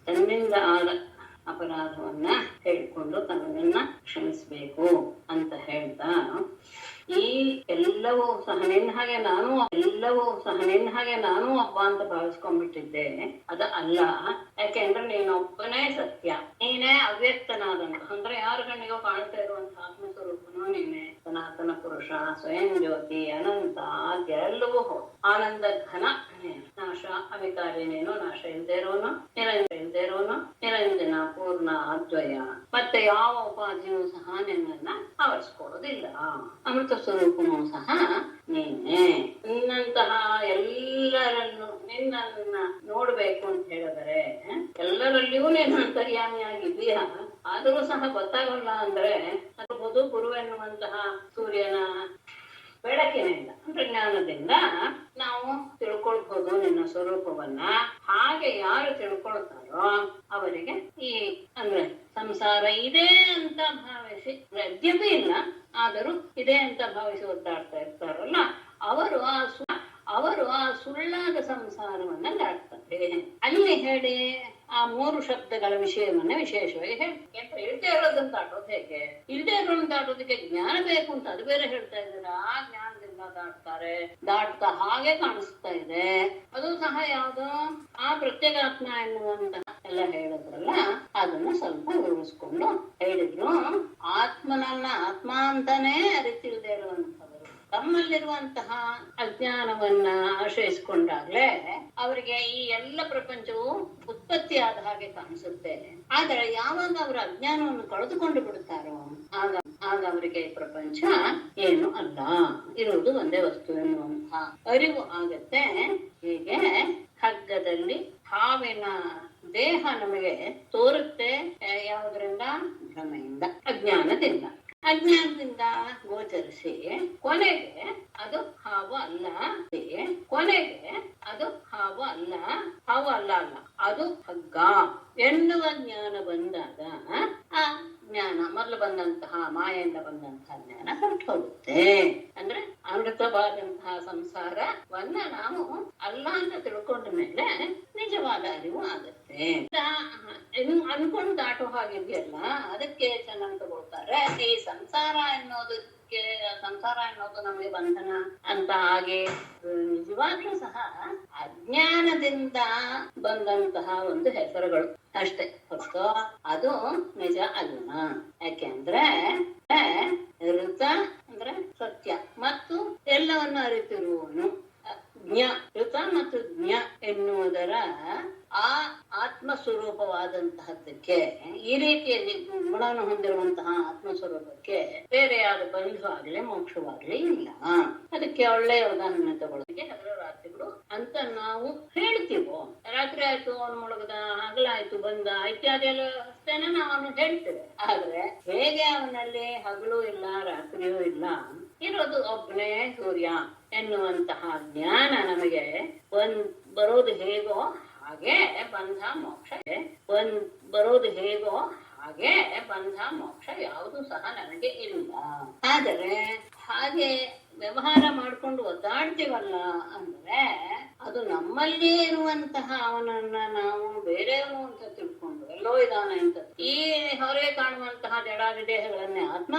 ತನ್ನಿಂದ ಆದ ಅಪರಾಧವನ್ನ ಹೇಳ್ಕೊಂಡು ತನ್ನನ್ನ ಕ್ಷಮಿಸ್ಬೇಕು ಅಂತ ಹೇಳ್ತಾ, ಈ ಎಲ್ಲವೂ ಸಹ ನಿನ್ನ ಹಾಗೆ ನಾನು ಒಬ್ಬ ಅಂತ ಭಾವಿಸ್ಕೊಂಡ್ಬಿಟ್ಟಿದ್ದೆ. ಅದ ಅಲ್ಲ. ಯಾಕೆಂದ್ರೆ ನೀನೊಬ್ಬನೇ ಸತ್ಯ, ನೀನೇ ಅವ್ಯಕ್ತನಾದಂತ, ಅಂದ್ರೆ ಯಾರ ಕಣ್ಣಿಗೋ ಕಾಣ್ತಾ ಇರುವಂತಹ ಆತ್ಮಸ್ವರೂಪನು ನೀನೆ, ಸನಾತನ ಪುರುಷ, ಸ್ವಯಂ ಜ್ಯೋತಿ, ಅನಂತ, ಎಲ್ಲವೂ ಹೌದು. ಆನಂದ ಘನ ನಾಶ ಅವಿಕಾರಿ, ನೀನು ನಾಶ ಇಲ್ದೇ ಇರೋನು, ನಿರಂಜನ ಪೂರ್ಣ ಅದ್ವಯ, ಮತ್ತೆ ಯಾವ ಉಪಾಧಿಯೂ ಸಹ ನಿನ್ನನ್ನ ಆವರಿಸ್ಕೊಳ್ಳೋದಿಲ್ಲ. ಅಮೃತ ಸ್ವರೂಪನೂ ಸಹ ನೀನೆ. ನಿನ್ನಂತಹ ಎಲ್ಲರನ್ನು ನಿನ್ನನ್ನ ನೋಡ್ಬೇಕು ಅಂತ ಹೇಳಿದರೆ ಎಲ್ಲರಲ್ಲಿಯೂ ನೀನು ಅಂತರ್ಯಾಮಿಯಾಗಿದ್ದೀಯ. ಆದರೂ ಸಹ ಗೊತ್ತಾಗಲ್ಲ ಅಂದ್ರೆ ಅದು ಗುರು ಎನ್ನುವಂತಹ ಸೂರ್ಯನ ಬೆಳಕಿನಿಂದ ಅಂದ್ರೆ ಜ್ಞಾನದಿಂದ ನಾವು ತಿಳ್ಕೊಳ್ಬಹುದು ನಿನ್ನ ಸ್ವರೂಪವನ್ನ. ಹಾಗೆ ಯಾರು ತಿಳ್ಕೊಳ್ತಾರೋ ಅವರಿಗೆ ಈ ಅಂದ್ರೆ ಸಂಸಾರ ಇದೆ ಅಂತ ಭಾವಿಸಿ, ಯದ್ಯಪಿ ಇಲ್ಲ ಆದರೂ ಇದೆ ಅಂತ ಭಾವಿಸಿ ಒದ್ದಾಡ್ತಾ ಇರ್ತಾರಲ್ಲ, ಅವರು ಆ ಸುಳ್ಳಾದ ಸಂಸಾರವನ್ನ ದಾಟ್ತಾರೆ. ಅಲ್ಲಿ ಹೇಳಿ ಆ 3 ಶಬ್ದಗಳ ವಿಷಯವನ್ನ ವಿಶೇಷವಾಗಿ ಹೇಳ್ತಾರೆ. ಇಲ್ದೇ ಇರೋದನ್ನ ದಾಟೋದು ಹೇಗೆ? ಇಲ್ದೇ ಇರೋದನ್ನ ದಾಟೋದಕ್ಕೆ ಜ್ಞಾನ ಬೇಕು ಅಂತ ಅದು ಬೇರೆ ಹೇಳ್ತಾ ಇದ್ದಾರೆ. ಆ ಜ್ಞಾನದಿಂದ ದಾಟ್ತಾರೆ, ದಾಟ್ತಾ ಹಾಗೆ ಕಾಣಿಸ್ತಾ ಇದೆ. ಅದು ಸಹ ಯಾವುದು? ಆ ಪ್ರತ್ಯೇಗಾತ್ಮ ಎನ್ನುವಂತಹ ಎಲ್ಲ ಹೇಳಿದ್ರಲ್ಲ, ಅದನ್ನ ಸ್ವಲ್ಪ ವಿವರಿಸ್ಕೊಂಡು ಹೇಳಿದ್ರು. ಆತ್ಮನನ್ನ ಆತ್ಮ ಅಂತಾನೇ ಅರಿತಿಲ್ದೇ ಇರುವಂತವರು ತಮ್ಮಲ್ಲಿರುವಂತಹ ಅಜ್ಞಾನವನ್ನ ಆಶ್ರಯಿಸಿಕೊಂಡಾಗ್ಲೇ ಅವರಿಗೆ ಈ ಎಲ್ಲ ಪ್ರಪಂಚವು ಉತ್ಪತ್ತಿ ಆದ ಹಾಗೆ ಕಾಣಿಸುತ್ತೆ. ಆದರೆ ಯಾವಾಗ ಅವರ ಅಜ್ಞಾನವನ್ನು ಕಳೆದುಕೊಂಡು ಬಿಡುತ್ತಾರೋ ಆಗ ಅವರಿಗೆ ಈ ಪ್ರಪಂಚ ಏನು ಅಲ್ಲ, ಇರುವುದು ಒಂದೇ ವಸ್ತು ಎನ್ನುವಂತಹ ಅರಿವು ಆಗತ್ತೆ. ಹೀಗೆ ಹಗ್ಗದಲ್ಲಿ ಹಾವಿನ ದೇಹ ನಮಗೆ ತೋರುತ್ತೆ. ಯಾವುದರಿಂದ? ಭ್ರಮೆಯಿಂದ, ಅಜ್ಞಾನದಿಂದ ಗೋಚರಿಸಿ ಕೊನೆಗೆ ಅದು ಹಾವು ಅಲ್ಲ, ಹಾವು ಅಲ್ಲ ಅದು ಹಗ್ಗ ಎನ್ನುವ ಜ್ಞಾನ ಬಂದಾಗ ಆ ಜ್ಞಾನ ಮೊದಲು ಬಂದಂತಹ ಮಾಯೆಯಿಂದ ಬಂದಂತಹ ಜ್ಞಾನ ಹೊರಟು ಹೋಗುತ್ತೆ. ಅಂದ್ರೆ ಅಮೃತವಾದಂತಹ ಸಂಸಾರವನ್ನ ನಾವು ಅಲ್ಲ ಅಂತ ತಿಳ್ಕೊಂಡ ಮೇಲೆ ನಿಜವಾದ ಅರಿವು ಆಗುತ್ತೆ. ಅನ್ಕೊಂಡು ದಾಟೋ ಹಾಗಿದೆಯಲ್ಲ, ಅದಕ್ಕೆ ಚೆನ್ನಾಗಿ ತಗೊಳ್ತಾರೆ. ಈ ಸಂಸಾರ ಅನ್ನೋದು ನಮಗೆ ಬಂಧನ ಅಂತ. ಹಾಗೆ ನಿಜವಾಗ್ಲೂ ಸಹ ಅಜ್ಞಾನದಿಂದ ಬಂದಂತಹ ಒಂದು ಹೆಸರುಗಳು ಅಷ್ಟೇ ಹೊರತು ಅದು ನಿಜ ಅಲ್ಲ. ಯಾಕೆಂದ್ರೆ ಋತ ಅಂದ್ರೆ ಸತ್ಯ ಮತ್ತು ಎಲ್ಲವನ್ನು ಅರಿತಿರುವವನು ಋತ ಮತ್ತು ಜ್ಞ ಎನ್ನುವುದರ ಆ ಆತ್ಮಸ್ವರೂಪವಾದಂತಹದ್ದಕ್ಕೆ, ಈ ರೀತಿಯಲ್ಲಿ ಗುಣವನ್ನು ಹೊಂದಿರುವಂತಹ ಆತ್ಮಸ್ವರೂಪಕ್ಕೆ ಬೇರೆಯಾದ ಬಂಧು ಆಗ್ಲಿ ಮೋಕ್ಷವಾಗ್ಲಿ ಇಲ್ಲ. ಅದಕ್ಕೆ ಒಳ್ಳೆಯ ಉದಾಹರಣೆ ತಗೊಳ್ಳೋದಕ್ಕೆ ಹಗಲು ರಾತ್ರಿಗಳು ಅಂತ ನಾವು ಹೇಳ್ತೀವೋ. ರಾತ್ರಿ ಆಯ್ತು ಅವನು ಮುಳುಗದ, ಹಗಲಾಯ್ತು ಬಂದ ಇತ್ಯಾದಿ ಎಲ್ಲ ಅಷ್ಟೇನೆ ನಾವು ಅವನು ಹೇಳ್ತೇವೆ. ಆದ್ರೆ ಹೇಗೆ ಅವನಲ್ಲಿ ಹಗಲು ಇಲ್ಲ ರಾತ್ರಿಯೂ ಇಲ್ಲ, ಇರೋದು ಒಬ್ಬನೇ ಸೂರ್ಯ ಎನ್ನುವಂತಹ ಜ್ಞಾನ ನಮಗೆ ಬರೋದು ಹೇಗೋ ಹಾಗೆ ಬಂಧ ಮೋಕ್ಷ ಯಾವುದು ಸಹ ನನಗೆ ಇಲ್ಲ. ಆದರೆ ಹಾಗೆ ವ್ಯವಹಾರ ಮಾಡ್ಕೊಂಡು ಒದ್ದಾಡ್ತೀವಲ್ಲ ಅಂದ್ರೆ ಅದು ನಮ್ಮಲ್ಲಿ ಇರುವಂತಹ ಅವನನ್ನ ನಾವು ಬೇರೆಯವನು ಅಂತ ತಿಳ್ಕೊಂಡು ಎಲ್ಲೋ ಇದ್ದಾನೆ ಅಂತ ಈ ಹೊರಗೆ ಕಾಣುವಂತಹ ಜಡಾದಿ ದೇಹಗಳನ್ನೇ ಆತ್ಮ,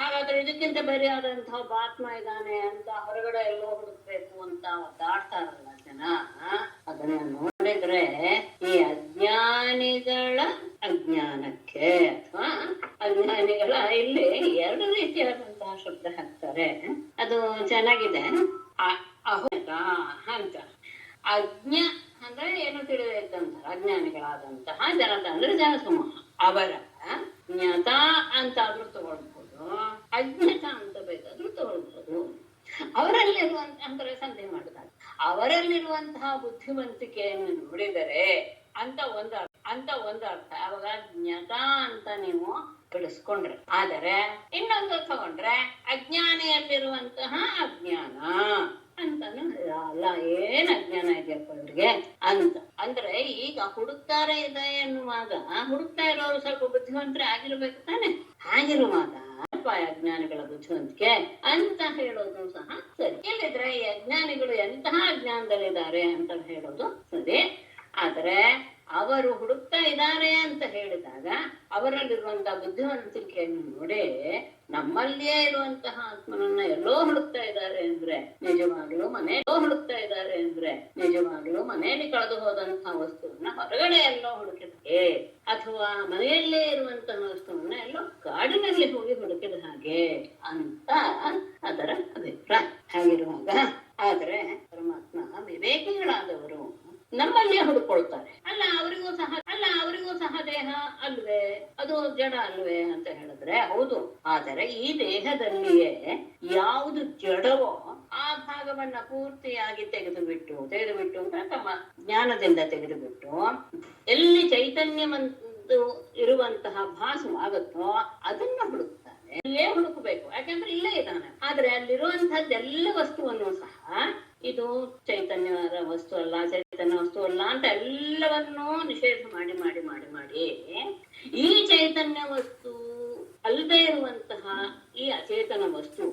ಹಾಗಾದ್ರೆ ಇದಕ್ಕಿಂತ ಬೇರೆ ಆದಂತಹ ಒಬ್ಬ ಆತ್ಮ ಇದ್ದಾನೆ ಅಂತ ಹೊರಗಡೆ ಎಲ್ಲೋ ಹುಡುಕ್ಬೇಕು ಅಂತ ಒದ್ದಾಡ್ತಾರಲ್ಲ ಜನ. ಅದನ್ನ ನೋಡಿದ್ರೆ ಈ ಅಜ್ಞಾನಿಗಳ ಅಜ್ಞಾನಕ್ಕೆ ಅಥವಾ ಅಜ್ಞಾನಿಗಳ ಇಲ್ಲಿ 2 ರೀತಿಯಾದಂತಹ ಶಬ್ದ ಹಾಕ್ತಾರೆ. ಅದು ಚೆನ್ನಾಗಿದೆ. ಅಹುತ ಅಂತ ಅಜ್ಞ ಅಂದ್ರೆ ಏನು ತಿಳಿಬೇಕಂತಾರೆ. ಅಜ್ಞಾನಿಗಳಾದಂತಹ ಜನತ ಅಂದ್ರೆ ಜನಸಮೂಹ, ಅವರ ಜ್ಞಾತ ಅಂತಾದ್ರೂ ತಗೊಳ್ಬಹುದು, ಅಜ್ಞಾತ ಅಂತ ಬೇಕಾದ್ರೂ ತಗೊಳ್ಬಹುದು. ಅವರಲ್ಲಿರುವಂತ ಅಂದ್ರೆ ಸಂದೇಹ ಮಾಡಿದಾಗ ಅವರಲ್ಲಿರುವಂತಹ ಬುದ್ಧಿವಂತಿಕೆಯನ್ನು ನೋಡಿದರೆ ಅಂತ ಒಂದು ಅರ್ಥ. ಅವಾಗ ಜ್ಞಾತ ಅಂತ ನೀವು ಬಿಡಿಸ್ಕೊಂಡ್ರೆ, ಆದರೆ ಇನ್ನೊಂದು ತಗೊಂಡ್ರೆ ಅಜ್ಞಾನಿಯಲ್ಲಿರುವಂತಹ ಅಜ್ಞಾನ ಅಂತಾನು ಅಲ್ಲ. ಏನ್ ಅಜ್ಞಾನ ಇದೆಯಪ್ಪ ಇವ್ರಿಗೆ ಅಂತ ಅಂದ್ರೆ ಈಗ ಹುಡುಕ್ತಾರೆ ಇದೆ ಎನ್ನುವಾಗ ಹುಡುಕ್ತಾ ಇರೋರು ಸ್ವಲ್ಪ ಬುದ್ಧಿವಂತರೇ ಆಗಿರ್ಬೇಕು ತಾನೆ. ಹಾಗಿರುವಾಗ ಅಜ್ಞಾನಿಗಳ ಬುದ್ಧಿವಂತಿಕೆ ಅಂತ ಹೇಳೋದು ಸಹ ಸರಿ. ಇಲ್ಲಿದ್ರೆ ಈ ಅಜ್ಞಾನಿಗಳು ಎಂತಹ ಅಜ್ಞಾನದಲ್ಲಿದ್ದಾರೆ ಅಂತ ಹೇಳೋದು ಸರಿ. ಆದ್ರೆ ಅವರು ಹುಡುಕ್ತಾ ಇದ್ದಾರೆ ಅಂತ ಹೇಳಿದಾಗ ಅವರಲ್ಲಿರುವಂತಹ ಬುದ್ಧಿವಂತಿಕೆಯನ್ನು ನೋಡಿ ನಮ್ಮಲ್ಲಿಯೇ ಇರುವಂತಹ ಆತ್ಮನನ್ನ ಎಲ್ಲೋ ಹುಡುಕ್ತಾ ಇದ್ದಾರೆ ಅಂದ್ರೆ ನಿಜವಾಗ್ಲೂ ಮನೆಯಲ್ಲೋ ಹುಡುಕ್ತಾ ಇದ್ದಾರೆ ಅಂದ್ರೆ ನಿಜವಾಗ್ಲೂ ಮನೆಯಲ್ಲಿ ಕಳೆದು ಹೋದಂತಹ ವಸ್ತುವನ್ನ ಹೊರಗಡೆ ಎಲ್ಲೋ ಹುಡುಕಿದೆ, ಅಥವಾ ಮನೆಯಲ್ಲೇ ಇರುವಂತಹ ವಸ್ತುವನ್ನ ಎಲ್ಲೋ ಕಾಡಿನಲ್ಲಿ ಹೋಗಿ ಹುಡುಕಿದ ಹಾಗೆ ಅಂತ ಅದರ ಅಭಿಪ್ರಾಯ. ಹಾಗಿರುವಾಗ ಆದ್ರೆ ಪರಮಾತ್ಮ ವಿವೇಕಿಗಳಾದವರು ನಮ್ಮಲ್ಲಿಯೇ ಹುಡುಕೊಳ್ತಾರೆ. ಅಲ್ಲ ಅವರಿಗೂ ಸಹ ದೇಹ ಅಲ್ವೇ, ಅದು ಜಡ ಅಲ್ವೇ ಅಂತ ಹೇಳಿದ್ರೆ ಹೌದು. ಆದರೆ ಈ ದೇಹದಲ್ಲಿಯೇ ಯಾವುದು ಜಡವೋ ಆ ಭಾಗವನ್ನ ಪೂರ್ತಿಯಾಗಿ ತೆಗೆದುಬಿಟ್ಟು ಅಂದ್ರೆ ತಮ್ಮ ಜ್ಞಾನದಿಂದ ತೆಗೆದುಬಿಟ್ಟು ಎಲ್ಲಿ ಚೈತನ್ಯವಂತ ಇರುವಂತಹ ಭಾಸವಾಗುತ್ತೋ ಅದನ್ನ ಹುಡುಕ್ತಾನೆ. ಇಲ್ಲೇ ಹುಡುಕಬೇಕು, ಯಾಕಂದ್ರೆ ಇಲ್ಲೇ ಇದ್ದಾನೆ. ಆದ್ರೆ ಅಲ್ಲಿರುವಂತಹದ್ದೆಲ್ಲ ವಸ್ತುವನ್ನು ಸಹ ಇದು ಚೈತನ್ಯವಾದ ವಸ್ತು ಅಲ್ಲ, ಚೈತನ್ಯ ವಸ್ತು ಅಲ್ಲ ಅಂತ ಎಲ್ಲವನ್ನೂ ನಿಷೇಧ ಮಾಡಿ ಮಾಡಿ ಮಾಡಿ ಮಾಡಿ ಈ ಚೈತನ್ಯ ವಸ್ತು ಅಲ್ಲದೆ ಇರುವಂತಹ ಈ ಅಚೇತನ ವಸ್ತು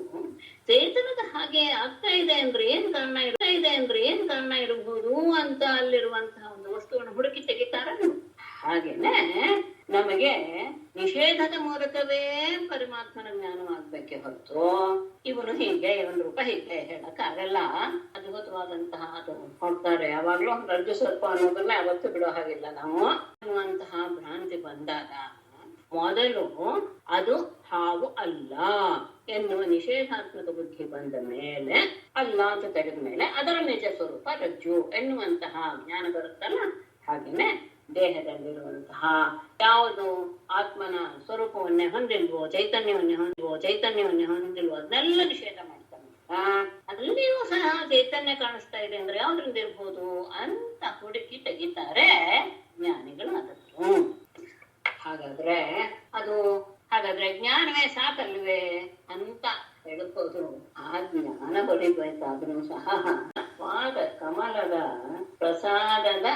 ಚೇತನದ ಹಾಗೆ ಆಗ್ತಾ ಇದೆ ಅಂದ್ರೆ ಏನ್ ಕಾರಣ ಇರಬಹುದು ಅಂತ ಅಲ್ಲಿರುವಂತಹ ಒಂದು ವಸ್ತುವನ್ನು ಹುಡುಕಿ ತೆಗಿತಾರ. ಹಾಗೇನೆ ನಮಗೆ ನಿಷೇಧದ ಮೂಲಕವೇ ಪರಮಾತ್ಮನ ಜ್ಞಾನವಾಗ್ಬೇಕೆ ಹೊರತು ಇವನು ಹೀಗೆ ಇವನ ರೂಪ ಹೀಗೆ ಹೇಳಕ್ ಆಗಲ್ಲ. ಅದ್ಭುತವಾದಂತಹ ಅದು ಕೊಡ್ತಾರೆ ಯಾವಾಗ್ಲೂ ರಜ್ಜು ಸ್ವಲ್ಪ ಅನ್ನೋದನ್ನ ಯಾವತ್ತೂ ಬಿಡೋ ಹಾಗಿಲ್ಲ ನಾವು ಅನ್ನುವಂತಹ ಭ್ರಾಂತಿ ಬಂದಾಗ ಮೊದಲು ಅದು ಹಾವು ಅಲ್ಲ ಎನ್ನುವ ನಿಷೇಧಾತ್ಮಕ ಬುದ್ಧಿ ಬಂದ ಮೇಲೆ, ಅಲ್ಲ ಅಂತ ತೆಗೆದ ಮೇಲೆ ಅದರ ನಿಜ ಸ್ವರೂಪ ರಜ್ಜು ಎನ್ನುವಂತಹ ಜ್ಞಾನ ಬರುತ್ತಲ್ಲ. ಹಾಗೇನೆ ದೇಹದಲ್ಲಿರುವಂತಹ ಯಾವುದು ಆತ್ಮನ ಸ್ವರೂಪವನ್ನೇ ಹೊಂದಿಲ್ವೋ, ಚೈತನ್ಯವನ್ನೇ ಹೊಂದಿಲ್ವೋ ಅದನ್ನೆಲ್ಲ ನಿಷೇಧ ಮಾಡ್ತಾನೆ. ಅಲ್ಲಿಯೂ ಸಹ ಚೈತನ್ಯ ಕಾಣಿಸ್ತಾ ಇದೆ ಅಂದ್ರೆ ಯಾವ್ದ್ರಿಂದ ಇರ್ಬೋದು ಅಂತ ಹುಡುಕಿ ತೆಗಿತಾರೆ ಜ್ಞಾನಿಗಳು. ಅದನ್ನು ಹಾಗಾದ್ರೆ ಜ್ಞಾನವೇ ಸಾಕಲ್ವೇ ಅಂತ ಹೇಳ್ಬೋದು. ಆ ಜ್ಞಾನ ಬಡಿಬೇಕಾದ್ರೂ ಸಹ ಪಾದ ಕಮಲದ ಪ್ರಸಾದದ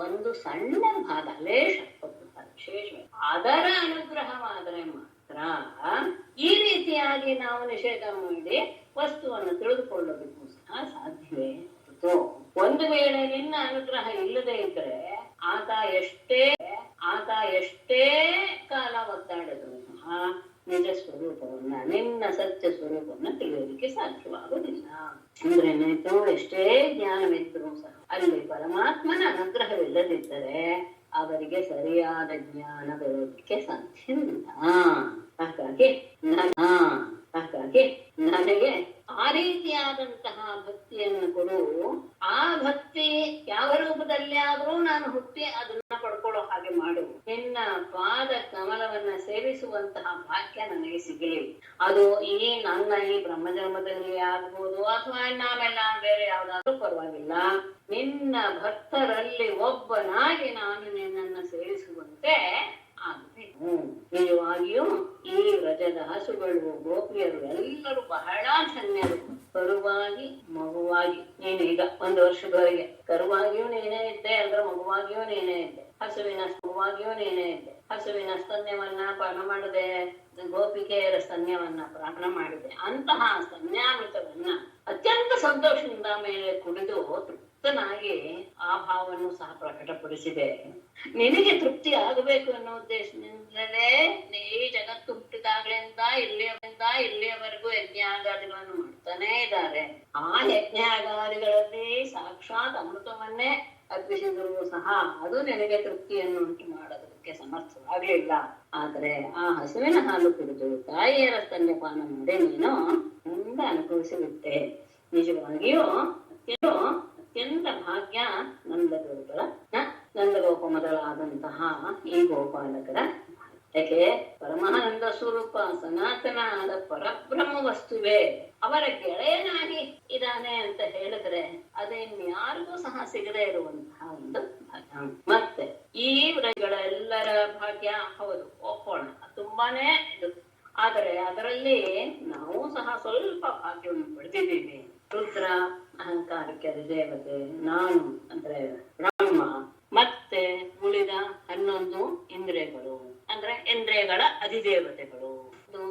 ಒಂದು ಸಣ್ಣ ಭಾಗ ಲೇಷ ವಿಶೇಷ ಅದರ ಅನುಗ್ರಹವಾದರೆ ಮಾತ್ರ ಈ ರೀತಿಯಾಗಿ ನಾವು ನಿಷೇಧ ಮಾಡಿ ವಸ್ತುವನ್ನು ತಿಳಿದುಕೊಳ್ಳೋದಕ್ಕೂ ಸಹ ಸಾಧ್ಯವೇ. ಒಂದು ವೇಳೆ ನಿನ್ನ ಅನುಗ್ರಹ ಇಲ್ಲದೆ ಇದ್ರೆ ಆತ ಎಷ್ಟೇ ಕಾಲ ಒತ್ತಾಡಿದ್ರು ಸಹ ನಿಜ ಸ್ವರೂಪವನ್ನ, ನಿನ್ನ ಸತ್ಯ ಸ್ವರೂಪವನ್ನ ತಿಳಿಯೋದಕ್ಕೆ ಸಾಧ್ಯವಾಗುವುದಿಲ್ಲ. ಅಂದ್ರೆ ಏನಾಯ್ತು, ಎಷ್ಟೇ ಜ್ಞಾನವಿದ್ರೂ ಸಹ ಅಲ್ಲಿ ಪರಮಾತ್ಮನ ಅನುಗ್ರಹವಿಲ್ಲದಿದ್ದರೆ ಅವರಿಗೆ ಸರಿಯಾದ ಜ್ಞಾನ ಬರೋದಕ್ಕೆ ಸಾಧ್ಯವಿಲ್ಲ. ಹಾಗಾಗಿ ನನಗೆ ಆ ರೀತಿಯಾದಂತಹ ಭಕ್ತಿಯನ್ನು ಕೊಡು. ಆ ಭಕ್ತಿ ಯಾವ ರೂಪದಲ್ಲಿ ಆದ್ರೂ ನಾನು ಹುಟ್ಟಿ ಅದನ್ನ ಪಡ್ಕೊಳ್ಳೋ ಹಾಗೆ ಮಾಡು. ನಿನ್ನ ಪಾದ ಕಮಲವನ್ನ ಸೇವಿಸುವಂತಹ ಭಾಗ್ಯ ನನಗೆ ಸಿಗಲಿ. ಅದು ನನ್ನ ಈ ಬ್ರಹ್ಮಜನ್ಮದಲ್ಲಿ ಆಗ್ಬೋದು ಅಥವಾ ನಾವೆಲ್ಲ ಬೇರೆ ಯಾವ್ದಾದ್ರೂ ಪರವಾಗಿಲ್ಲ. ನಿನ್ನ ಭಕ್ತರಲ್ಲಿ ಒಬ್ಬನಾಗಿ ನಾನು ನಿನ್ನನ್ನು ಸೇವಿಸುವಂತೆ ಆಗ್ಬೇಕು. ನಿಜವಾಗಿಯೂ ಈ ವ್ರಜದ ಹಸುಗಳು ಗೋಪಿಯರು ಎಲ್ಲರೂ ಬಹಳ ಧನ್ಯರು. ಕರುವಾಗಿ ಮಗುವಾಗಿ ನೀನೀಗ 1 ವರ್ಷದವರೆಗೆ ಕರುವಾಗಿಯೂ ನೀನೇ ಇದ್ದೆ, ಅಂದ್ರೆ ಮಗುವಾಗಿಯೂ ನೀನೇ ಇದ್ದೆ, ಹಸುವಿನ ಮಗುವಾಗಿಯೂ ನೀನೇ ಇದ್ದೆ, ಹಸುವಿನ ಸ್ತನ್ಯವನ್ನ ಪಾನ ಮಾಡದೆ, ಗೋಪಿಕೆಯರ ಸ್ತನ್ಯವನ್ನ ಪ್ರಾಣ ಮಾಡಿದೆ. ಅಂತಹ ಸ್ತನ್ಯಾಮೃತವನ್ನ ಅತ್ಯಂತ ಸಂತೋಷದಿಂದ ಮೇಲೆ ಕುಡಿದು ತೃಪ್ತನಾಗಿ ಆ ಭಾವವನ್ನು ಸಹ ಪ್ರಕಟಪಡಿಸಿದೆ. ನಿನಗೆ ತೃಪ್ತಿ ಆಗಬೇಕು ಅನ್ನೋ ಉದ್ದೇಶದಿಂದಲೇ ಈ ಜಗತ್ತು ಹುಟ್ಟಿದಾಗ್ಲಿಂದ ಇಲ್ಲಿಯವರೆಗೂ ಯಜ್ಞಾಗಾದಿಗಳನ್ನು ಮಾಡ್ತಾನೇ ಇದ್ದಾರೆ. ಆ ಯಜ್ಞಾಗಾದಿಗಳಲ್ಲಿ ಸಾಕ್ಷಾತ್ ಅಮೃತವನ್ನೇ ಅರ್ಪಿಸಿದ್ರು ಸಹ ಅದು ನಿನಗೆ ತೃಪ್ತಿಯನ್ನು ಉಂಟು ಮಾಡೋದಕ್ಕೆ ಸಮರ್ಥವಾಗಲಿಲ್ಲ. ಆದ್ರೆ ಆ ಹಸುವಿನ ಹಾಲು ಕುಡಿದು ತಾಯಿಯರ ಸ್ತನ್ಯಪಾನ ಮಾಡಿ ನೀನು ಮುಂದೆ ಅನುಭವಿಸಿಬಿಟ್ಟೆ. ನಿಜವಾಗಿಯೂ ಅತ್ಯಂತ ಭಾಗ್ಯ ನಂದಗೋಪ ಮೊದಲಾದಂತಹ ಈ ಗೋಪಾಲಕರ. ಯಾಕೆ ಪರಮಾನಂದ ಸ್ವರೂಪ ಸನಾತನಾದ ಪರಬ್ರಹ್ಮ ವಸ್ತುವೇ ಅವರ ಗೆಳೆಯನಾಗಿ ಇದ್ದಾನೆ ಅಂತ ಹೇಳಿದ್ರೆ ಅದೇನ್ಯಾರಿಗೂ ಸಹ ಸಿಗದೆ ಇರುವಂತಹ ಒಂದು ಭಾಗ್ಯ. ಮತ್ತೆ ಈ ವ್ರಜಗಳೆಲ್ಲರ ಭಾಗ್ಯ ಹೌದು, ಒಪ್ಪೋಣ, ತುಂಬಾನೇ ಇದು. ಆದರೆ ಅದರಲ್ಲಿ ನಾವು ಸಹ ಸ್ವಲ್ಪ ಭಾಗ್ಯವನ್ನು ಪಡೆದಿದ್ದೀವಿ. ರುದ್ರ ಅಹಂಕಾರಕ್ಕೆ ಅಧಿದೇವತೆ, ನಾನು ಅಂದ್ರೆ ಬ್ರಹ್ಮ, ಮತ್ತೆ ಉಳಿದ 11 ಇಂದ್ರಿಯಗಳು ಅಂದ್ರೆ ಇಂದ್ರಿಯಗಳ ಅಧಿದೇವತೆಗಳು. ಇದು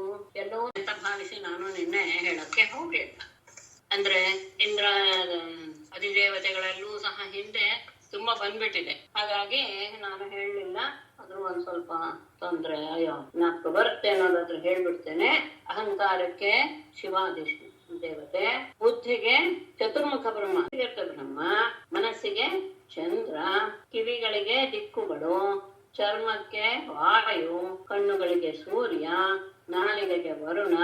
ಎಲ್ಲವೂ ಅಂತ ಭಾವಿಸಿ ನಾನು ನಿನ್ನೆ ಹೇಳಕ್ಕೆ ಹೋಗ್ಲಿಲ್ಲ. ಅಂದ್ರೆ ಇಂದ್ರ ಅಧಿದೇವತೆಗಳಲ್ಲೂ ಸಹ ಹಿಂದೆ ತುಂಬಾ ಬಂದ್ಬಿಟ್ಟಿದೆ. ಹಾಗಾಗಿ ನಾನು ಹೇಳಲಿಲ್ಲ, ಅದು ಒಂದ್ ಸ್ವಲ್ಪ ತೊಂದ್ರೆ. ಅಯ್ಯೋ ನಾಲ್ಕು ಬರುತ್ತೆ ಅನ್ನೋದಾದ್ರೆ ಹೇಳ್ಬಿಡ್ತೇನೆ. ಅಹಂಕಾರಕ್ಕೆ ಶಿವಾದಿಷ್ಣು ದೇವತೆ, ಬುದ್ಧಿಗೆ ಚತುರ್ಮುಖ ಬ್ರಹ್ಮ ಬ್ರಹ್ಮ, ಮನಸ್ಸಿಗೆ ಚಂದ್ರ, ಕಿವಿಗಳಿಗೆ ದಿಕ್ಕುಗಳು, ಚರ್ಮಕ್ಕೆ ವಾಯು, ಕಣ್ಣುಗಳಿಗೆ ಸೂರ್ಯ, ನಾಲಿಗೆಗೆ ವರುಣ,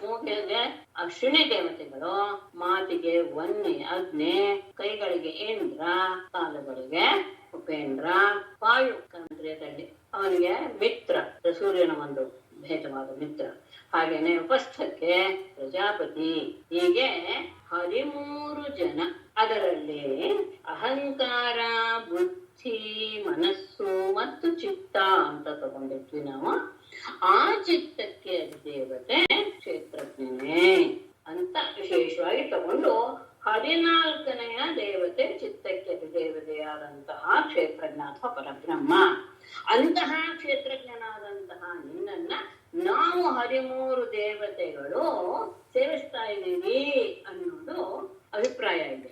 ಮೂಗಿಗೆ ಅಶ್ವಿನಿ ದೇವತೆಗಳು, ಮಾತಿಗೆ ವನ್ನಿ ಅಗ್ನಿ, ಕೈಗಳಿಗೆ ಇಂದ್ರ, ಕಾಲುಗಳಿಗೆ ಉಪೇಂದ್ರ, ವಾಯು ಕೇಂದ್ರದಲ್ಲಿ ಅವನಿಗೆ ಮಿತ್ರ, ಸೂರ್ಯನ ಒಂದು ಭೇದವಾದ ಮಿತ್ರ. ಹಾಗೇನೆ ಉಪಸ್ಥಕ್ಕೆ ಪ್ರಜಾಪತಿ. ಹೀಗೆ 13 ಜನ. ಅದರಲ್ಲಿ ಅಹಂಕಾರ, ಬುದ್ಧಿ, ಮನಸ್ಸು ಮತ್ತು ಚಿತ್ತ ಅಂತ ತಗೊಂಡಿದ್ವಿ ನಾವು. ಆ ಚಿತ್ತಕ್ಕೆ ದೇವತೆ ಕ್ಷೇತ್ರಜ್ಞನೇ ಅಂತ ವಿಶೇಷವಾಗಿ ತಗೊಂಡು 14ನೆಯ ದೇವತೆ ಚಿತ್ತಕ್ಕೆ ದೇವತೆಯಾದಂತಹ ಕ್ಷೇತ್ರಜ್ಞ ಅಥವಾ ಪರಬ್ರಹ್ಮ. ಅಂತಹ ಕ್ಷೇತ್ರಜ್ಞನಾದಂತಹ ನಿನ್ನನ್ನ ನಾವು 13 ದೇವತೆಗಳು ಸೇವಿಸ್ತಾ ಇದ್ದೀವಿ ಅನ್ನೋದು ಅಭಿಪ್ರಾಯ ಇದೆ.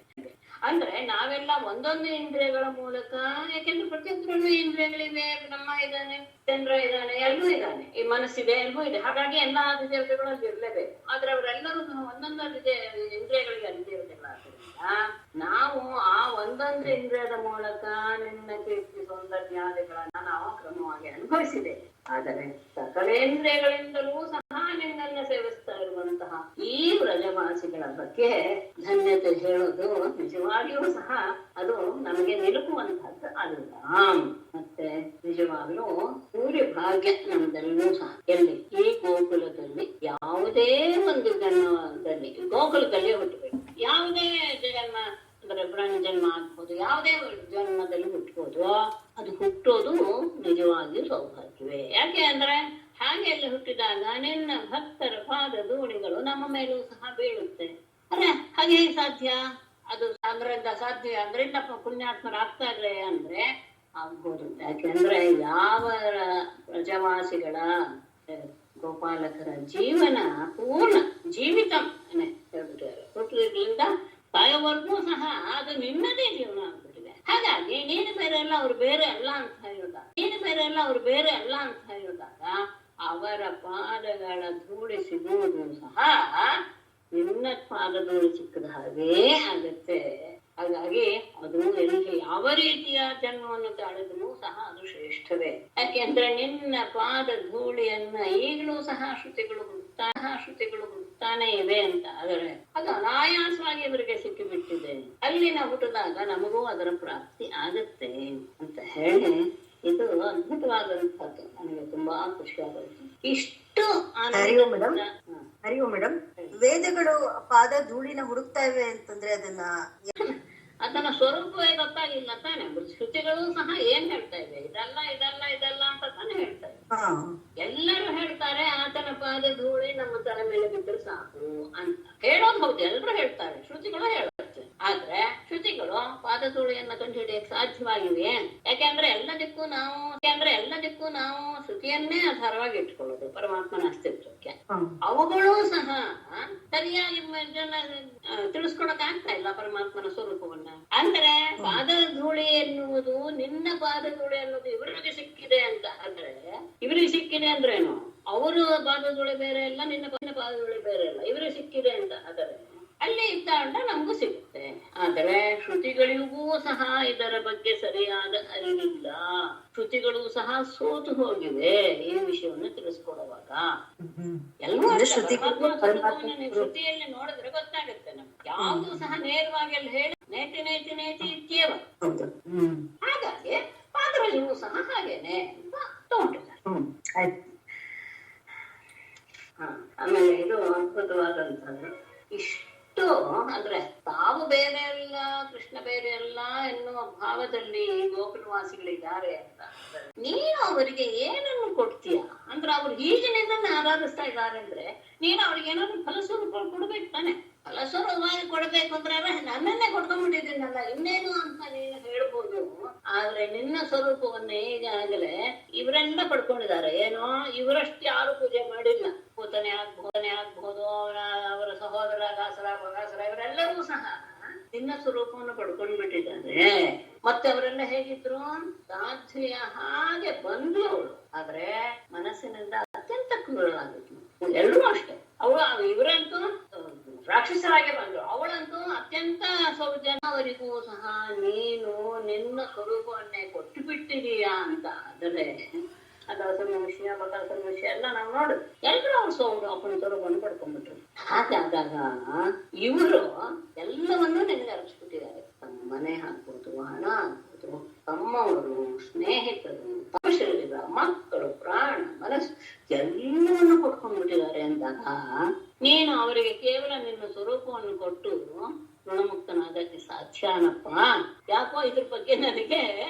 ಅಂದ್ರೆ ನಾವೆಲ್ಲ ಒಂದೊಂದು ಇಂದ್ರಿಯಗಳ ಮೂಲಕ, ಯಾಕೆಂದ್ರೆ ಪ್ರತಿಯೊಬ್ಬರಲ್ಲೂ ಇಂದ್ರಿಯಗಳಿವೆ, ಬ್ರಹ್ಮ ಇದ್ದಾನೆ, ಚಂದ್ರ ಇದ್ದಾನೆ, ಎಲ್ಲೂ ಇದ್ದಾನೆ, ಈ ಮನಸ್ಸಿದೆ, ಎಲ್ಲೂ ಇದೆ. ಹಾಗಾಗಿ ಎಲ್ಲಾ ದೇವತೆಗಳು ಅಲ್ಲಿ ಇರ್ಲೇಬೇಕು. ಆದ್ರೆ ಅವರೆಲ್ಲರೂ ಒಂದೊಂದು ಇಂದ್ರಿಯಗಳಿಗೆ ಅಧಿದೇವತೆಗಳಾದ್ರಿಂದ ನಾವು ಆ ಒಂದೊಂದು ಇಂದ್ರಿಯದ ಮೂಲಕ ನಿನ್ನ ಕೀರ್ತಿ ಸೌಂದರ್ಯಾದಿಗಳನ್ನ ನಾವು ಕ್ರಮವಾಗಿ ಅನುಭವಿಸಿದೆ. ಆದರೆ ಸಕಲೇಂದ್ರಿಯಗಳಿಂದಲೂ ಸಹ ನಿನ್ನನ್ನ ಸೇವಿಸ್ತಾ ಇರುವಂತಹ ಈ ವ್ರಜವಾಸಿಗಳ ಬಗ್ಗೆ ಧನ್ಯತೆ ಹೇಳೋದು ನಿಜವಾಗಿಯೂ ಸಹ ಅದು ನಮಗೆ ನಿಲುಕುವಂತಹದ್ದು ಅಲ್ಲ. ಮತ್ತೆ ನಿಜವಾಗ್ಲೂ ಸೂರ್ಯ ಭಾಗ್ಯ ನಮ್ದೆಲ್ಲೂ ಸಹ ಎಲ್ಲಿ ಈ ಗೋಕುಲದಲ್ಲಿ ಯಾವುದೇ ಒಂದು ಜನ್ಮದಲ್ಲಿ, ಗೋಕುಲದಲ್ಲಿ ಹುಟ್ಟಬೇಕು, ಯಾವುದೇ ಜನ್ಮ ಅಂದ್ರೆ ಬ್ರಹ್ಮ ಜನ್ಮ ಆಗ್ಬೋದು, ಯಾವುದೇ ಜನ್ಮದಲ್ಲಿ ಹುಟ್ಟಬಹುದು. ಅದು ಹುಟ್ಟೋದು ನಿಜವಾಗಿಯೂ ಸೌಭಾಗ್ಯವೇ. ಯಾಕೆ ಅಂದ್ರೆ ಹಾಗೆ ಅಲ್ಲಿ ಹುಟ್ಟಿದಾಗ ನಿನ್ನ ಭಕ್ತರ ಪಾದ ಧೂಳಿಗಳು ನಮ್ಮ ಮೇಲೂ ಸಹ ಬೀಳುತ್ತೆ. ಅರೆ ಹಾಗೆ ಸಾಧ್ಯ? ಅದು ಅದರಿಂದ ಸಾಧ್ಯ, ಅದರಿಂದ ಪುಣ್ಯಾತ್ಮರಾಗ್ತಾರೆ ಅಂದ್ರೆ ಆಗ್ಬೋದು. ಯಾಕೆಂದ್ರೆ ಯಾವ ಪ್ರಜವಾಸಿಗಳ ಗೋಪಾಲಕರ ಜೀವನ ಪೂರ್ಣ ಜೀವಿತ ಹೇಳ್ಬಿಟ್ಟಿದ್ದಾರೆ. ಹುಟ್ಟಿದ್ರಿಂದ ಸಾಯೋವರೆಗೂ ಸಹ ಅದು ನಿನ್ನದೇ ಜೀವನ ಆಗ್ಬಿಟ್ಟಿದೆ. ಹಾಗಾಗಿ ನೀನು ಬೇರೆ ಅಲ್ಲ, ಅವ್ರು ಬೇರೆ ಅಲ್ಲ ಅಂತ ಹೇಳಿದಾಗ ಅವರ ಪಾದಗಳ ಧೂಳಿ ಸಿಗುವುದು ಸಹ ನಿನ್ನ ಪಾದ ಧೂಳಿ ಸಿಕ್ಕದ ಹಾಗೇ ಆಗತ್ತೆ. ಹಾಗಾಗಿ ಅದು ಎಲ್ಲಿ ಯಾವ ರೀತಿಯ ಜನ್ಮವನ್ನು ತಾಳಿದ್ರೂ ಸಹ ಅದು ಶ್ರೇಷ್ಠವೇ. ಯಾಕೆಂದ್ರೆ ನಿನ್ನ ಪಾದ ಧೂಳಿಯನ್ನ ಈಗಲೂ ಸಹ ಶ್ರುತಿಗಳು ಹುಡುಕ್ತಾನೆ ಇವೆ ಅಂತ. ಆದರೆ ಅದು ಅನಾಯಾಸವಾಗಿ ಇವರಿಗೆ ಸಿಕ್ಕಿಬಿಟ್ಟಿದೆ. ಅಲ್ಲಿನ ಹುಟ್ಟಿದಾಗ ನಮಗೂ ಅದರ ಪ್ರಾಪ್ತಿ ಆಗತ್ತೆ ಅಂತ ಹೇಳಿ ಇದು ಅದ್ಭುತವಾದಂತಹದ್ದು. ನನಗೆ ತುಂಬಾ ಖುಷಿ ಆಗುತ್ತೆ. ಇಷ್ಟು ಹರಿವು ಮೇಡಮ್, ವೇದಗಳು ಪಾದ ಧೂಳಿನ ಹುಡುಕ್ತಾ ಇವೆ ಅಂತಂದ್ರೆ ಅದನ್ನ ಸ್ವರೂಪವೇ ಗೊತ್ತಾಗಿಲ್ಲ ತಾನೆ. ಶ್ರುತಿಗಳು ಸಹ ಏನ್ ಹೇಳ್ತಾ ಇವೆ? ಇದಲ್ಲ ಅಂತ ತಾನೇ ಹೇಳ್ತಾ ಇವೆ. ಎಲ್ಲರೂ ಹೇಳ್ತಾರೆ ಆತನ ಪಾದ ಧೂಳಿ ನಮ್ಮ ತಲೆ ಮೇಲೆ ಬಿದ್ದರೆ ಸಾಕು ಅಂತ ಹೇಳೋದು ಹೌದು, ಎಲ್ಲರೂ ಹೇಳ್ತಾರೆ, ಶ್ರುತಿಗಳು ಹೇಳುತ್ತೆ. ಆದ್ರೆ ಶ್ರುತಿಗಳು ಪಾದ ಧೂಳಿಯನ್ನ ಕಂಡು ಹಿಡಿಯಕ್ಕೆ ಸಾಧ್ಯವಾಗಿವೆ. ಯಾಕೆಂದ್ರೆ ಎಲ್ಲದಕ್ಕೂ ನಾವು ಶ್ರುತಿಯನ್ನೇ ಆಧಾರವಾಗಿ ಇಟ್ಕೊಳ್ಳೋದು ಪರಮಾತ್ಮನ ಅಸ್ತಿತ್ವಕ್ಕೆ. ಅವುಗಳು ಸಹ ಸರಿಯಾಗಿ ತಿಳಿಸ್ಕೊಡಕ್ ಆಗ್ತಾ ಇಲ್ಲ ಪರಮಾತ್ಮನ ಸ್ವರೂಪವನ್ನ. ಅಂದ್ರೆ ಪಾದ ಧೂಳಿ ಎನ್ನುವುದು, ನಿನ್ನ ಪಾದ ಧೂಳಿ ಅನ್ನೋದು ಇವರಿಗೆ ಸಿಕ್ಕಿದೆ ಅಂತ ಅಂದ್ರೆ, ಇವರಿಗೆ ಸಿಕ್ಕಿದೆ ಅಂದ್ರೇನು? ಅವರು ಪಾದ ಧೂಳಿ ಬೇರೆ ಅಲ್ಲ, ನಿನ್ನ ಪಾದ ಧೂಳಿ ಬೇರೆ ಅಲ್ಲ, ಇವರಿಗೆ ಸಿಕ್ಕಿದೆ ಅಂತ ಆದರೆ ಅಲ್ಲಿ ಇದ್ದಾಗ ನಮಗೂ ಸಿಗುತ್ತೆ. ಆದರೆ ಶ್ರುತಿಗಳಿಗೂ ಸಹ ಇದರ ಬಗ್ಗೆ ಸರಿಯಾದ ಅರಿವಿಲ್ಲ. ಶ್ರುತಿಗಳು ಸಹ ಸೋತು ಹೋಗಿವೆ ಈ ವಿಷಯವನ್ನು ತಿಳಿಸ್ಕೊಡುವಾಗ. ಎಲ್ಲರೂ ಶ್ರುತಿಯಲ್ಲಿ ನೋಡಿದ್ರೆ ಗೊತ್ತಾಗುತ್ತೆ ನಮ್ಗೆ. ಯಾವುದು ಸಹ ನೇರವಾಗಿ ಅಲ್ಲಿ ಹೇಳಿ ನೇತಿ ಇತ್ಯೇವ. ಹಾಗಾಗಿ ಪಾದಗಳಿಗೂ ಸಹ ಹಾಗೇನೆ ಅಂತ ತಗೊಂಡಿದ್ದಾರೆ. ಆಮೇಲೆ ಇದು ಅದ್ಭುತವಾದಂತದ್ದು. ಇಷ್ಟು ಅಂದ್ರೆ ತಾವು ಬೇರೆ ಅಲ್ಲ, ಕೃಷ್ಣ ಬೇರೆ ಅಲ್ಲ ಎನ್ನುವ ಭಾವದಲ್ಲಿ ಗೋಕುಲವಾಸಿಗಳಿದ್ದಾರೆ ಅಂತ ನೀನು ಅವರಿಗೆ ಏನನ್ನು ಕೊಡ್ತೀಯ ಅಂದ್ರೆ, ಅವ್ರು ಹೀಗೆ ನಿನ್ನನ್ನು ಆರಾಧಿಸ್ತಾ ಇದ್ದಾರೆ ಅಂದ್ರೆ ನೀನು ಅವ್ರಿಗೆ ಏನಾದ್ರು ಫಲಸ್ವರೂಪ ಕೊಡ್ಬೇಕು ತಾನೆ. ಫಲಸ್ವರೂಪವಾಗಿ ಕೊಡ್ಬೇಕು ಅಂದ್ರೆ ನನ್ನನ್ನೇ ಕೊಡ್ಕೊಂಡ್ಬಿಟ್ಟಿದ್ದೀನಲ್ಲ ಇನ್ನೇನು ಅಂತ ನೀನು ಹೇಳ್ಬೋದು. ಆದ್ರೆ ನಿನ್ನ ಸ್ವರೂಪವನ್ನ ಈಗಾಗಲೇ ಇವರೆಲ್ಲ ಪಡ್ಕೊಂಡಿದ್ದಾರೆ. ಏನೋ ಇವರಷ್ಟು ಯಾರು ಪೂಜೆ ಮಾಡಿಲ್ಲ. ಪೂತನೆ ಆಗ್ಬಹುದು, ಅವರ ಸಹೋದರ ದಾಸರ ಬಗಾಸರ ಇವರೆಲ್ಲರೂ ಸಹ ನಿನ್ನ ಸ್ವರೂಪವನ್ನು ಪಡ್ಕೊಂಡ್ ಬಿಟ್ಟಿದ್ದಾರೆ. ಮತ್ತೆ ಅವರೆಲ್ಲ ಹೇಗಿದ್ರು, ಸಾಧ್ವಿಯ ಹಾಗೆ ಬಂದ್ಲು ಅವಳು, ಆದ್ರೆ ಮನಸ್ಸಿನಿಂದ ಅತ್ಯಂತ ಕ್ರೂರಳಾಗಿದ್ಲು. ಎಲ್ಲರೂ ಅಷ್ಟೇ, ಅವಳು ಇವರಂತೂ ರಾಕ್ಷಸರಾಗೆ ಬಂದ್ರು, ಅವಳಂತೂ ಅತ್ಯಂತ ಸೌಜನ್ಯವರಿಗೂ ಸಹ ನೀನು ನಿನ್ನ ಸ್ವರೂಪವನ್ನೇ ಕೊಟ್ಟು ಬಿಟ್ಟಿದೀಯಾ ಅಂತ. ಆದರೆ ಅದರ ವಿಷಯ ಬಕರ ವಿಷಯ ಎಲ್ಲ ನಾವು ನೋಡು, ಎಲ್ಲರೂ ಅವ್ರು ಅಪ್ಪನ ಸ್ವರೂಪವನ್ನು ಪಡ್ಕೊಂಡ್ಬಿಟ್ರು. ಹಾಗಾದಾಗ ಇವರು ಎಲ್ಲವನ್ನೂ ನಿನ್ಗೆ ಅರ್ಪಿಸ್ಬಿಟ್ಟಿದ್ದಾರೆ. ತಮ್ಮ ಮನೆ ಹಾಕ್ಬೋದು, ಹಣ ಹಾಕ್ಬೋದು, ತಮ್ಮವರು, ಸ್ನೇಹಿತರು, ತಮ್ಮ ಶರೀರ, ಮಕ್ಕಳು, ಪ್ರಾಣ, ಮನಸ್ಸು ಎಲ್ಲವನ್ನು ಕೊಟ್ಕೊಂಡ್ಬಿಟ್ಟಿದ್ದಾರೆ ಅಂದಾಗ ನೀನು ಅವರಿಗೆ ಕೇವಲ ನಿನ್ನ ಸ್ವರೂಪವನ್ನು ಕೊಟ್ಟು ಋಣಮುಕ್ತನಾಗಕ್ಕೆ ಸಾಧ್ಯನಪ್ಪ? ಯಾಕೋ ಇದ್ರ ಬಗ್ಗೆ ನನಗೆ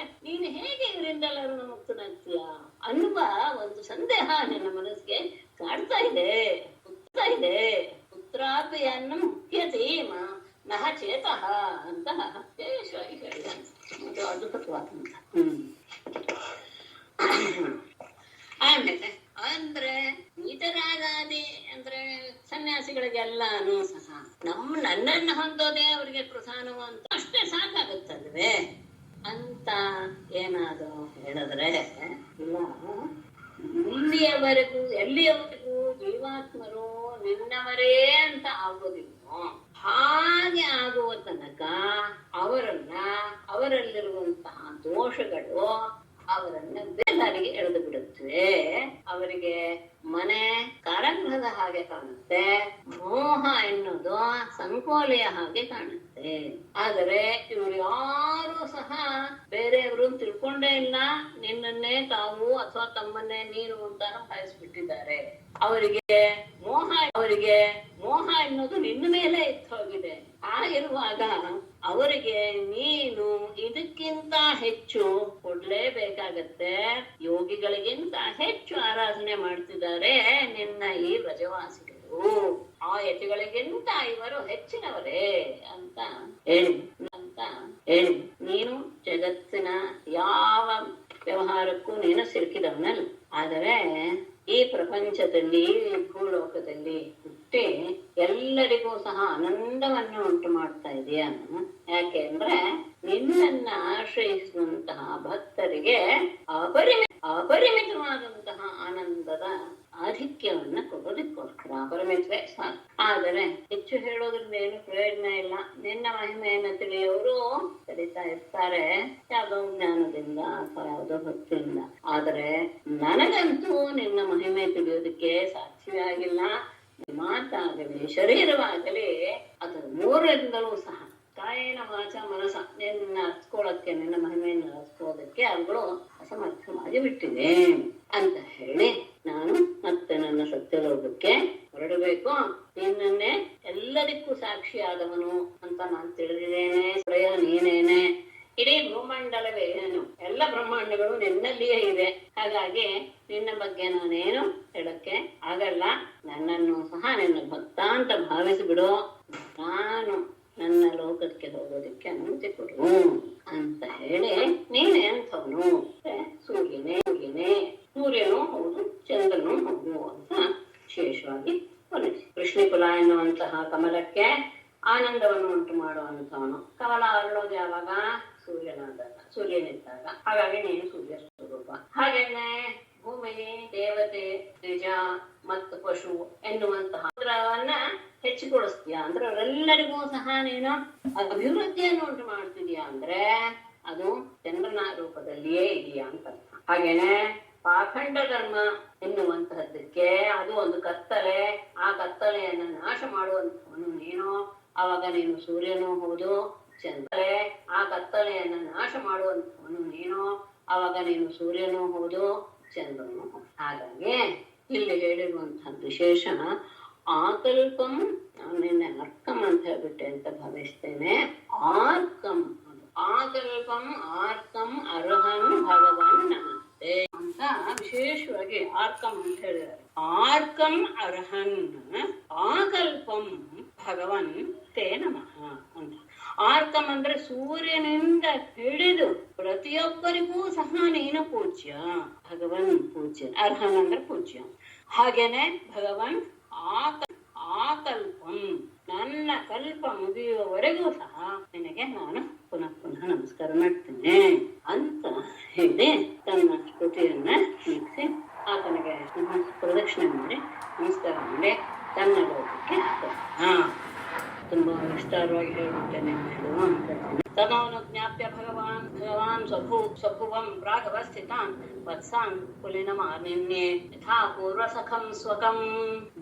ನೀನು ಹೇಗೆ ಇವರಿಂದೆಲ್ಲ ಋಣಮುಕ್ತನಾಗ್ತೀಯ ಅನ್ನುವ ಒಂದು ಸಂದೇಹ ನನ್ನ ಮನಸ್ಸಿಗೆ ಕಾಡ್ತಾ ಇದೆ. ಪುತ್ರಾಪಿಯನ್ನು ಮುಖ್ಯತೆ ನಹ ಚೇತಃ ಅಂತ ವಿಶೇಷವಾಗಿ ಹೇಳಿದ. ಅದು ಅದ್ಭುತವಾದಂತ. ಆಮೇಲೆ ಅಂದ್ರೆ ನೀತರಾಗಾದಿ ಅಂದ್ರೆ ಸನ್ಯಾಸಿಗಳಿಗೆಲ್ಲಾನು ಸಹ ನನ್ನನ್ನ ಹೊಂದೋದೇ ಅವ್ರಿಗೆ ಪ್ರಧಾನವ ಅಂತ ಅಷ್ಟೇ ಸಾಕಾಗುತ್ತಲ್ವೇ ಅಂತ ಏನಾದ್ರು ಹೇಳಿದ್ರೆ ಇಲ್ಲ, ಎಲ್ಲಿಯವರೆಗೂ ಜೀವಾತ್ಮರು ನಿನ್ನವರೇ ಅಂತ ಆಗೋದಿಲ್ವೋ ಹಾಗೆ ಆಗುವ ತನಕ ಅವರಲ್ಲಿರುವಂತಹ ದೋಷಗಳು ಅವರನ್ನ ಬೇಲಾರಿಗೆ ಎಳೆದು ಬಿಡುತ್ತವೆ. ಅವರಿಗೆ ಮನೆ ಕಾರಾಗೃಹದ ಹಾಗೆ ಕಾಣುತ್ತೆ, ಮೋಹ ಎನ್ನುವುದು ಸಂಕೋಲೆಯ ಹಾಗೆ ಕಾಣುತ್ತೆ. ಆದರೆ ಇವರು ಯಾರು ಸಹ ಬೇರೆಯವರು ತಿಳ್ಕೊಂಡೇ ಇಲ್ಲ, ನಿನ್ನನ್ನೇ ತಾವು ಅಥವಾ ತಮ್ಮನ್ನೇ ನೀನು ಅಂತ ಭಾವಿಸ್ಬಿಟ್ಟಿದ್ದಾರೆ. ಅವರಿಗೆ ಮೋಹ ಎನ್ನುವುದು ನಿನ್ನ ಮೇಲೆ ಇತ್ತು ಹೋಗಿದೆ. ಆಗಿರುವಾಗ ಅವರಿಗೆ ನೀನು ಇದಕ್ಕಿಂತ ಹೆಚ್ಚು ಕೊಡ್ಲೇಬೇಕಾಗತ್ತೆ. ಯೋಗಿಗಳಿಗಿಂತ ಹೆಚ್ಚು ಆರಾಧನೆ ಮಾಡ್ತಿದ್ದಾರೆ ನಿನ್ನ ಈ ವ್ರಜವಾಸಿಗಳು, ಆ ಯತಿಗಳಿಗಿಂತ ಇವರು ಹೆಚ್ಚಿನವರೇ ಅಂತ ಹೇಳಿ ನೀನು ಜಗತ್ತಿನ ಯಾವ ವ್ಯವಹಾರಕ್ಕೂ ನೀನು ಸಿಲುಕಿದವನಲ್ಲ. ಆದರೆ ಈ ಪ್ರಪಂಚದಲ್ಲಿ, ಈ ಭೂಲೋಕದಲ್ಲಿ ಹುಟ್ಟಿ ಎಲ್ಲರಿಗೂ ಸಹ ಆನಂದವನ್ನು ಉಂಟು ಮಾಡ್ತಾ ಇದೆಯಾ. ಯಾಕೆ ಅಂದ್ರೆ ನಿನ್ನನ್ನ ಆಶ್ರಯಿಸುವಂತಹ ಭಕ್ತರಿಗೆ ಅಪರಿಮಿತವಾದಂತಹ ಆನಂದದ ಆಧಿಕ್ಯವನ್ನ ಕೊಡೋದಕ್ಕೋಸ್ಕರ. ಅಪರಿಮಿತವೇ ಸಾಕು. ಆದರೆ ಹೆಚ್ಚು ಹೇಳೋದ್ರಿಂದ ಏನು ಪ್ರಯೋಜನ ಇಲ್ಲ. ನಿನ್ನ ಮಹಿಮೆಯನ್ನು ತಿಳಿಯೋರು ಕಲಿತಾ ಇರ್ತಾರೆ, ಯಾವುದೋ ಜ್ಞಾನದಿಂದ ಅಥವಾ ಯಾವುದೋ ಭಕ್ತಿಯಿಂದ. ಆದರೆ ನನಗಂತೂ ನಿನ್ನ ಮಹಿಮೆ ತಿಳಿಯೋದಕ್ಕೆ ಸಾಧ್ಯವೇ ಆಗಿಲ್ಲ. ಮಾತಾಗಲಿ ಶರೀರವಾಗಲಿ ಅದು ಮೂರರಿಂದಲೂ ಸಹ ಕಾಯೇನ ವಾಚ ಮನಸ ನಿನ್ನ ಅರ್ಸ್ಕೊಳ್ಳಕ್ಕೆ, ನಿನ್ನ ಮಹಿಮೆಯನ್ನು ಅರ್ಸ್ಕೊಳ್ಳೋದಕ್ಕೆ ಅವುಗಳು ಅಸಮರ್ಥವಾಗಿ ಬಿಟ್ಟಿದೆ ಅಂತ ಹೇಳಿ ನಾನು ಮತ್ತೆ ನನ್ನ ಸತ್ಯಲೋಕಕ್ಕೆ ಹೊರಡಬೇಕು. ನಿನ್ನನ್ನೇ ಎಲ್ಲದಕ್ಕೂ ಸಾಕ್ಷಿಯಾದವನು ಅಂತ ನಾನು ತಿಳಿದಿದ್ದೇನೆ. ಸ್ವಯ ನೀನೇನೆ, ಇಡೀ ಬ್ರಹ್ಮಾಂಡವೇ ಏನು, ಎಲ್ಲ ಬ್ರಹ್ಮಾಂಡಗಳು ನಿನ್ನಲ್ಲಿಯೇ ಇದೆ. ಹಾಗಾಗಿ ನಿನ್ನ ಬಗ್ಗೆ ನಾನೇನು ಹೇಳಕ್ಕೆ ಆಗಲ್ಲ. ನನ್ನನ್ನು ಸಹ ನಿನ್ನ ಭಕ್ತ ಅಂತ ಭಾವಿಸಿಬಿಡು. ನಾನು ನನ್ನ ಲೋಕಕ್ಕೆ ಹೋಗೋದಕ್ಕೆ ಅನುಮತಿ ಕೊಡು ಅಂತ ಹೇಳಿ ನೀನೆ ಅಂಥವನು, ಸೂರ್ಯನೂ ಹೌದು ಚಂದ್ರನೂ ಹೌದು ಅಂತ ವಿಶೇಷವಾಗಿ ಹೊಲಿಸಿ. ಕೃಷ್ಣಿಕುಲ ಎನ್ನುವಂತಹ ಕಮಲಕ್ಕೆ ಆನಂದವನ್ನು ಉಂಟು ಮಾಡುವಂಥವನು. ಕಮಲ ಅರಳೋದು ಯಾವಾಗ? ಸೂರ್ಯನಿದ್ದಾಗ. ಹಾಗಾಗಿ ನೀನು ಸೂರ್ಯ ಸ್ವರೂಪ. ಹಾಗೇನೆ ಭೂಮಿಗೆ ದೇವತೆ, ನಿಜ ಮತ್ತು ಪಶು ಎನ್ನುವಂತಹ ಹೆಚ್ಚಿಕೊಡಿಸ್ತೀಯ ಅಂದ್ರೆ ಅವರೆಲ್ಲರಿಗೂ ಸಹ ನೀನು ಅಭಿವೃದ್ಧಿಯನ್ನು ಉಂಟು ಮಾಡ್ತಿದೀಯ ಅಂದ್ರೆ ಅದು ಚಂದ್ರನ ರೂಪದಲ್ಲಿಯೇ ಇದೆಯಾ ಅಂತ. ಹಾಗೇನೆ ಪಾಖಂಡ ಧರ್ಮ ಎನ್ನುವಂತಹದ್ದಕ್ಕೆ ಅದು ಒಂದು ಕತ್ತಲೆ. ಆ ಕತ್ತಲೆಯನ್ನು ನಾಶ ಮಾಡುವಂತವನು ನೀನು. ಅವಾಗ ನೀನು ಸೂರ್ಯನೂ ಹೌದು ಚಂದ್ರೇ. ಆ ಕತ್ತಲೆಯನ್ನು ನಾಶ ಮಾಡುವಂತವನು ನೀನು. ಅವಾಗ ನೀನು ಸೂರ್ಯನೂ ಹೌದು ಚಂದ್ರನು. ಹಾಗಾಗಿ ಇಲ್ಲಿ ಹೇಳಿರುವಂತಹ ವಿಶೇಷ ಆಕಲ್ಪಂ, ನಾನು ನಿನ್ನೆ ಅರ್ಕಂ ಅಂತ ಹೇಳ್ಬಿಟ್ಟೆ ಅಂತ ಭಾವಿಸ್ತೇನೆ. ಆರ್ಕಂ, ಆಕಲ್ಪಂ ಆರ್ಕಂ ಅರ್ಹನ್ ಭಗವನ್ ನಮಸ್ತೆ ಅಂತ ವಿಶೇಷವಾಗಿ ಆರ್ಕಂ ಅಂತ ಹೇಳಿದ್ದಾರೆ. ಆರ್ಕಂ ಅರ್ಹನ್ ಆಕಲ್ಪಂ ಭಗವನ್ ತೇ ನಮಃ ಅಂತ. ಆರ್ಕಂ ಅಂದ್ರೆ ಸೂರ್ಯನಿಂದ ಹಿಡಿದು ಪ್ರತಿಯೊಬ್ಬರಿಗೂ ಸಹ ನೀನು ಪೂಜ್ಯ, ಭಗವನ್ ಪೂಜ್ಯ. ಅರ್ಹನ್ ಅಂದ್ರೆ ಪೂಜ್ಯ. ಹಾಗೇನೆ ಭಗವನ್ ಆಕಲ್ಪಂ ನನ್ನ ಕಲ್ಪ ಮುಗಿಯುವವರೆಗೂ ಸಹ ನಿನಗೆ ನಾನು ಪುನಃ ಪುನಃ ನಮಸ್ಕಾರ ಮಾಡ್ತೇನೆ ಅಂತ ಹೇಳಿ ತನ್ನ ಸ್ತುತಿಯನ್ನ ಮುಗಿಸಿ ಆತನಿಗೆ ಪ್ರದಕ್ಷಿಣೆ ಮಾಡಿ ನಮಸ್ಕಾರ ಮಾಡಿ ತನ್ನ ಲೋಕಕ್ಕೆ ತುಂಬಾ ವಿಸ್ತಾರವಾಗಿ ಹೇಳುತ್ತೇನೆ ತದವನು ಜ್ಞಾಪ್ಯ ಭಗವಾನ್ ಸ್ವಭುವಂ ಪ್ರಾಗವಸ್ಥಿತಾನ್ ವತ್ಸಾನ್ ಕುಲಿನಮಾನಿನ್ಯೇ ಯಥಾ ಪೂರ್ವಸಖಂ ಸ್ವಕಂ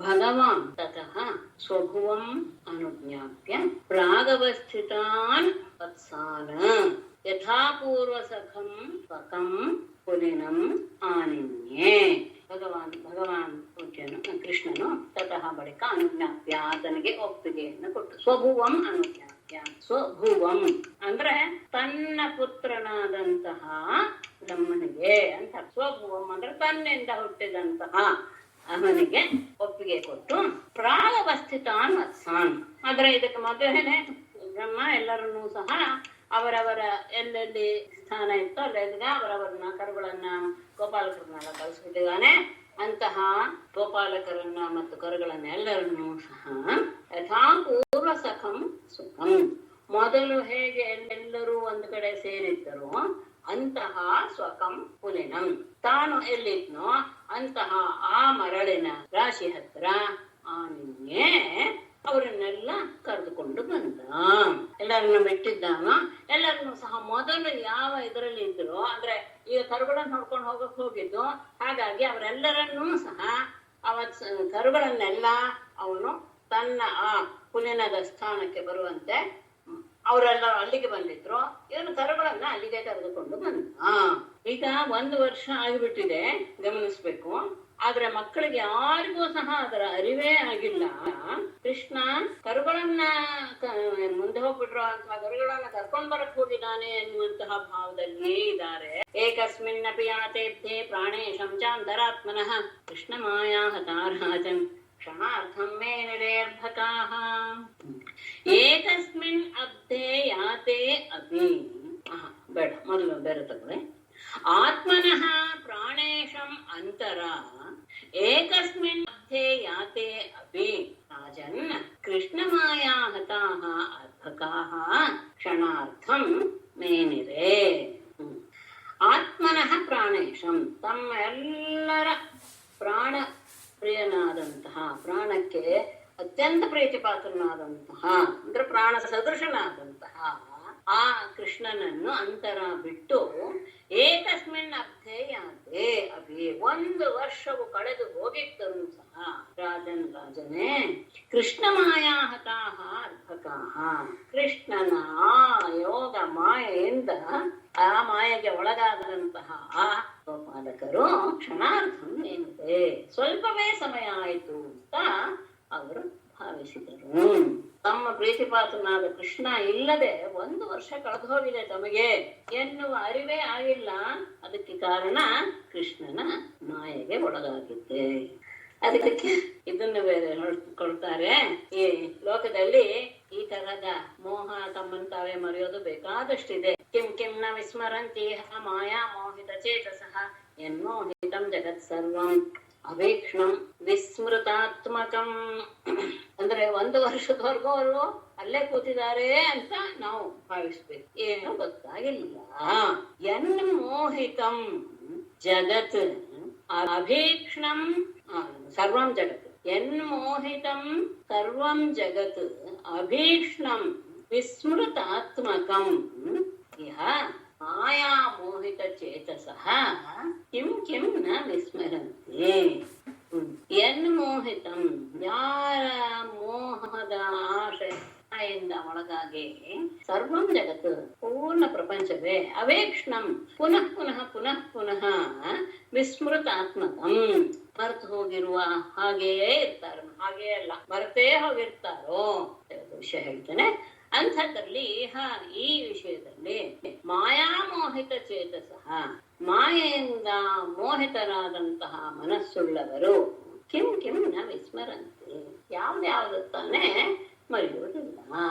ಭಗವಾನ್ ತತಃ ಸ್ವಭುವಂ ಅನುಜ್ಞಾಪ್ಯ ಪ್ರಾಗವಸ್ಥಿತಾನ್ ವತ್ಸಾನ್ ಯಥಾ ಪೂರ್ವಸಖಂ ಸ್ವಕಂ ಕುಲಿನಂ ಆನಿನ್ಯೇ. ಭಗವಾನ್ ಕೃಷ್ಣನು ತತಃ ಬಳಿಕ ಅನುಜ್ಞಾಪ್ಯ ಆತನಿಗೆ ಒಪ್ಪಿಗೆಯನ್ನು ಕೊಟ್ಟು ಸ್ವಭುವಂ ಅನುಜ್ಞಾಪ್ಯ. ಸ್ವಭುವಂ ಅಂದ್ರೆ ತನ್ನ ಪುತ್ರನಾದಂತಹ ಬ್ರಹ್ಮನಿಗೆ ಅಂತ. ಸ್ವಭುವಂ ಅಂದ್ರೆ ತನ್ನಿಂದ ಹುಟ್ಟಿದಂತಹ ಅವನಿಗೆ ಒಪ್ಪಿಗೆ ಕೊಟ್ಟು ಪ್ರಾಗವಸ್ಥಿತಾನ್ ವತ್ಸಾನ್. ಆದ್ರೆ ಇದಕ್ಕೆ ಮೊದಲೇ ಬ್ರಹ್ಮ ಎಲ್ಲರನ್ನೂ ಸಹ ಅವರವರ ಎಲ್ಲೆಲ್ಲಿ ಸ್ಥಾನ ಇತ್ತು ಅಲ್ಲೆಲ್ಲ ಅವರವರನ್ನ ಕರುಗಳನ್ನ ಗೋಪಾಲಕರನ್ನೆಲ್ಲ ಕಳಿಸ್ಬಿಟ್ಟಿದ್ದಾನೆ. ಅಂತಹ ಗೋಪಾಲಕರನ್ನ ಮತ್ತು ಕರುಗಳನ್ನ ಎಲ್ಲರನ್ನೂ ಸಹ ಯಥಾ ಪೂರ್ವ ಸಖಂ ಸುಖಂ, ಮೊದಲು ಹೇಗೆ ಎಲ್ಲರೂ ಒಂದು ಕಡೆ ಸೇರಿದ್ದರು ಅಂತಹ ಸ್ವಕಂ ಪುಲಿನಂ, ತಾನು ಎಲ್ಲಿದ್ನೋ ಅಂತಹ ಆ ಮರಳಿನ ರಾಶಿ ಹತ್ರ ಆ ನಿನ್ನೆ ಅವರನ್ನೆಲ್ಲ ಕರೆದುಕೊಂಡು ಬಂದ. ಎಲ್ಲರನ್ನು ಬಿಟ್ಟಿದ್ದಾನ. ಎಲ್ಲರನ್ನು ಸಹ ಮೊದಲು ಯಾವ ಇದರಲ್ಲಿ ಇದ್ರು ಅಂದ್ರೆ ಈಗ ಕರುಗಳನ್ನ ನೋಡ್ಕೊಂಡು ಹೋಗಿದ್ದು, ಹಾಗಾಗಿ ಅವರೆಲ್ಲರನ್ನೂ ಸಹ ಕರುಗಳನ್ನೆಲ್ಲ ಅವನು ತನ್ನ ಆ ಪುಲಿನದ ಸ್ಥಾನಕ್ಕೆ ಬರುವಂತೆ ಅವರೆಲ್ಲ ಅಲ್ಲಿಗೆ ಬಂದಿದ್ರು. ಇವನು ಕರುಗಳನ್ನ ಅಲ್ಲಿಗೆ ಕರೆದುಕೊಂಡು ಬಂದ. ಈಗ 1 ವರ್ಷ ಆಗಿಬಿಟ್ಟಿದೆ, ಗಮನಿಸ್ಬೇಕು. ಆದ್ರೆ ಮಕ್ಕಳಿಗೆ ಯಾರಿಗೂ ಸಹ ಅದರ ಅರಿವೇ ಆಗಿಲ್ಲ. ಕೃಷ್ಣ ಕರುಗಳನ್ನ ಮುಂದೆ ಹೋಗ್ಬಿಟ್ರು ಅಥವಾ ಕರುಗಳನ್ನ ಕರ್ಕೊಂಡ್ ಬರಕ್ ಹೋಗಿದ್ದಾನೆ ಎನ್ನುವಂತಹ ಭಾವದಲ್ಲಿಯೇ ಇದ್ದಾರೆ. ಏಕಸ್ಮಿನ್ನಪಿ ಯಾತೇಭ್ಯೇ ಪ್ರಾಣೇಶಂ ಚಾಂತರಾತ್ಮನಃ ಕೃಷ್ಣ ಮಾಯಾ ಹತಾರಾಜನ್ ಕ್ಷಣಾರ್ಥಂ ಮೇ ನಿರೇರ್ಭಕಾಃ. ಏಕಸ್ಮಿನ್ ಅಬ್ಧೇ ಯಾತೆ ಅಪಿ, ಬೇಡ ಮೊದಲು ಬೇರೆ ತಗೊಳ್ಳಿ. ಆತ್ಮನಃ ಪ್ರಾಣೇಶಂ ಅಂತರ ಏಕಸ್ಮಿನ್ ಅಬ್ಧೇ ಯಾತೆ ಅಪಿ ರಾಜನ್ ಕೃಷ್ಣ ಮಾಯಾ ಹತಾಃ ಅರ್ಭಕಾಃ ಕ್ಷಣಾರ್ಥಂ ಮೇನಿರೆ. ಆತ್ಮನಃ ಪ್ರಾಣೇಶಂ, ತಮ್ಮ ಎಲ್ಲರ ಪ್ರಾಣ ಪ್ರಿಯನಾದಂತಹ, ಪ್ರಾಣಕ್ಕೆ ಅತ್ಯಂತ ಪ್ರೀತಿಪಾತ್ರನಾದಂತಹ ಅಂದ್ರೆ ಪ್ರಾಣ ಸದೃಶನಾದಂತಹ ಆ ಕೃಷ್ಣನನ್ನು ಅಂತರ ಬಿಟ್ಟು ಏಕಸ್ಮಿನ್ ಅಬ್ಧೇ ಯಾತೆ ಅಭಿ, 1 ವರ್ಷವು ಕಳೆದು ಹೋಗಿದ್ದರೂ ಸಹ ರಾಜನೇ ಕೃಷ್ಣ ಮಾಯಾ ಹತಾಃ ಅರ್ಭಕಾಃ, ಕೃಷ್ಣನ ಆ ಯೋಗ ಮಾಯೆಯಿಂದ ಆ ಮಾಯೆಗೆ ಒಳಗಾದಂತಹ ಆ ಗೋಪಾಲಕರು ಕ್ಷಣಾರ್ಥಂ ಏನಿದೆ ಸ್ವಲ್ಪವೇ ಸಮಯ ಆಯಿತು ಅಂತ ಅವರು ಭಾವಿಸಿದರು. ತಮ್ಮ ಪ್ರೀತಿಪಾತ್ರನಾದ ಕೃಷ್ಣ ಇಲ್ಲದೆ 1 ವರ್ಷ ಕಳೆದು ಹೋಗಿದೆ ತಮಗೆ ಎನ್ನುವ ಅರಿವೇ ಆಗಿಲ್ಲ. ಅದಕ್ಕೆ ಕಾರಣ ಕೃಷ್ಣನ ಮಾಯೆಗೆ ಒಳಗಾಗಿದ್ದೆ. ಅದಕ್ಕೆ ಇದನ್ನು ಬೇರೆ ಕೊಡ್ತಾರೆ. ಈ ಲೋಕದಲ್ಲಿ ಈ ತರಹದ ಮೋಹ ತಮ್ಮನ್ನು ತಾವೇ ಮರೆಯೋದು ಬೇಕಾದಷ್ಟಿದೆ. ಕಿಂ ಕಿಂ ನ ವಿಸ್ಮರಂತಿ ಮಾಯಾ ಮೋಹಿತ ಚೇತಸಃ ಯನ್ಮೋಹಿತಂ ಜಗತ್ ಸರ್ವಂ ಅವೇಕ್ಷಣಂ ವಿಸ್ಮೃತಾತ್ಮಕಂ. ಅಂದ್ರೆ 1 ವರ್ಷದವರೆಗೂ ಅವರು ಅಲ್ಲೇ ಕೂತಿದ್ದಾರೆ ಅಂತ ನಾವು ಭಾವಿಸ್ಬೇಕು. ಏನು ಗೊತ್ತಾಗಿಲ್ಲ. ಯನ್ಮೋಹಿತಂ ಜಗತ್ ಅಭೀಕ್ಷಣಂ ಸರ್ವಂ ಜಗತ್, ಯನ್ಮೋಹಿತಂ ಸರ್ವಂ ಜಗತ್ ಅಭೀಕ್ಷಣಂ ವಿಸ್ಮೃತಾತ್ಮಕಂ ಇಹ ಮಾಯಾ ಮೋಹಿತ ಚೇತಸಃ ಕಿಂ ಕಿಂ ನ ವಿಸ್ಮರಂತಿ. ಯನ್ಮೋಹಿತಂ, ಯಾರ ಮೋಹದ ಆಶೆಯಿಂದ ಒಳಗಾಗಿ ಸರ್ವಂ ಜಗತ್ ಪೂರ್ಣ ಪ್ರಪಂಚವೇ ಅವೇಕ್ಷಣಂ ಪುನಃ ಪುನಃ ಪುನಃ ಪುನಃ ವಿಸ್ಮೃತಾತ್ಮಕಂ, ಮರೆತು ಹೋಗಿರುವ ಹಾಗೆಯೇ ಇರ್ತಾರೆ. ಹಾಗೆಯೇ ಅಲ್ಲ, ಮರೆತೇ ಹೋಗಿರ್ತಾರೋ ವಿಷಯ ಹೇಳ್ತೇನೆ. ಅಂಥದ್ರಲ್ಲಿ ಈ ವಿಷಯದಲ್ಲಿ ಮಾಯಾ ಮೋಹಿತ ಚೇತಸಃ, ಮಾಯೆಯಿಂದ ಮೋಹಿತರಾದಂತಹ ಮನಸ್ಸುಳ್ಳವರು ಕಿಂ ಕಿಂ ನ ವಿಸ್ಮರಂತಿ, ಯಾವ್ದ್ಯಾವ್ದು ತಾನೇ ಮರೆಯುವುದಿಲ್ಲ.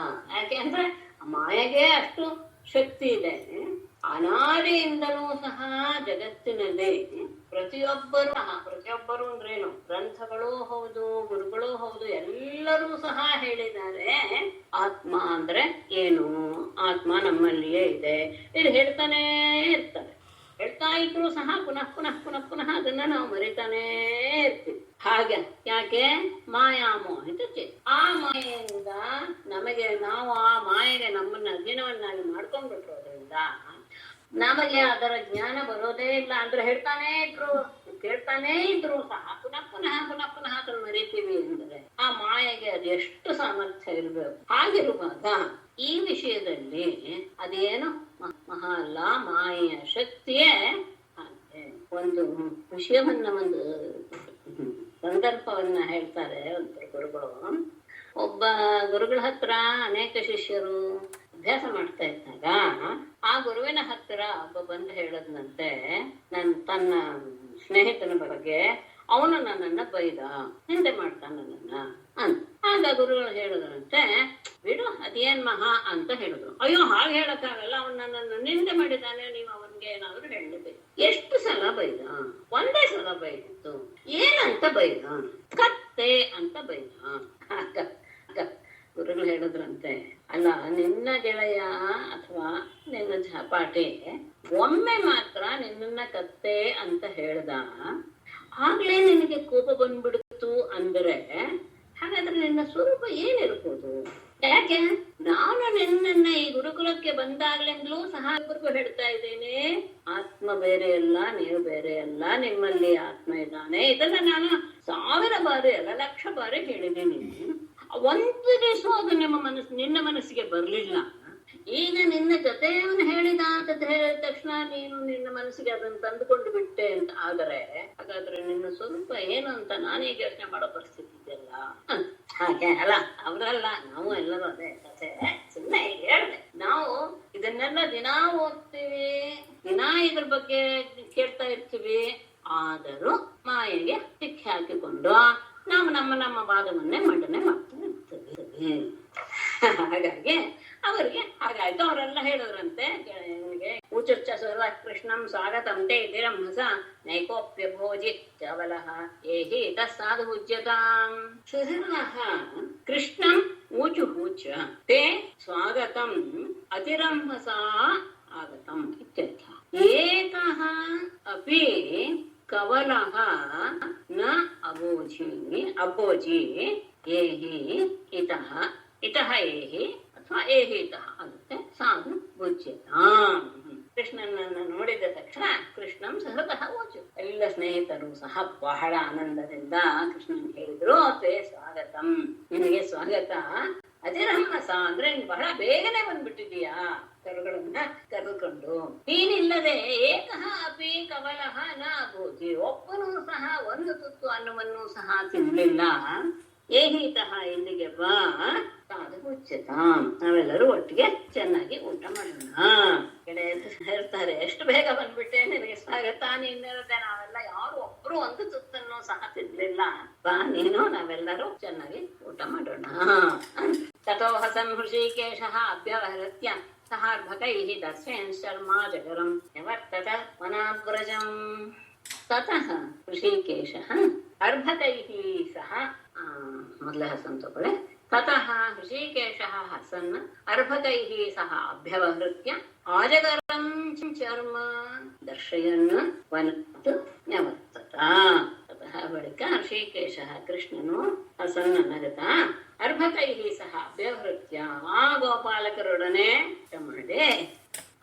ಯಾಕೆ ಅಂದ್ರೆ ಮಾಯೆಗೆ ಅಷ್ಟು ಶಕ್ತಿ ಇದೆ. ಅನಾದಿಯಿಂದಲೂ ಸಹ ಜಗತ್ತಿನಲ್ಲಿ ಪ್ರತಿಯೊಬ್ಬರು ಅಂದ್ರೇನು, ಗ್ರಂಥಗಳೂ ಹೌದು, ಗುರುಗಳೂ ಹೌದು, ಎಲ್ಲರೂ ಸಹ ಹೇಳಿದ್ದಾರೆ ಆತ್ಮ ಅಂದ್ರೆ ಏನು, ಆತ್ಮ ನಮ್ಮಲ್ಲಿಯೇ ಇದೆ. ಇದು ಹೇಳ್ತಾನೇ ಇರ್ತಾರೆ. ಹೇಳ್ತಾ ಇದ್ರು ಸಹ ಪುನಃ ಪುನಃ ಪುನಃ ಪುನಃ ಅದನ್ನ ನಾವು ಮರಿತಾನೇ ಇರ್ತೀವಿ. ಹಾಗೆ ಯಾಕೆ? ಮಾಯಾಮೋಹಿತ ಚಿತ್ತ. ಆ ಮಾಯೆಯಿಂದ ನಾವು ಆ ಮಾಯೆಗೆ ನಮ್ಮನ್ನ ಅಧೀನವನ್ನಾಗಿ ಮಾಡ್ಕೊಂಡ್ಬಿಟ್ಟಿರೋದ್ರಿಂದ ನಮಗೆ ಅದರ ಜ್ಞಾನ ಬರೋದೇ ಇಲ್ಲ. ಅಂದ್ರೆ ಕೇಳ್ತಾನೇ ಇದ್ರು ಸಹ ಪುನಃ ಪುನಃ ಪುನಃ ಪುನಃ ಅದನ್ನು ಮರಿತೀವಿ ಅಂದ್ರೆ ಆ ಮಾಯೆಗೆ ಅದೆಷ್ಟು ಸಾಮರ್ಥ್ಯ ಇರ್ಬೇಕು. ಹಾಗಿರುವಾಗ ಈ ವಿಷಯದಲ್ಲಿ ಅದೇನು ಮಹಾ ಅಲ್ಲ, ಮಾಯೆಯ ಶಕ್ತಿಯೇ ಹಾಗೆ. ಒಂದು ವಿಷಯವನ್ನ, ಒಂದು ಸಂದರ್ಭವನ್ನ ಹೇಳ್ತಾರೆ ಒಂದು ಗುರುಗಳು. ಒಬ್ಬ ಗುರುಗಳ ಹತ್ರ ಅನೇಕ ಶಿಷ್ಯರು ಅಭ್ಯಾಸ ಮಾಡ್ತಾ ಇದ್ದಾಗ ಆ ಗುರುವಿನ ಹತ್ತಿರ ಒಬ್ಬ ಬಂದು ಹೇಳದ್ನಂತೆ, ತನ್ನ ಸ್ನೇಹಿತನ ಬಗ್ಗೆ ಅವನು ನನ್ನನ್ನ ಬೈದ, ನಿಂದೆ ಮಾಡ್ತಾನ ನನ್ನನ್ನ ಅಂತ. ಆಗ ಗುರುಗಳು ಹೇಳಿದ್ರಂತೆ, ಬಿಡು ಅದೇನ್ ಮಹಾ ಅಂತ ಹೇಳಿದ್ರು. ಅಯ್ಯೋ ಹಾಗೆ ಹೇಳಕ್ಕಾಗಲ್ಲ, ಅವನು ನನ್ನನ್ನು ನಿಂದೆ ಮಾಡಿದಾನೆ, ನೀವು ಅವನ್ಗೆ ಏನಾದ್ರು ಹೇಳಬೇಕು. ಎಷ್ಟು ಸಲ ಬೈದ? ಒಂದೇ ಸಲ ಬೈದಿತ್ತು. ಏನಂತ ಬೈದ? ಕತ್ತೆ ಅಂತ ಬೈದ. ಗುರುಗಳು ಹೇಳಿದ್ರಂತೆ, ಅಲ್ಲ, ನಿನ್ನ ಗೆಳೆಯ ಅಥವಾ ನಿನ್ನ ಝಪಾಟಿ ಒಮ್ಮೆ ಮಾತ್ರ ನಿನ್ನನ್ನ ಕತ್ತೆ ಅಂತ ಹೇಳ್ದ, ಆಗ್ಲೇ ನಿನಗೆ ಕೋಪ ಬಂದ್ಬಿಡ್ತು ಅಂದ್ರೆ ಹಾಗಾದ್ರೆ ನಿನ್ನ ಸ್ವರೂಪ ಏನಿರ್ಬೋದು? ಯಾಕೆ ನಾನು ನಿನ್ನನ್ನ ಈ ಗುರುಕುಲಕ್ಕೆ ಬಂದಾಗ್ಲಿಂದಲೂ ಸಹ ಗುರುಗೂ ಹೇಳ್ತಾ ಇದ್ದೇನೆ, ಆತ್ಮ ಬೇರೆ ಅಲ್ಲ, ನೀವು ಬೇರೆ ಅಲ್ಲ, ನಿಮ್ಮಲ್ಲಿ ಆತ್ಮ ಇದ್ದಾನೆ. ಇದನ್ನ ನಾನು 1000 ಬಾರಿ ಅಲ್ಲ, 1,00,000 ಬಾರಿ ಹೇಳಿದ್ದೀನಿ. ಒಂದು ದಿವಸ ಅದು ನಿನ್ನ ಮನಸ್ಸಿಗೆ ಬರ್ಲಿಲ್ಲ. ಈಗ ನಿನ್ನ ಜೊತೆಯವನು ಹೇಳಿದ ಅಂತ ಹೇಳಿದ ತಕ್ಷಣ ನೀನು ನಿನ್ನ ಮನಸ್ಸಿಗೆ ಅದನ್ನು ತಂದುಕೊಂಡು ಬಿಟ್ಟೆ ಅಂತ ಹಾಗಾದ್ರೆ ನಿನ್ನ ಸ್ವರೂಪ ಏನು ಅಂತ ನಾನೀಗ ಯೋಚನೆ ಮಾಡೋ ಪರಿಸ್ಥಿತಿ ಇದೆಯಲ್ಲ. ಹಾಗೆ ಅಲ್ಲ, ಅವರಲ್ಲ, ನಾವು ಎಲ್ಲರೂ ಅದೇ ಕಥೆ. ಸುಮ್ಮನೆ ಹೇಳ್ದೆ, ನಾವು ಇದನ್ನೆಲ್ಲ ದಿನಾ ಓದ್ತೀವಿ, ದಿನಾ ಇದ್ರ ಬಗ್ಗೆ ಕೇಳ್ತಾ ಇರ್ತೀವಿ. ಆದರೂ ಮಾಯೆಗೆ ಸಿಕ್ಕಿ ಹಾಕಿಕೊಂಡು ನಾವು ನಮ್ಮ ವಾದವನ್ನೇ ಮಂಡನೆ ಮಾಡ್ತಾ ಇರ್ತೀವಿ. ಹಾಗಾಗಿ ಅವರಿಗೆ ಹಾಗಾಯ್ತು. ಅವರೆಲ್ಲ ಹೇಳಿದ್ರಂತೆ, ಊಚುರ್ಚ ಸುರ ಕೃಷ್ಣಂ ಸ್ವಾಗತಂ ತೇ ದಿರಂಹಸ ನೈಕೋಪ್ಯ ಭೋಜಿ ಚವಲಃ ಏಹಿ ತಸ್ಸಾಧು ಉಜ್ಯತಾಂ. ಸುಧರ್ಮಃ ಕೃಷ್ಣಂ ಊಚುಹೂಚ ತೇ ಸ್ವಾಗತಂ ಅತಿರಂಹಸ ಆಗತಂ ಇತ್ಯರ್ಥ. ಏಕಃ ಅಪಿ ಕವಲಃ ನ ಅಭೋಜಿ ಏಹಿ ಇತಃ ಏಹಿ ಅಥವಾ ಏಹಿ ಇತಃ ಆಗುತ್ತೆ. ಸಾಧು ಭುಜ್ಯತಾಂ. ಕೃಷ್ಣನನ್ನ ನೋಡಿದ ತಕ್ಷಣ ಕೃಷ್ಣಂ ಸಹತಃ ಓಚು. ಎಲ್ಲ ಸ್ನೇಹಿತರು ಸಹ ಬಹಳ ಆನಂದದಿಂದ ಕೃಷ್ಣನ್ ಹೇಳಿದ್ರು, ತೇ ಸ್ವಾಗತಂ, ನಿನಗೆ ಸ್ವಾಗತ. ಅತಿರಹಮಸ ಅಂದ್ರೆ ಬಹಳ ಬೇಗನೆ ಬಂದ್ಬಿಟ್ಟಿದೀಯಾ ಕರುಗಳನ್ನ ಕರೆದುಕೊಂಡು. ನೀನಿಲ್ಲದೆ ಏಕಃ ಅಪಿ ಕವಲಃ ನ ಅಭೋಜಿ, ಒಬ್ಬನೂ ಸಹ ಒಂದು ತುತ್ತು ಅನ್ನವನ್ನು ಸಹ ತಿನ್ಲಿಲ್ಲ. ಏಹಿತಃ ಇಲ್ಲಿಗೆ ಬಾ, ಸಾಧು ಉಚ್ಯತಾಂ, ನಾವೆಲ್ಲರೂ ಒಟ್ಟಿಗೆ ಚೆನ್ನಾಗಿ ಊಟ ಮಾಡೋಣ. ಹೇಳ್ತಾರೆ, ಎಷ್ಟು ಬೇಗ ಬಂದ್ಬಿಟ್ಟೆ, ನಿನಗೆ ಸ್ವಾಗತ. ನೀನಿರದೆ ನಾವೆಲ್ಲ ಯಾರು ಒಬ್ರು ಒಂದು ತುತ್ತನ್ನು ಸಹ ತಿನ್ಲಿಲ್ಲ. ಬಾ ನೀನು, ನಾವೆಲ್ಲರೂ ಚೆನ್ನಾಗಿ ಊಟ ಮಾಡೋಣ. ತಥೋ ಹಸನ್ ಹೃಷಿಕೇಶಃ ಅಭ್ಯವಹೃತ್ಯ ಸಹಾರ್ಭಕೈಃ ದರ್ಶಯನ್ ಶರ್ಮಾ ಜಗರಂ ನಿವರ್ತತ ವನಾಗ್ರಜಂ. ತತಃ ಹೃಷಿಕೇಶಃ ಅರ್ಭಕೈಃ ಸಹ ಮೊದಲೇ ಹಸನ್ ತಗೊಳ್ಳೆ. ತತಃ ಹೃಷಿಕೇಶಃ ಹಸನ್ ಅರ್ಭಕೈಃ ಸಹ ಅಭ್ಯವಹೃತ್ಯ ಆಜಗರಂ ಚರ್ಮ ದರ್ಶಯನ್ ವನಾತ್ ನ್ಯವರ್ತತ. ತತಃ ಬಳಿಕ ಹೃಷಿಕೇಶಃ ಕೃಷ್ಣನು ಹಸನ್ನ ನಗತ ಅರ್ಭಕೈಃ ಸಹ ಅಭ್ಯವಹೃತ್ಯ ಆ ಗೋಪಾಲಕರೊಡನೆ ಮಾಡಿ,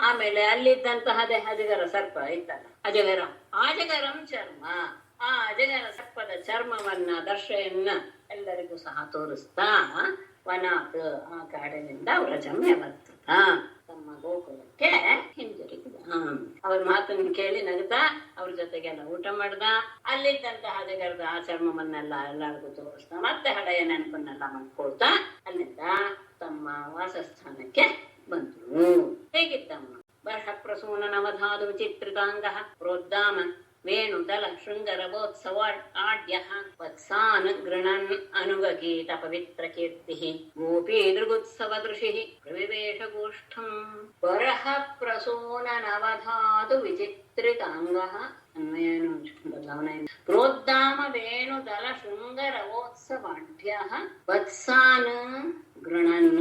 ಆಮೇಲೆ ಅಲ್ಲಿದ್ದಂತಹ ಅಜಗರ ಸರ್ಪ ಇತ್ತಲ್ಲ, ಅಜಗರಂ ಚರ್ಮ, ಆ ಅಜಗರ ಸರ್ಪದ ಚರ್ಮವನ್ನ ದರ್ಶೆಯನ್ನ ಎಲ್ಲರಿಗೂ ಸಹ ತೋರಿಸ್ತಾ ವನಾತ್ ಆ ಕಾಡಿನಿಂದ ವ್ರಜಂ ಯವರ್ತತ, ತಮ್ಮ ಗೋಕುಲಕ್ಕೆ ಹಿಂದಿರುಗಿದ. ಅವ್ರ ಮಾತನ್ನು ಕೇಳಿ ನಗುತ್ತಾ ಅವ್ರ ಜೊತೆಗೆಲ್ಲ ಊಟ ಮಾಡ್ದ. ಅಲ್ಲಿದ್ದಂತಹ ಅಜಗರದ ಆ ಚರ್ಮವನ್ನೆಲ್ಲ ಎಲ್ಲರಿಗೂ ತೋರಿಸ್ತಾ ಮತ್ತೆ ಹಳೆಯ ನೆನಪನ್ನೆಲ್ಲ ಮಾಡ್ಕೊಳ್ತಾ ಅಲ್ಲಿಂದ ತಮ್ಮ ವಾಸಸ್ಥಾನಕ್ಕೆ ಬಂದ್ರು. ಹೇಗಿತ್ತಮ್ಮ? ಬರ್ಹ ಪ್ರಸೂನ ನವಧಾದು ವಿಚಿತ್ರಿತಾಂಗ ಪ್ರೋದ್ದಾಮ ವೇಣುದಲ ಶೃಂಗರವೋತ್ಸವಾಡ್ಯ ವತ್ಸಾನ್ ಗೃಣನ್ ಅನುಗೀತ ಪವಿತ್ರ ಕೀರ್ತಿ ಗೋಪೀ ದೃಗುತ್ಸವ ದೃಶಿ ಪ್ರವಿವೇಶ ಗೋಷ್ಠಂ ವರಹ ಪ್ರಸೂನ ನವಧಾತು ವಿಚಿತ್ರಿತಾಂಗಃ ಅನ್ವಯನು ಬದಲಾವಣೆ ಪ್ರೋದ್ದಾಮ ವೇಣುದಲ ಶೃಂಗರವೋತ್ಸವಾಢ್ಯಃ ವತ್ಸಾನ್ ಗೃಣನ್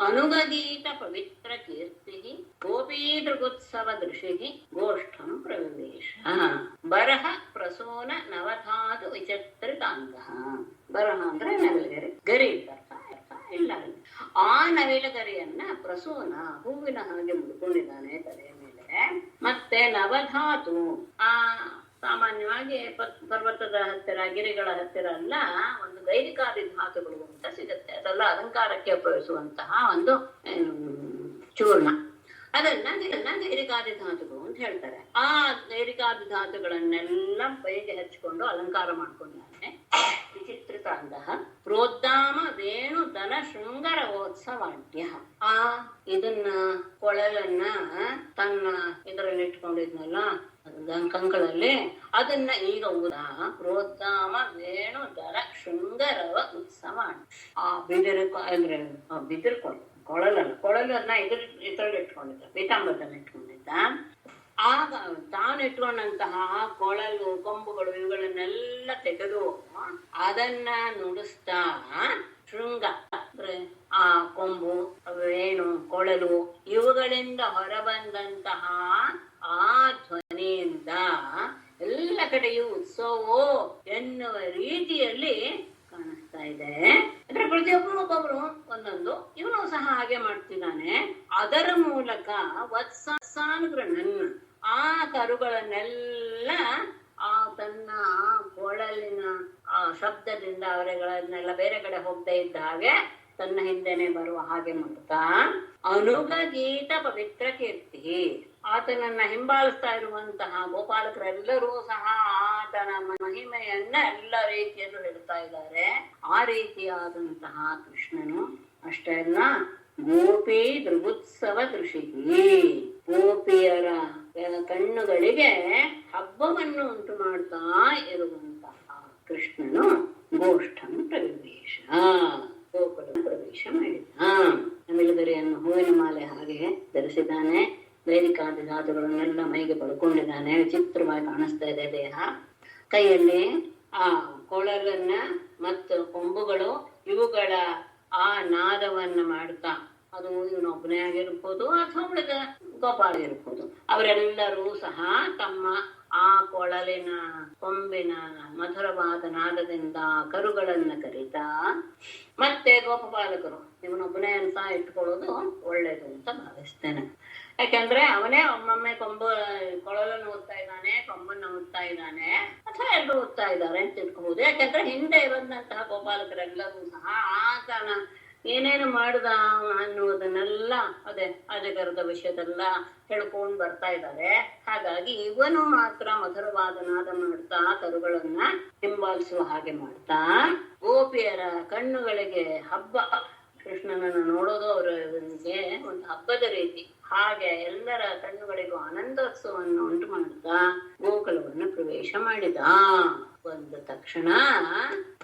ಅನುಗೀತ ಪವಿತ್ರ ಕೀರ್ತಿ ಗೋಪೀ ದೃಗುತ್ಸವ ದೃಶಿ ಗೋಷ್ಠಂ ಪ್ರವಿವೇಶ ಬರಹ ಪ್ರಸೂನ ನವಧಾತು ವಿಚಿತ್ರಿತಾಂಗಃ. ಬರಹ ಅಂದ್ರೆ ನವಿಲುಗರಿ, ಗರಿ ಇಲ್ಲ. ಆ ನವಿಲುಗರಿಯನ್ನ ಪ್ರಸೂನ ಹೂವಿನ ಹಾಗೆ ಮುಡ್ಕೊಂಡಿದ್ದಾನೆ ತಲೆಯ ಮೇಲೆ. ಮತ್ತೆ ನವಧಾತು, ಆ ಸಾಮಾನ್ಯವಾಗಿ ಪರ್ವತದ ಹತ್ತಿರ, ಗಿರಿಗಳ ಹತ್ತಿರ ಎಲ್ಲ ಒಂದು ಗೈರಿಕಾದಿ ಧಾತುಗಳು ಅಂತ ಸಿಗುತ್ತೆ. ಅದೆಲ್ಲ ಅಲಂಕಾರಕ್ಕೆ ಉಪಯೋಗಿಸುವಂತಹ ಒಂದು ಚೂರ್ಣ. ಅದನ್ನ ಗೈರಿಕಾದಿ ಧಾತುಗಳು ಅಂತ ಹೇಳ್ತಾರೆ. ಆ ಗೈರಿಕಾದಿ ಧಾತುಗಳನ್ನೆಲ್ಲ ಬೈಗೆ ಹಚ್ಕೊಂಡು ಅಲಂಕಾರ ಮಾಡ್ಕೊಂಡಿದ್ದಾನೆ. ವಿಚಿತ್ರಿತಾಂಗ ಪ್ರೋದ್ದಾಮ ವೇಣು ದಲ ಶೃಂಗರವೋತ್ಸವಾಢ್ಯ. ಆ ಇದನ್ನ ಕೊಳಲನ್ನ ತನ್ನ ಇದರಲ್ಲಿ ಇಟ್ಕೊಂಡಿದ್ನಲ್ಲ ಕಂಕಳಲ್ಲಿ, ಅದನ್ನ ಈಗ ಊದ ಪ್ರೋದ್ದಾಮ ವೇಣು ದಲ ಶೃಂಗರವ ಉತ್ಸವ. ಆ ಬಿದಿರು ಕೊಳಲನ್ನ ಇದ್ರಲ್ಲಿ ಇಟ್ಕೊಂಡಿದ್ದ, ಪೀತಾಂಬರದಲ್ಲಿ ಇಟ್ಕೊಂಡಿದ್ದ. ಆಗ ತಾನು ಇಟ್ಕೊಂಡಂತಹ ಕೊಳಲು, ಕೊಂಬುಗಳು ಇವುಗಳನ್ನೆಲ್ಲ ತೆಗೆದು ಅದನ್ನ ನುಡಿಸ್ತಾ ಶೃಂಗ ಅಂದ್ರೆ ಆ ಕೊಂಬು, ವೇಣು, ಕೊಳಲು ಇವುಗಳಿಂದ ಹೊರಬಂದಂತಹ ಆ ಧ್ವನಿಯಿಂದ ಎಲ್ಲ ಕಡೆಯೂ ಉತ್ಸವೋ ಎನ್ನುವ ರೀತಿಯಲ್ಲಿ ಕಾಣಿಸ್ತಾ ಇದೆ. ಅಂದ್ರೆ ಪ್ರತಿಯೊಬ್ಬರು ಒಂದೊಂದು, ಇವನು ಸಹ ಹಾಗೆ ಮಾಡ್ತಿದ್ದಾನೆ. ಅದರ ಮೂಲಕ ವತ್ಸಾನುಗ್ರಹನ್ ಆ ಕರುಗಳನ್ನೆಲ್ಲ ಆ ತನ್ನ ಕೊಳಲಿನ ಆ ಶಬ್ದದಿಂದ ಅವರೆಗಳನ್ನೆಲ್ಲ ಬೇರೆ ಕಡೆ ಹೋಗದೆ ಇದ್ದ ಹಾಗೆ ತನ್ನ ಹಿಂದೆನೆ ಬರುವ ಹಾಗೆ ಮಾಡ್ತಾ ಅನುಗೀತ ಪವಿತ್ರ ಕೀರ್ತಿ. ಆತನನ್ನ ಹಿಂಬಾಲಿಸ್ತಾ ಇರುವಂತಹ ಗೋಪಾಲಕರೆಲ್ಲರೂ ಸಹ ಆತನ ಮಹಿಮೆಯನ್ನ ಎಲ್ಲ ರೀತಿಯಲ್ಲೂ ಹೇಳ್ತಾ ಇದ್ದಾರೆ. ಆ ರೀತಿಯಾದಂತಹ ಕೃಷ್ಣನು ಅಷ್ಟೇ ಅಲ್ಲ, ಗೋಪಿ ದೃಗುತ್ಸವ ದೃಶಿಹಿ, ಗೋಪಿಯರ ಕಣ್ಣುಗಳಿಗೆ ಹಬ್ಬವನ್ನು ಉಂಟು ಮಾಡ್ತಾ ಇರುವಂತಹ ಕೃಷ್ಣನು ಗೋಷ್ಠಂ ಪ್ರವೇಶ, ಗೋಕುಲ ಪ್ರವೇಶ ಮಾಡಿದ. ನವಿಲುಗರಿಯನ್ನು ಹೂವಿನ ಮಾಲೆ ಹಾಗೆ ಧರಿಸಿದ್ದಾನೆ. ವೈದಿಕಾದಿ ಧಾತುಗಳನ್ನೆಲ್ಲ ಮೈಗೆ ಪಡ್ಕೊಂಡಿದ್ದಾನೆ. ವಿಚಿತ್ರವಾಗಿ ಕಾಣಿಸ್ತಾ ಇದೆ ದೇಹ. ಕೈಯಲ್ಲಿ ಆ ಕೊಳಲನ್ನ ಮತ್ತು ಕೊಂಬುಗಳು ಇವುಗಳ ಆ ನಾದವನ್ನ ಮಾಡ್ತಾ, ಅದು ಇವನೊಬ್ಬನೇ ಆಗಿರ್ಬೋದು ಅಥವಾ ಉಳಿದ ಗೋಪಾಲ ಇರ್ಬೋದು, ಅವರೆಲ್ಲರೂ ಸಹ ತಮ್ಮ ಆ ಕೊಳಲಿನ ಕೊಂಬಿನ ಮಧುರವಾದ ನಾದದಿಂದ ಕರುಗಳನ್ನ ಕರೀತಾ, ಮತ್ತೆ ಗೋಪಾಲಕರು ಇವನೊಬ್ಬನೇ ಅಂತ ಇಟ್ಕೊಳ್ಳೋದು ಒಳ್ಳೇದು ಅಂತ ಭಾವಿಸ್ತೇನೆ. ಯಾಕೆಂದ್ರೆ ಅವನೇ ಒಮ್ಮೊಮ್ಮೆ ಕೊಳಲನ್ನು ಓದ್ತಾ ಇದ್ದಾನೆ, ಕೊಂಬನ್ನು ಓದ್ತಾ ಇದ್ದಾನೆ, ಅಥವಾ ಎಲ್ಲರೂ ಓದ್ತಾ ಇದ್ದಾರೆ ಅಂತ ತಿಳ್ಕೋಬಹುದು. ಯಾಕೆಂದ್ರೆ ಹಿಂದೆ ಇರುವಂತಹ ಗೋಪಾಲಕರೆಲ್ಲರೂ ಸಹ ಆತನ ಏನೇನು ಮಾಡುದ ಅನ್ನುವುದನ್ನೆಲ್ಲ ಅದೇ ಅಜಗರದ ವಿಷಯದೆಲ್ಲ ಹೇಳ್ಕೊಂಡು ಬರ್ತಾ ಇದ್ದಾರೆ. ಹಾಗಾಗಿ ಇವನು ಮಾತ್ರ ಮಧುರವಾದ ನಾದ ಮಾಡ್ತಾ ಕರುಗಳನ್ನ ಹಿಂಬಾಲಿಸುವ ಹಾಗೆ ಮಾಡ್ತಾ, ಗೋಪಿಯರ ಕಣ್ಣುಗಳಿಗೆ ಹಬ್ಬ, ಕೃಷ್ಣನನ್ನು ನೋಡೋದು ಅವರಿಗೆ ಒಂದು ಹಬ್ಬದ ರೀತಿ, ಹಾಗೆ ಎಲ್ಲರ ಕಣ್ಣುಗಳಿಗೂ ಆನಂದೋತ್ಸವವನ್ನು ಉಂಟು ಮಾಡ್ತಾ ಗೋಕುಲವನ್ನು ಪ್ರವೇಶ ಮಾಡಿದ. ಬಂದ ತಕ್ಷಣ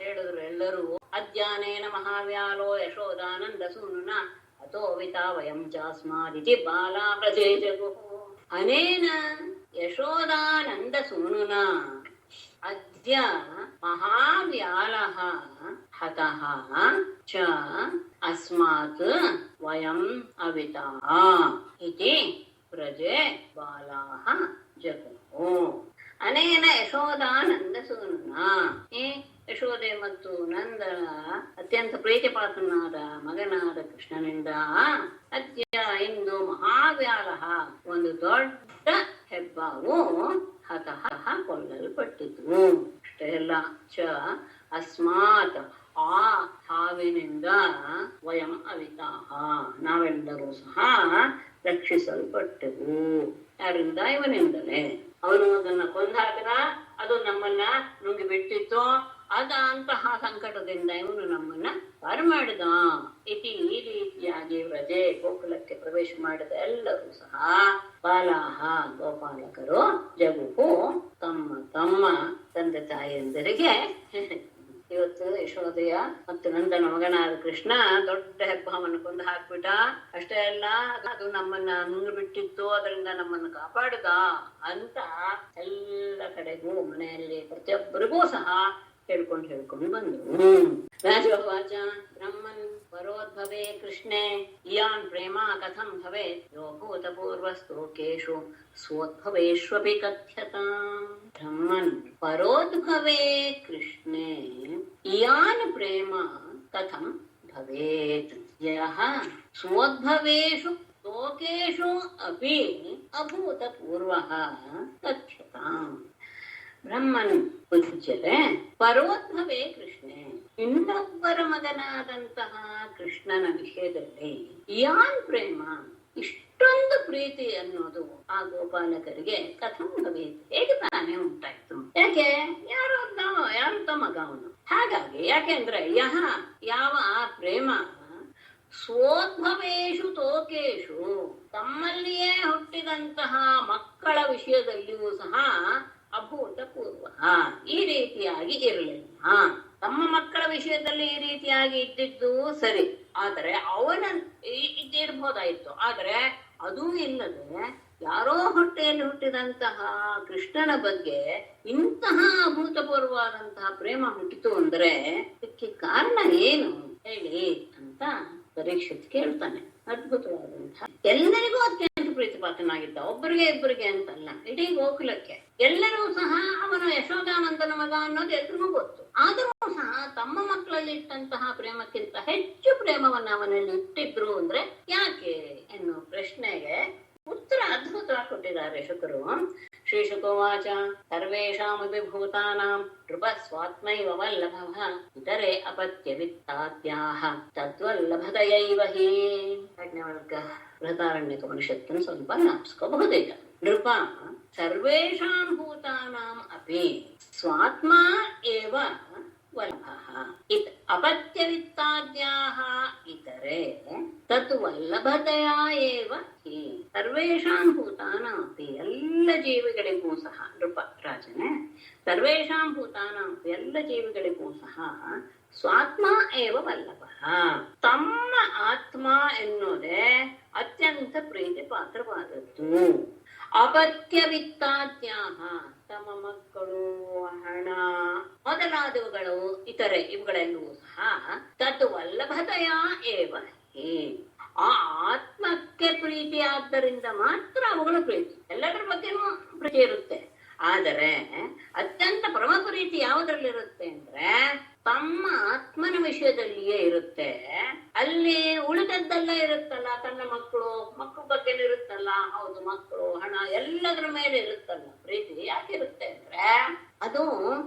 ಹೇಳಿದ್ರು ಎಲ್ಲರೂ, ಅದ್ಯಾನೇನ ಮಹಾವ್ಯಾಲೋ ಯಶೋದಾನಂದ ಸೂನುನ ಅಥೋ ವಿತಾ ವಯಂ ಚಾಸ್ಮಾದಿತಿ ಬಾಲಾ ಪ್ರಸೇಜಗು. ಅನೇನ ಯಶೋದಾನಂದ ಸೂನುನ ಅದ್ಯ ಮಹಾವ್ಯಾಲಃ ಹತಃ ಚ ಅಸ್ಮಾತ್ ವಯಂ ಅವಿತಾಃ ಇತಿ ಪ್ರಜೆ ಬಾಲಾಃ ಜಗೋ. ಅನೇನ ಯಶೋದಾನಂದ ಸೂನುನ, ಈ ಯಶೋದೆ ಮತ್ತು ನಂದನ ಅತ್ಯಂತ ಪ್ರೀತಿಪಾತ್ರನಾದ ಮಗನಾದ ಕೃಷ್ಣನಿಂದ ಅದ್ಯ ಇಂದು ಮಹಾವ್ಯಾಲಃ ಒಂದು ದೊಡ್ಡ ಹೆಬ್ಬಾವು ಹತಃ ಕೊಲ್ಲಲ್ಪಟ್ಟಿತು. ಅಷ್ಟೇ ಅಲ್ಲ, ಚ ಅಸ್ಮಾತ್ ಆ ಹಾವಿನಿಂದ ವಯಂ ಅವಿತಾಹ ನಾವೆಲ್ಲರೂ ಸಹ ರಕ್ಷಿಸಲ್ಪಟ್ಟೆವು. ಯಾರಿಂದ? ಇವನಿಂದಲೇ. ಅವನು ಅದನ್ನ ಕೊಂದಾಕಿದ, ಅದು ನಮ್ಮನ್ನ ನುಂಗಿ ಬಿಟ್ಟಿತ್ತು. ಅಂತಹ ಸಂಕಟದಿಂದ ಇವನು ನಮ್ಮನ್ನ ಪಾರು ಮಾಡಿದ. ಈ ರೀತಿಯಾಗಿ ವ್ರಜೆ ಗೋಕುಲಕ್ಕೆ ಪ್ರವೇಶ ಮಾಡಿದ ಎಲ್ಲರೂ ಸಹ ಬಾಲಾಹ ಗೋಪಾಲಕರು ಜಗುಹು ತಮ್ಮ ತಂದೆ ತಾಯಿಯಂದರಿಗೆ ಇವತ್ತು ಯಶೋದೆಯ ಮತ್ತು ನಂದನ ಮಗನಾದ ಕೃಷ್ಣ ದೊಡ್ಡ ಹೆಬ್ಬಾವನ್ನು ಕೊಂದು ಹಾಕ್ಬಿಟ್ಟ. ಅಷ್ಟೇ ಅಲ್ಲ, ಅದು ನಮ್ಮನ್ನ ನುಂಗು ಬಿಟ್ಟಿತ್ತು, ಅದರಿಂದ ನಮ್ಮನ್ನು ಕಾಪಾಡುದ ಅಂತ ಎಲ್ಲ ಕಡೆಗೂ ಮನೆಯಲ್ಲಿ ಪ್ರತಿಯೊಬ್ಬರಿಗೂ ಸಹ ಹೇಳ್ಕೊಂಡು ಬಂದ್ರು. ರಾಜೋವಾಚ ಬ್ರಹ್ಮನ್ ಪರೋದ್ಭವೇ ಕೃಷ್ಣೇ ಇಯಾನ್ ಪ್ರೇಮ ಕಥಂ ಭವೇ ಯೋ ಭೂತಪೂರ್ವಸ್ತೋಕೇಶು ಸ್ವೋದ್ಭವೇಶ್ವಪಿ ಕಥ್ಯತಾಂ. ಬ್ರಹ್ಮನ್ ಪರೋದ್ಭವೇ ಕೃಷ್ಣೇ ಇಯಾನ್ ಪ್ರೇಮ ಕಥಂ ಭವೇತ್ ಯಃ ಸ್ವೋದ್ಭವೇಷು ಲೋಕೇಶು ಅಪಿ ಅಭೂತಪೂರ್ವಃ ಕಥ್ಯತಾಂ. ಬ್ರಹ್ಮನ್ ಪೂಜ್ಯರೇ, ಪರೋದ್ಭವೇ ಕೃಷ್ಣೇ, ಇನ್ನೊಬ್ಬರ ಮಗನಾದಂತಹ ಕೃಷ್ಣನ ವಿಷಯದಲ್ಲಿ ಯಾನ್ ಪ್ರೇಮ, ಇಷ್ಟೊಂದು ಪ್ರೀತಿ ಅನ್ನೋದು ಆ ಗೋಪಾಲಕರಿಗೆ ಕಥಂ ಭವೇತ್, ಹೇಗೆ ತಾನೇ ಉಂಟಾಯ್ತು? ಯಾಕೆ? ಯಾರು ಮಗ ಅವನು. ಹಾಗಾಗಿ ಯಾಕೆಂದ್ರೆ ಯಾವ ಆ ಪ್ರೇಮ ಸ್ವೋದ್ಭವೇಶು ತೋಕೇಶು, ತಮ್ಮಲ್ಲಿಯೇ ಹುಟ್ಟಿದಂತಹ ಮಕ್ಕಳ ವಿಷಯದಲ್ಲಿಯೂ ಸಹ ಅಭೂತಪೂರ್ವ, ಈ ರೀತಿಯಾಗಿ ಇರಲಿಲ್ಲ. ತಮ್ಮ ಮಕ್ಕಳ ವಿಷಯದಲ್ಲಿ ಈ ರೀತಿಯಾಗಿ ಇದ್ದಿದ್ದು ಸರಿ, ಆದರೆ ಅವನ ಇದ್ದಿರ್ಬೋದಾಯ್ತು. ಆದರೆ ಅದೂ ಇಲ್ಲದೆ ಯಾರೋ ಹೊಟ್ಟೆಯಲ್ಲಿ ಹುಟ್ಟಿದಂತಹ ಕೃಷ್ಣನ ಬಗ್ಗೆ ಇಂತಹ ಅಭೂತಪೂರ್ವವಾದಂತಹ ಪ್ರೇಮ ಹುಟ್ಟಿತು ಅಂದ್ರೆ ಇದಕ್ಕೆ ಕಾರಣ ಏನು ಹೇಳಿ ಅಂತ ಪರೀಕ್ಷಿತ್ ಕೇಳ್ತಾನೆ. ಅದ್ಭುತವಾದಂತಹ, ಎಲ್ಲರಿಗೂ ಅತ್ಯಂತ ಪ್ರೀತಿಪಾತ್ರನಾಗಿದ್ದ, ಒಬ್ಬರಿಗೆ ಇಬ್ಬರಿಗೆ ಅಂತಲ್ಲ, ಇಡೀ ಗೋಕುಲಕ್ಕೆ ಎಲ್ಲರೂ ಸಹ ಅವನು ಯಶೋದಾನಂದನ ಮಗ ಅನ್ನೋದು ಎಲ್ರಿಗೂ ಗೊತ್ತು. ಆದರೂ ಸಹ ತಮ್ಮ ಮಕ್ಕಳಲ್ಲಿ ಇಟ್ಟಂತಹ ಪ್ರೇಮಕ್ಕಿಂತ ಹೆಚ್ಚು ಪ್ರೇಮವನ್ನ ಅವನಲ್ಲಿ ಇಟ್ಟಿದ್ರು ಅಂದ್ರೆ ಯಾಕೆ ಎನ್ನುವ ಪ್ರಶ್ನೆಗೆ ಉತ್ತರ ಅದ್ಭುತವಾಗಿ ಕೊಟ್ಟಿದ್ದಾರೆ ಶುಕರು. ಶ್ರೀಶುಕೋವಾಚ ಸರ್ವೇಷಾಮಪಿ ಭೂತಾನಾಂ ನೃಪ ಸ್ವಾತ್ಮೈವ ವಲ್ಲಭಃ ಇತರೆ ಅಪತ್ಯ ವಿತ್ತಾತ್ಯಾಹ ತದ್ವಲ್ಲಭದಯೈವ ಹಿ. ಯಾಜ್ಞವಲ್ಕ್ಯ ಬೃಹದಾರಣ್ಯಕ ಉಪನಿಷತ್ತನ್ನು ಸ್ವಲ್ಪ ಜ್ಞಾಪಿಸ್ಕೋಬಹುದೀಗ. ನೃಪ ಸರ್ವೇಷಾಂ ಭೂತಾನಾಂ ಅಪಿ ಸ್ವಾತ್ಮ ಏವ ವಲ್ಲಭಃ ಅಪತ್ಯ ವಿತ್ತಾದ್ಯಾಹ ಇತರೆ ತತ್ ವಲ್ಲಭತೆಯಾ ಏವ ಹಿ. ಸರ್ವೇಷಾಂ ಭೂತಾನಾಂ ಅಪಿ, ಎಲ್ಲ ಜೀವಿಗಳಿಗೂ ಸಹ, ನೃಪ ರಾಜನೇ, ಸರ್ವೇಷಾಂ ಭೂತಾನಾಂ ಅಪಿ, ಎಲ್ಲ ಜೀವಿಗಳಿಗೂ ಸಹ ಸ್ವಾತ್ಮ ಏವ ವಲ್ಲಭಃ, ತಮ್ಮ ಆತ್ಮ ಎನ್ನುವುದೇ ಅತ್ಯಂತ ಪ್ರೀತಿ ಪಾತ್ರವಾದದ್ದು. ಅಪತ್ಯ ವಿತ್ತಾದ್ಯಾಹ, ತಮ್ಮ ಮಕ್ಕಳು, ಹಣ ಮೊದಲಾದವುಗಳು, ಇತರೆ ಇವುಗಳೆಲ್ಲವೂ ಸಹ ತತ್ ವಲ್ಲಭತೆಯ ಏವ ಹಿ, ಆ ಆತ್ಮಕ್ಕೆ ಪ್ರೀತಿ ಆದ್ದರಿಂದ ಮಾತ್ರ ಅವುಗಳ ಪ್ರೀತಿ. ಎಲ್ಲದರ ಬಗ್ಗೆನೂ ಪ್ರೀತಿ ಇರುತ್ತೆ, ಆದರೆ ಅತ್ಯಂತ ಪರಮ ಪ್ರೀತಿ ಯಾವುದ್ರಲ್ಲಿರುತ್ತೆ ಅಂದ್ರೆ ತಮ್ಮ ಆತ್ಮನ ವಿಷಯದಲ್ಲಿಯೇ ಇರುತ್ತೆ. ಅಲ್ಲಿ ಉಳಿದದ್ದೆಲ್ಲ ಇರುತ್ತಲ್ಲ, ತನ್ನ ಮಕ್ಕಳ ಬಗ್ಗೆನೂ ಇರುತ್ತಲ್ಲ, ಹೌದು, ಮಕ್ಕಳು, ಹಣ ಎಲ್ಲದರ ಮೇಲೆ ಇರುತ್ತಲ್ಲ ಪ್ರೀತಿ. ಯಾಕಿರುತ್ತೆ ಅಂದ್ರೆ ಅದು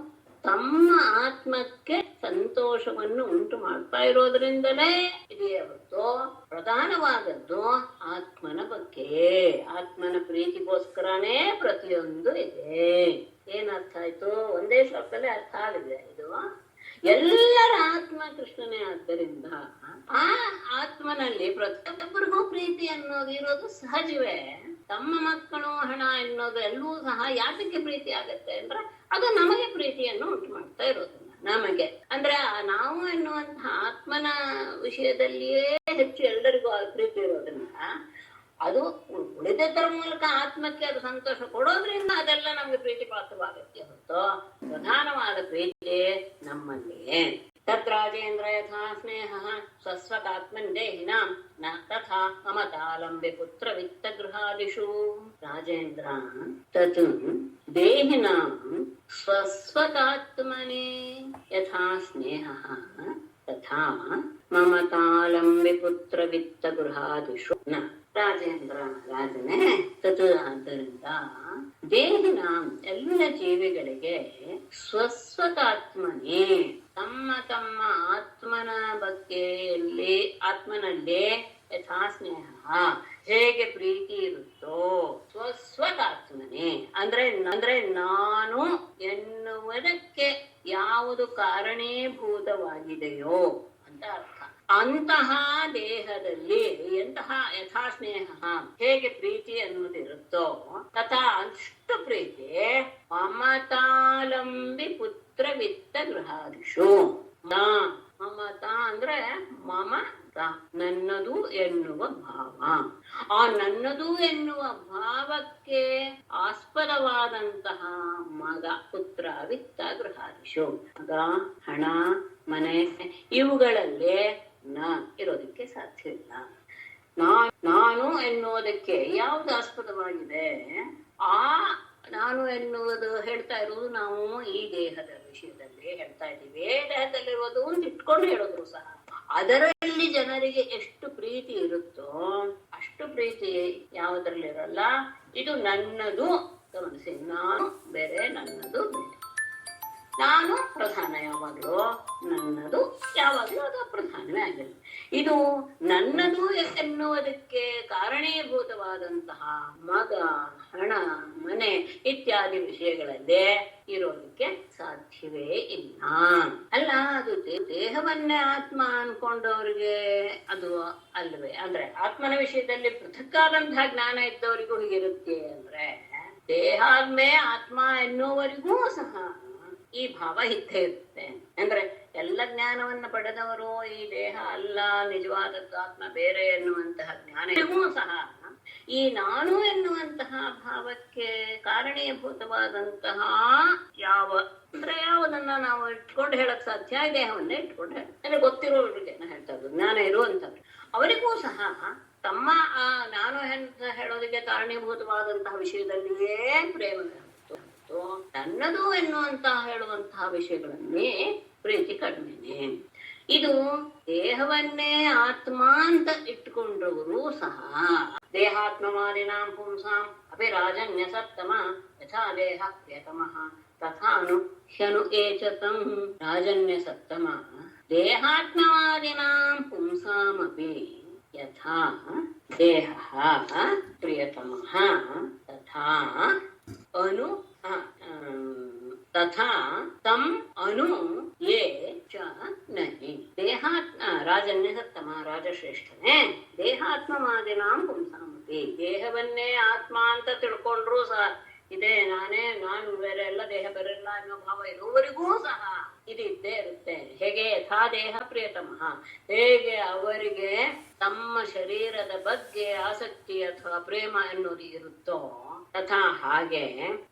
ತಮ್ಮ ಆತ್ಮಕ್ಕೆ ಸಂತೋಷವನ್ನು ಉಂಟು ಮಾಡ್ತಾ ಇರೋದ್ರಿಂದಲೇ ಇದೆಯೇ ಹೊರತು ಪ್ರಧಾನವಾದದ್ದು ಆತ್ಮನ ಬಗ್ಗೆ, ಆತ್ಮನ ಪ್ರೀತಿಗೋಸ್ಕರನೇ ಪ್ರತಿಯೊಂದು ಇದೆ. ಏನರ್ಥ ಆಯ್ತು? ಒಂದೇ ಶ್ಲೋಕದಲ್ಲಿ ಅರ್ಥ ಆಗಿದೆ ಇದು. ಎಲ್ಲರ ಆತ್ಮ ಕೃಷ್ಣನೇ ಆದ್ದರಿಂದ ಆ ಆತ್ಮನಲ್ಲಿ ಪ್ರತಿಯೊಬ್ಬರಿಗೂ ಪ್ರೀತಿ ಅನ್ನೋದು ಇರೋದು ಸಹಜವೇ. ತಮ್ಮ ಮಕ್ಕಳು, ಹಣ ಎನ್ನೋದು ಎಲ್ಲವೂ ಸಹ ಯಾತಕ್ಕೆ ಪ್ರೀತಿ ಆಗತ್ತೆ ಅಂದ್ರೆ ಅದು ನಮಗೆ ಪ್ರೀತಿಯನ್ನು ಉಂಟು ಮಾಡ್ತಾ ಇರೋದಿಲ್ಲ. ನಮಗೆ ಅಂದ್ರೆ ನಾವು ಎನ್ನುವಂತಹ ಆತ್ಮನ ವಿಷಯದಲ್ಲಿಯೇ ಹೆಚ್ಚು ಎಲ್ಲರಿಗೂ ಪ್ರೀತಿ ಇರೋದ್ರಿಂದ ಅದು ಉಳಿದದ್ದರ ಮೂಲಕ ಆತ್ಮಕ್ಕೆ ಅದು ಸಂತೋಷ ಕೊಡೋದ್ರಿಂದ ಅದೆಲ್ಲ ನಮ್ಗೆ ಪ್ರೀತಿ ಪಾತ್ರವಾಗತ್ತೆ ಹೊರತು ಪ್ರಧಾನವಾದ ಪ್ರೀತಿ ನಮ್ಮಲ್ಲಿಯೇ. ತದ್ರಾಜೇಂದ್ರ ಯಥಾ ಸ್ನೇಹ ಸ್ವಸ್ವಕಾತ್ಮನ್ ದೇಹಿನಾಂ ನ ತಥಾ ಮಮತಾಲಂಬೆ ಪುತ್ರ ವಿತ್ತ ಗೃಹಾದಿಷು. ರಾಜೇಂದ್ರ ತತ್ ದೇಹಿನಾಂ ಸ್ವಸ್ವಕಾತ್ಮನೆ ಯಥಾ ಸ್ನೇಹ ತಥಾ ಮಮತಾಲಂಬೆ ಪುತ್ರ ವಿತ್ತ ಗೃಹಾದಿಷು ನ. ರಾಜೇಂದ್ರ ರಾಜನೇ, ತತ್ ಆದ್ದರಿಂದ ದೇಹಿನ ಎಲ್ಲ ಜೀವಿಗಳಿಗೆ ಸ್ವಸ್ವತಾತ್ಮನೇ, ತಮ್ಮ ತಮ್ಮ ಆತ್ಮನ ಬಗ್ಗೆಯಲ್ಲಿ ಆತ್ಮನಲ್ಲೇ ಯಥಾ ಸ್ನೇಹ ಹೇಗೆ ಪ್ರೀತಿ ಇರುತ್ತೋ ಸ್ವಸ್ವತಾತ್ಮನೇ ಅಂದ್ರೆ ನಾನು ಎನ್ನುವುದಕ್ಕೆ ಯಾವುದು ಕಾರಣೀಭೂತವಾಗಿದೆಯೋ ಅಂತ ಅರ್ಥ. ಅಂತಹ ದೇಹದಲ್ಲಿ ಎಂತಹ ಯಥಾ ಸ್ನೇಹ ಹೇಗೆ ಪ್ರೀತಿ ಅನ್ನೋದಿರುತ್ತೋ ತಥಾ ಅಷ್ಟು ಪ್ರೀತಿ ಮಮ ಗೃಹಾದಿಷು ಮಮತ ಅಂದ್ರೆ ಮಮತ ನನ್ನದು ಎನ್ನುವ ಭಾವ. ಆ ನನ್ನದು ಎನ್ನುವ ಭಾವಕ್ಕೆ ಆಸ್ಪದವಾದಂತಹ ಮಗ, ಪುತ್ರ, ವಿತ್ತ, ಗೃಹಾದಿಷು, ಮಗ, ಹಣ, ಮನೆ ಇವುಗಳಲ್ಲೇ ಇರೋದಕ್ಕೆ ಸಾಧ್ಯವಿಲ್ಲ. ನಾನು ಎನ್ನುವುದಕ್ಕೆ ಯಾವುದು ಆಸ್ಪದವಾಗಿದೆ? ಆ ನಾನು ಎನ್ನುವುದು ಹೇಳ್ತಾ ಇರುವುದು ನಾವು ಈ ದೇಹದ ವಿಷಯದಲ್ಲಿ ಹೇಳ್ತಾ ಇದ್ದೀವಿ. ದೇಹದಲ್ಲಿರುವುದು ಅಂತ ಇಟ್ಕೊಂಡು ಹೇಳಿದ್ರು ಸಹ ಅದರಲ್ಲಿ ಜನರಿಗೆ ಎಷ್ಟು ಪ್ರೀತಿ ಇರುತ್ತೋ ಅಷ್ಟು ಪ್ರೀತಿ ಯಾವುದ್ರಲ್ಲಿರಲ್ಲ. ಇದು ನನ್ನದು, ಗಮನಿಸಿ, ನಾನು ಬೇರೆ, ನನ್ನದು ಬೇರೆ. ನಾನು ಪ್ರಧಾನ ಯಾವಾಗಲೂ, ನನ್ನದು ಯಾವಾಗಲೂ ಅದು ಪ್ರಧಾನವೇ ಆಗಿಲ್ಲ. ಇದು ನನ್ನದು ಎನ್ನುವುದಕ್ಕೆ ಕಾರಣೀಭೂತವಾದಂತಹ ಮಗ, ಹಣ, ಮನೆ ಇತ್ಯಾದಿ ವಿಷಯಗಳಲ್ಲೇ ಇರೋದಕ್ಕೆ ಸಾಧ್ಯವೇ ಇಲ್ಲ. ಅಲ್ಲ, ಅದು ದೇಹವನ್ನೇ ಆತ್ಮ ಅನ್ಕೊಂಡವ್ರಿಗೆ ಅದು ಅಲ್ವೇ? ಅಂದ್ರೆ ಆತ್ಮನ ವಿಷಯದಲ್ಲಿ ಪೃಥಕ್ಕಾದಂತಹ ಜ್ಞಾನ ಇದ್ದವರಿಗೂ ಹೀಗಿರುತ್ತೆ ಅಂದ್ರೆ, ದೇಹ ಆದ್ಮೇ ಆತ್ಮ ಎನ್ನುವರಿಗೂ ಸಹ ಈ ಭಾವ ಇದ್ದೇ ಇರುತ್ತೆ. ಅಂದ್ರೆ ಎಲ್ಲ ಜ್ಞಾನವನ್ನ ಪಡೆದವರು ಈ ದೇಹ ಅಲ್ಲ, ನಿಜವಾದದ್ದು ಆತ್ಮ ಬೇರೆ ಎನ್ನುವಂತಹ ಜ್ಞಾನವೂ ಸಹ ಈ ನಾನು ಎನ್ನುವಂತಹ ಭಾವಕ್ಕೆ ಕಾರಣೀಭೂತವಾದಂತಹ ಯಾವುದನ್ನ ನಾವು ಇಟ್ಕೊಂಡು ಹೇಳಕ್ ಸಾಧ್ಯ? ದೇಹವನ್ನೇ ಇಟ್ಕೊಂಡು ಅಂದ್ರೆ ಗೊತ್ತಿರೋರಿಗೆ ಹೇಳ್ತಾ ಇರೋದು, ಜ್ಞಾನ ಇರುವಂತವ್ರು ಅವರಿಗೂ ಸಹ ತಮ್ಮ ಆ ನಾನು ಅಂತ ಹೇಳೋದಕ್ಕೆ ಕಾರಣೀಭೂತವಾದಂತಹ ವಿಷಯದಲ್ಲಿಯೇ ಪ್ರೇಮ, ನನ್ನದು ಎನ್ನುವಂತಹ ಹೇಳುವಂತಹ ವಿಷಯಗಳನ್ನೇ ಪ್ರೀತಿ ಕಡಿಮೆನೆ. ಇದು ದೇಹವನ್ನೇ ಆತ್ಮ ಅಂತ ಇಟ್ಟುಕೊಂಡವರು ಸಹ ದೇಹಾತ್ಮವಾದಿನಾಂ ಪುಂಸಾಂ ಅಪಿ ರಾಜನ್ಯ ಸತ್ತಮ ಯಥಾ ದೇಹ ಪ್ರಿಯತಮಃ ತಥಾನು ಹ್ಯನು ಏಚತಂ. ರಾಜನ್ಯ ಸತ್ತಮ ದೇಹಾತ್ಮವಾದಿನಾಂ ಪುಂಸಾಮಪಿ ಯಥಾ ದೇಹ ಪ್ರಿಯತಮಃ ತಥಾ ಅನು ತಥಾ ತಂ ಅನು ಯೇ ಚ ನಹಿ. ರಾಜನ್ಯ ಸತ್ತಮ, ರಾಜಶ್ರೇಷ್ಠನೇ, ದೇಹಾತ್ಮವಾದಿನಾಂ ಪುಂಸಾಮಪಿ, ದೇಹವನ್ನೇ ಆತ್ಮ ಅಂತ ತಿಳ್ಕೊಂಡ್ರು ಸಹ ಇದೇ ನಾನೇ, ನಾನು ಬೇರೆ ಎಲ್ಲ, ದೇಹ ಬೇರೆ ಎಲ್ಲ ಅನ್ನೋ ಭಾವ ಇರುವವರಿಗೂ ಸಹ ಇದು ಇದ್ದೇ ಇರುತ್ತೆ. ಹೇಗೆ ಯಥಾ ದೇಹ ಪ್ರಿಯತಮಃ, ಹೇಗೆ ಅವರಿಗೆ ತಮ್ಮ ಶರೀರದ ಬಗ್ಗೆ ಆಸಕ್ತಿ ಅಥವಾ ಪ್ರೇಮ ಅನ್ನೋದು ಇರುತ್ತೋ ತಥಾ ಹಾಗೆ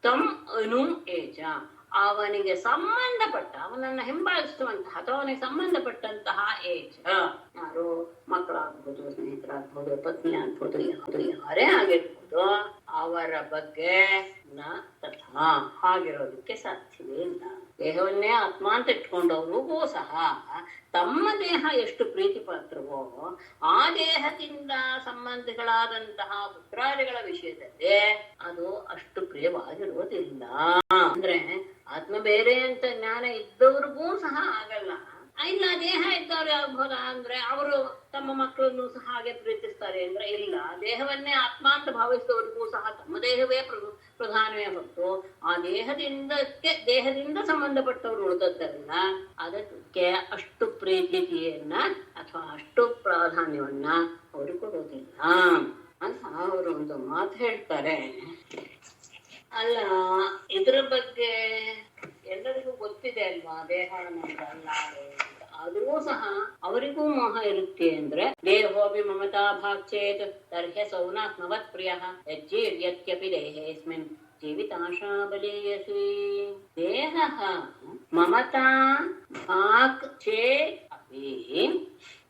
ತಂ ಅನು ಏಜ, ಅವನಿಗೆ ಸಂಬಂಧಪಟ್ಟ, ಅವನನ್ನ ಹಿಂಬಾಲಿಸುವಂತಹ ಅಥವಾ ಅವನಿಗೆ ಸಂಬಂಧಪಟ್ಟಂತಹ ಏಜ, ಯಾರು ಮಕ್ಕಳಾಗ್ಬೋದು, ಸ್ನೇಹಿತರಾಗ್ಬೋದು, ಪತ್ನಿ ಆಗ್ಬೋದು, ಯಾರೇ ಆಗಿರ್ಬೋದು, ಅವರ ಬಗ್ಗೆ ತಥಾ ಹಾಗಿರೋದಕ್ಕೆ ಸಾಧ್ಯವೇ ಇಲ್ಲ. ದೇಹವನ್ನೇ ಆತ್ಮ ಅಂತ ಇಟ್ಕೊಂಡವ್ರಿಗೂ ಸಹ ತಮ್ಮ ದೇಹ ಎಷ್ಟು ಪ್ರೀತಿ ಪಾತ್ರವೋ ಆ ದೇಹದಿಂದ ಸಂಬಂಧಿಗಳಾದಂತಹ ಪುತ್ರಾದಿಗಳ ವಿಷಯದಲ್ಲಿ ಅದು ಅಷ್ಟು ಪ್ರಿಯವಾಗಿರುವುದಿಲ್ಲ. ಅಂದ್ರೆ ಆತ್ಮ ಬೇರೆ ಅಂತ ಜ್ಞಾನ ಇದ್ದವ್ರಿಗೂ ಸಹ ಆಗಲ್ಲ. ಇಲ್ಲ, ದೇಹ ಇದ್ದವ್ರು ಆಗ್ಬೋದಾ ಅಂದ್ರೆ ಅವರು ತಮ್ಮ ಮಕ್ಕಳನ್ನು ಸಹ ಹಾಗೆ ಪ್ರೀತಿಸ್ತಾರೆ ಅಂದ್ರೆ ಇಲ್ಲ. ದೇಹವನ್ನೇ ಆತ್ಮ ಅಂತ ಭಾವಿಸಿದವರಿಗೂ ಸಹ ತಮ್ಮ ದೇಹವೇ ಪ್ರಧಾನವೇ ಹೊತ್ತು ಆ ದೇಹದಿಂದ ಸಂಬಂಧಪಟ್ಟವರು ಉಳಿದದ್ದರಿಂದ ಅದಕ್ಕೆ ಅಷ್ಟು ಪ್ರೀತಿಯನ್ನ ಅಥವಾ ಅಷ್ಟು ಪ್ರಾಧಾನ್ಯವನ್ನ ಅವರು ಕೊಡೋದಿಲ್ಲ ಅಂತ ಅವರು ಒಂದು ಮಾತು ಹೇಳ್ತಾರೆ. ಅಲ್ಲ, ಇದ್ರ ಬಗ್ಗೆ ಎಲ್ಲರಿಗೂ ಗೊತ್ತಿದೆ ಅಲ್ವಾ, ದೇಹ ಅಲ್ಲ. ಆದ್ರೂ ಸಹ ಅವರಿಗೂ ಮೋಹ ಇರುತ್ತೆ. ಅಂದ್ರೆ ದೇಹೋಪಿ ಮಮತಾ ಭಾಗ್ಚೇತ್ ತರ್ಹ್ಯ ಸೌನಾತ್ಮವತ್ ಪ್ರಿಯ ಯಜ್ಜೀರ್ಯತ್ಯಪಿ ದೇಹೇಸ್ಮಿನ್ ಜೀವಿತಾಶಾ ಬಲೀಯಸಿ. ದೇಹ ಮಮತಾ ಭಾಗ್ ಚೇತ್ ಅಪಿ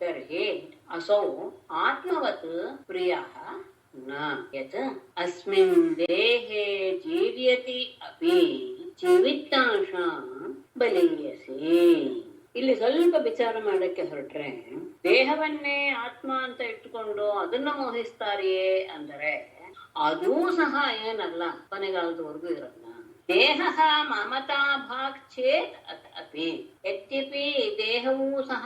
ತರ್ಹಿ असौ आत्मवत् प्रियः न यत् अस्मिन् देहे जीव्यति अपि जीवितांशां ಬಲೀಯಸಿ. ಇಲ್ಲಿ ಸ್ವಲ್ಪ ವಿಚಾರ ಮಾಡಕ್ಕೆ ಹೊರಟ್ರೆ, ದೇಹವನ್ನೇ ಆತ್ಮ ಅಂತ ಇಟ್ಟುಕೊಂಡು ಅದನ್ನ ಮೋಹಿಸ್ತಾರೆಯೇ ಅಂದರೆ ಅದೂ ಸಹ ಏನಲ್ಲ, ಕೊನೆಗಾಲದವರೆಗೂ ಇರಲ್ಲ. ದೇಹ ಮಮತಾ ಭಾಗ್ ಚೇತ್ ಅಪಿ ಯದ್ಯಪಿ ದೇಹವೂ ಸಹ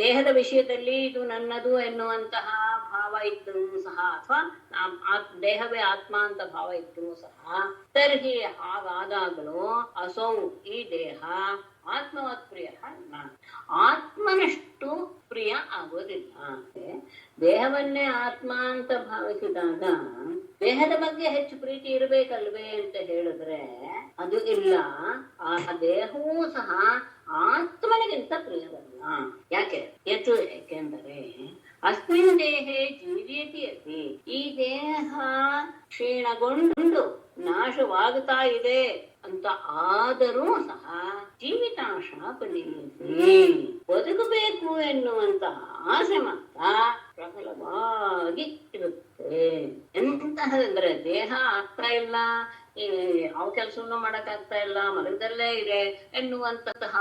ದೇಹದ ವಿಷಯದಲ್ಲಿ ಇದು ನನ್ನದು ಎನ್ನುವಂತಹ ಭಾವ ಇದ್ದರೂ ಸಹ ಅಥವಾ ದೇಹವೇ ಆತ್ಮ ಅಂತ ಭಾವ ಇದ್ದರೂ ಸಹ ತರ್ಹಿ ಹಾಗಾದಾಗಲೂ ಅಸೌ ಈ ದೇಹ ಆತ್ಮವತ್ ಪ್ರಿಯ ಆತ್ಮನಷ್ಟು ಪ್ರಿಯ ಆಗೋದಿಲ್ಲ. ದೇಹವನ್ನೇ ಆತ್ಮ ಅಂತ ಭಾವಿಸಿದಾಗ ದೇಹದ ಬಗ್ಗೆ ಹೆಚ್ಚು ಪ್ರೀತಿ ಇರಬೇಕಲ್ವೇ ಅಂತ ಹೇಳಿದ್ರೆ ಅದು ಇಲ್ಲ. ಆ ದೇಹವೂ ಸಹ ಆತ್ಮನಿಗಿಂತ ಪ್ರಿಯವಲ್ಲ. ಯಾಕೆ ಏಕೆಂದರೆ ಅಸ್ಮಿನ್ ದೇಹೇ ಜೀರ್ಯತಿ ಅತಿ, ಈ ದೇಹ ಕ್ಷೀಣಗೊಂಡು ನಾಶವಾಗುತ್ತಾ ಇದೆ ಅಂತ ಆದರೂ ಸಹ ಜೀವಿತಾಂಶ ಪಡೆಯುತ್ತೆ. ಬದುಕಬೇಕು ಎನ್ನುವಂತಹ ಆಸೆ ಮಾತ್ರ ಪ್ರಬಲವಾಗಿ ಇರುತ್ತೆ. ಎಂತಹದಂದ್ರೆ ದೇಹ ಆಗ್ತಾ ಇಲ್ಲ, ಯಾವ ಕೆಲಸವನ್ನು ಮಾಡಕ್ಕಾಗ್ತಾ ಇಲ್ಲ, ಮಲಗದಲ್ಲೇ ಇದೆ ಎನ್ನುವಂತಹ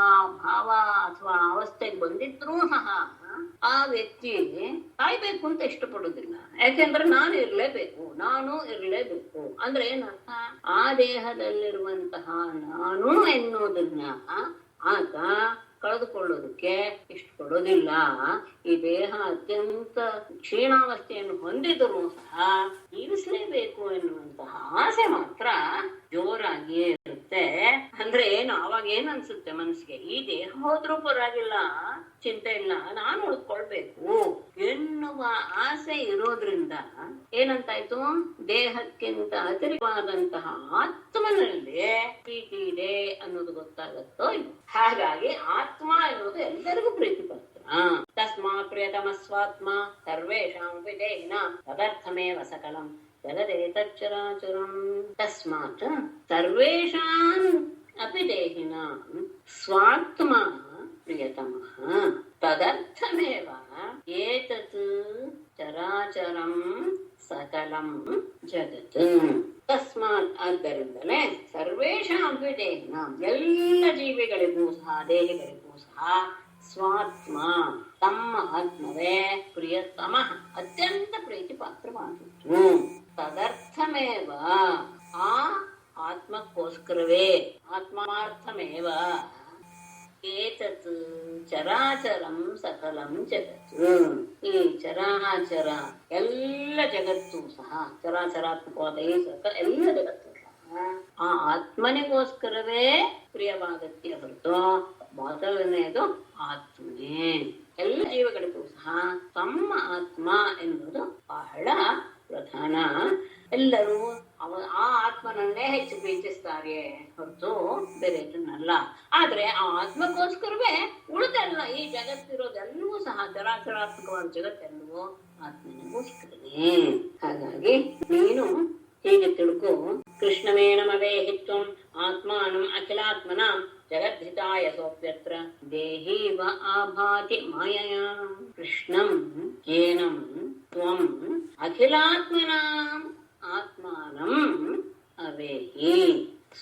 ಭಾವ ಅಥವಾ ಅವಸ್ಥೆಗೆ ಬಂದಿದ್ರೂ ಸಹ ಆ ವ್ಯಕ್ತಿ ಕಾಯ್ಬೇಕು ಅಂತ ಇಷ್ಟಪಡುದಿಲ್ಲ. ಯಾಕೆಂದ್ರೆ ನಾನು ಇರ್ಲೇಬೇಕು ಅಂದ್ರೆ ಏನರ್ಥ? ಆ ದೇಹದಲ್ಲಿರುವಂತಹ ನಾನು ಎನ್ನುವುದನ್ನ ಆತ ಕಳೆದುಕೊಳ್ಳೋದಕ್ಕೆ ಇಷ್ಟಪಡೋದಿಲ್ಲ. ಈ ದೇಹ ಅತ್ಯಂತ ಕ್ಷೀಣಾವಸ್ಥೆಯನ್ನು ಹೊಂದಿದರೂ ಸಹ ಜೀವಿಸಲೇಬೇಕು ಎನ್ನುವಂತಹ ಆಸೆ ಮಾತ್ರ ಜೋರಾಗಿಯೇ ಇರುತ್ತೆ. ಅಂದ್ರೆ ಏನು, ಅವಾಗ ಏನ್ ಅನ್ಸುತ್ತೆ ಮನಸ್ಸಿಗೆ, ಈ ದೇಹ ಹೋದ್ರೂ ಪರವಾಗಿಲ್ಲ, ಚಿಂತೆ ಇಲ್ಲ, ನಾನು ಉಳ್ಕೊಳ್ಬೇಕು ಎನ್ನುವ ಆಸೆ ಇರೋದ್ರಿಂದ ಏನಂತಾಯ್ತು, ದೇಹಕ್ಕಿಂತ ಅತಿರಿಕ್ತವಾದಂತಹ ಆತ್ಮನಲ್ಲಿ ಪ್ರೀತಿ ಇದೆ ಅನ್ನೋದು ಗೊತ್ತಾಗತ್ತೋ ಇಲ್ಲ. ಹಾಗಾಗಿ ಆತ್ಮ ಎನ್ನುವುದು ಎಲ್ಲರಿಗೂ ಪ್ರೀತಿ ಪತ್ರ. ತಸ್ಮಾತ್ ಪ್ರಿಯತಮ ಸ್ವಾತ್ಮ ಸರ್ವೇಷಾಂ ವಿದೇಹಿನಾಂ ತದರ್ಥಮೇವ ಸಕಲಂ ಜಗದೇತಚ್ಚರಾಚರಂ. ತಸ್ಮಾತ್ ಸರ್ವೇಷಾಂ ಅಪಿ ದೇಹಿನಾಂ ಸ್ವಾತ್ಮ ಪ್ರಿಯತಮಃ ತದರ್ಥಮೇವ ಏತತ್ ಚರಾಚರಂ ಸಕಲಂ ಜಗತ್. ತಸ್ಮಾತ್ ಆದ್ದರಿಂದಲೇ ಸರ್ವೇಷಾಂ ದೇಹಿನಾಂ ಎಲ್ಲ ಜೀವಿಗಳಿಗೂ ಸಹ ದೇಹಿಗಳಿಗೂ ಸಹ ಸ್ವಾತ್ಮ ತಮ್ಮ ಆತ್ಮವೇ ಪ್ರಿಯತಮ ಅತ್ಯಂತ ಪ್ರೀತಿ ಪಾತ್ರವಾದದ್ದು. ತದರ್ಥಮೇವ ಆ ಆತ್ಮಕ್ಕೋಸ್ಕರವೇ ಆತ್ಮಾರ್ಥಮೇವ ಏತತ್ ಚರಾಚರಂ ಸಕಲಂ ಜಗತ್. ಈ ಚರಾಚರ ಎಲ್ಲ ಜಗತ್ತು ಸಹ ಚರಾಚರಾತ್ಮಕವಾದ ಈ ಎಲ್ಲ ಜಗತ್ತು ಸಹ ಆ ಆತ್ಮನಿಗೋಸ್ಕರವೇ ಪ್ರಿಯವಾಗತ್ತೆ ಹೊರತು ಮೊದಲನೆಯದು ಆತ್ಮನೇ. ಎಲ್ಲ ಜೀವಗಳಿಗೂ ಸಹ ತಮ್ಮ ಆತ್ಮ ಎನ್ನುವುದು ಬಹಳ ಪ್ರಧಾನ. ಎಲ್ಲರೂ ಆ ಆತ್ಮನನ್ನೇ ಹೆಚ್ಚು ಪ್ರೀತಿಸ್ತಾರೆ ಹೊರತು ಬೇರೆದನ್ನಲ್ಲ. ಆದ್ರೆ ಆ ಆತ್ಮಕ್ಕೋಸ್ಕರವೇ ಉಳಿದೆಲ್ಲ ಈ ಜಗತ್ತಿರೋದೆಲ್ಲವೂ ಸಹ ಚರಾಚರಾತ್ಮಕವಾದ ಜಗತ್ತೆಲ್ಲವೂ ಆತ್ಮನಿಗೋಸ್ಕರನೇ. ಹಾಗಾಗಿ ನೀನು ಹೀಗೆ ತಿಳ್ಕೊ, ಕೃಷ್ಣಮೇನಮವೇಹಿತ್ವಂ ಆತ್ಮಾನಂ ಅಖಿಲಾತ್ಮನಾಂ ಜಗದ್ಧಿತಾಯ ಸೋಪ್ಯತ್ರ ದೇಹೀವ ಆಭಾತಿ ಮಾಯಯಾ ಕೃಷ್ಣಂ ಏನಂ ತ್ವಂ ಅಖಿಲಾತ್ಮನಾಂ ಆತ್ಮಾನಂ ಅವೇಹಿ